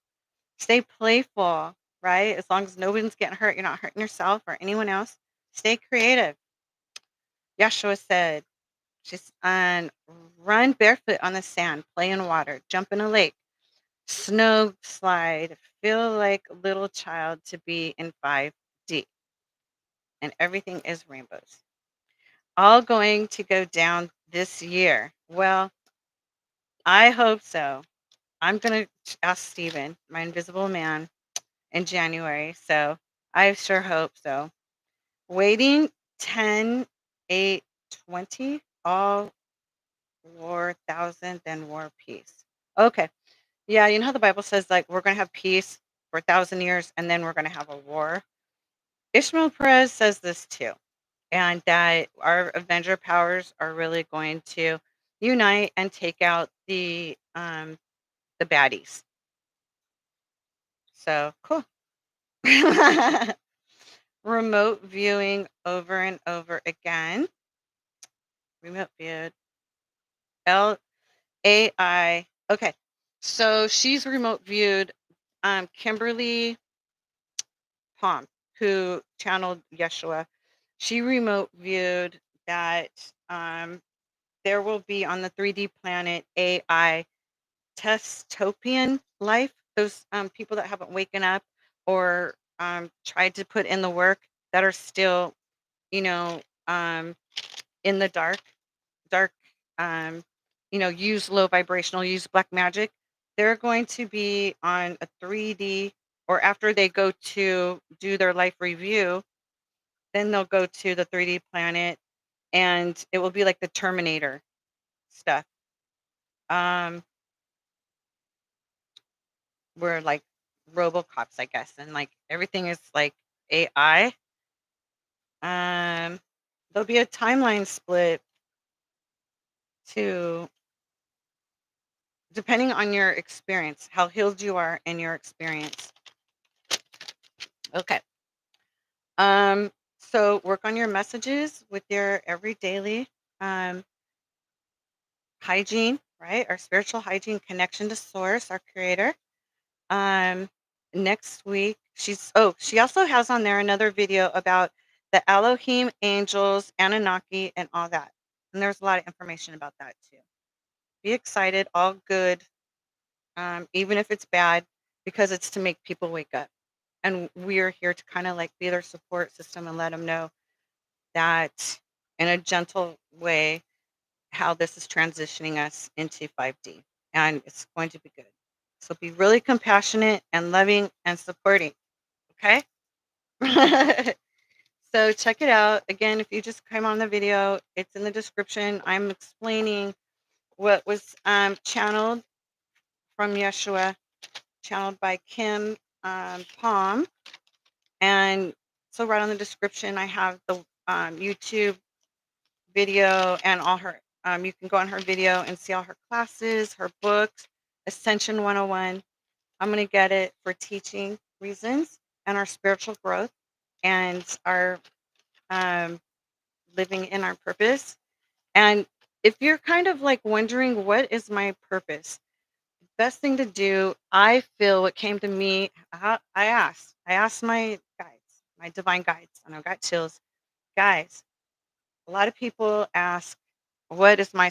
Stay playful, right? As long as nobody's getting hurt, you're not hurting yourself or anyone else. Stay creative. Yeshua said, just run barefoot on the sand, play in water, jump in a lake, snow slide, feel like a little child to be in 5D. And everything is rainbows. All going to go down this year. Well, I hope so. I'm going to ask Stephen, my invisible man, in January. So I sure hope so. Waiting 10, 8, 20, all war, thousand, then war, peace. Okay. Yeah, you know how the Bible says, like, we're going to have peace for 1,000 years and then we're going to have a war? Ishmael Perez says this too, and that our Avenger powers are really going to unite and take out the baddies. So cool. Remote viewing over and over again. Remote viewed. LAI. Okay. So she's remote viewed Kimberly Palm, who channeled Yeshua. She remote viewed that there will be on the 3D planet AI testopian life. Those people that haven't waken up or tried to put in the work that are still, you know, um, in the dark, um, use low vibrational, use black magic. They're going to be on a 3D, or after they go to do their life review, then they'll go to the 3D planet and it will be like the Terminator stuff. Um, we're like RoboCops, I guess, and like everything is like AI. Um, there'll be a timeline split too, depending on your experience, how healed you are in your experience. Okay. Um, so work on your messages with your every daily um, hygiene, right? Our spiritual hygiene, connection to source, our creator. Um, next week, she also has on there another video about the Elohim angels, Anunnaki, and all that. And there's a lot of information about that too. Be excited, all good, even if it's bad. because it's to make people wake up. And we're here to kind of like be their support system and let them know that in a gentle way how this is transitioning us into 5D. And it's going to be good. So be really compassionate and loving and supporting. Okay. So check it out. Again, if you just came on the video, it's in the description. I'm explaining what was channeled from Yeshua, channeled by Kim Palm. And so right on the description, I have the YouTube video and all her, you can go on her video and see all her classes, her books, Ascension 101. I'm going to get it for teaching reasons and our spiritual growth and our um, living in our purpose. And if you're kind of like wondering, what is my purpose? Best thing to do, I feel what came to me, I asked my guides, my divine guides, and I got chills. Guys, a lot of people ask, what is my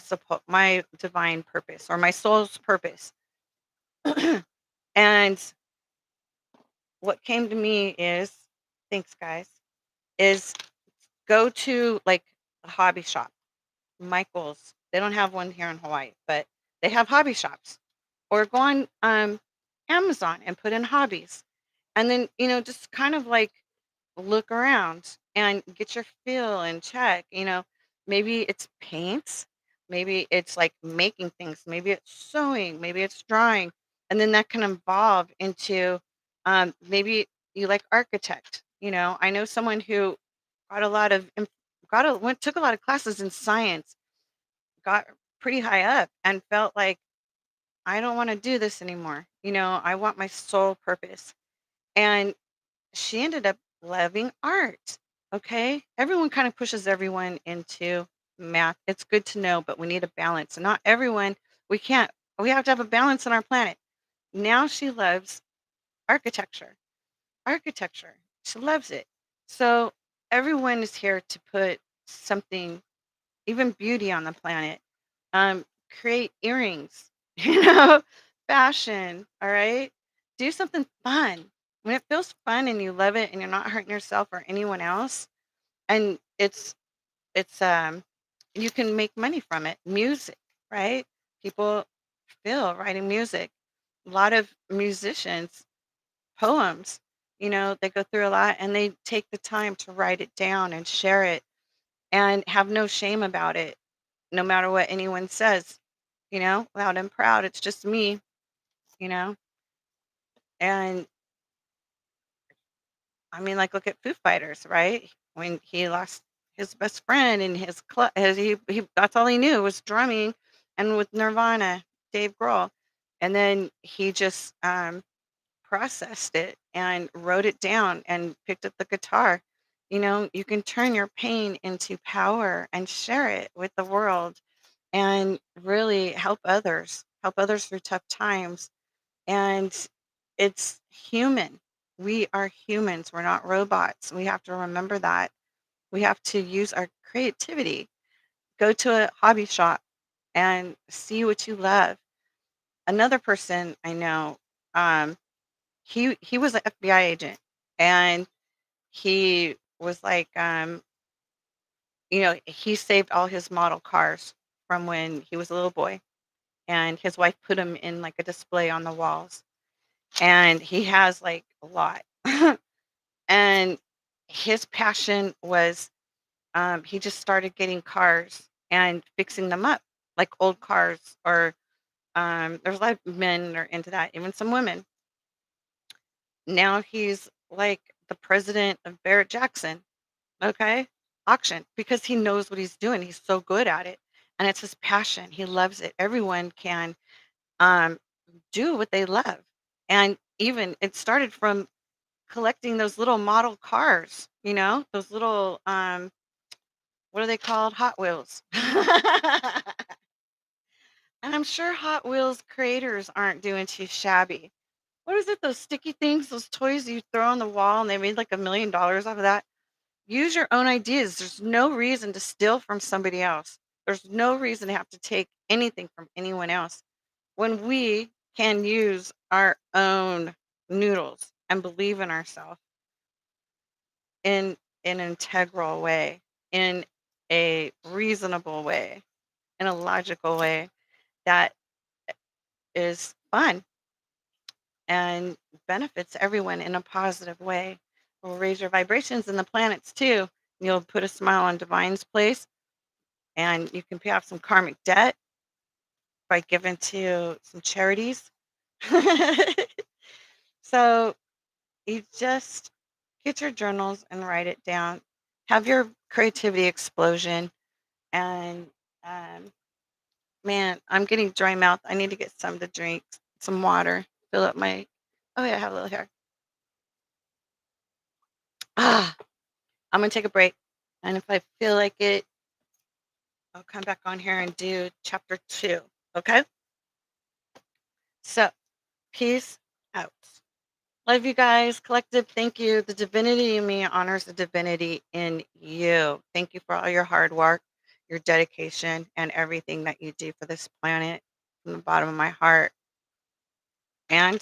divine purpose or my soul's purpose? And what came to me is, thanks guys, is go to like a hobby shop. Michael's. They don't have one here in Hawaii, but they have hobby shops. Or go on Amazon and put in hobbies. And then, just kind of like look around and get your feel and check. Maybe it's paints, maybe it's like making things, maybe it's sewing, maybe it's drawing. And then that can evolve into maybe you like architect. I know someone who got a lot of took a lot of classes in science, got pretty high up and felt like, I don't want to do this anymore. I want my sole purpose. And she ended up loving art. Okay. Everyone kind of pushes everyone into math. It's good to know, but we need a balance. And not everyone, we can't, we have to have a balance on our planet. Now she loves architecture. Architecture. She loves it. So everyone is here to put something, even beauty on the planet. Um, Create earrings, fashion. All right. Do something fun. When it feels fun and you love it and you're not hurting yourself or anyone else, and it's you can make money from it. Music, right? People feel writing music. A lot of musicians, poems, they go through a lot and they take the time to write it down and share it and have no shame about it, no matter what anyone says, loud and proud. It's just me, you know. And I mean, like, look at Foo Fighters, right? When he lost his best friend and he that's all he knew was drumming, and with Nirvana, Dave Grohl, and then he just processed it and wrote it down and picked up the guitar. You can turn your pain into power and share it with the world and really help others through tough times. And it's human. We are humans. We're not robots. We have to remember that. We have to use our creativity. Go to a hobby shop and see what you love. Another person I know, um, he was an FBI agent, and he was like, he saved all his model cars from when he was a little boy, and his wife put him in like a display on the walls, and he has like a lot. And his passion was, he just started getting cars and fixing them up like old cars, or there's a lot of men that are into that, even some women. Now he's like the president of Barrett Jackson, okay, auction, because he knows what he's doing. He's so good at it, and it's his passion. He loves it. Everyone can um, do what they love, and even it started from collecting those little model cars, those little, what are they called? Hot Wheels. And I'm sure Hot Wheels creators aren't doing too shabby. What is it? Those sticky things, those toys you throw on the wall, and they made like $1 million off of that. Use your own ideas. There's no reason to steal from somebody else. There's no reason to have to take anything from anyone else when we can use our own noodles and believe in ourselves in an integral way, in a reasonable way, in a logical way that is fun and benefits everyone in a positive way. Will raise your vibrations and the planets too. You'll put a smile on Divine's place, and you can pay off some karmic debt by giving to some charities. So you just get your journals and write it down. Have your creativity explosion. And um, man, I'm getting dry mouth. I need to get some to drink, some water, fill up my. Oh, yeah, I have a little here. Ah, I'm going to take a break. And if I feel like it, I'll come back on here and do chapter 2. Okay? So, peace out. Love you guys. Collective, thank you. The divinity in me honors the divinity in you. Thank you for all your hard work, your dedication, and everything that you do for this planet from the bottom of my heart. And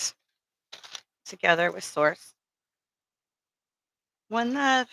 together with Source. One love.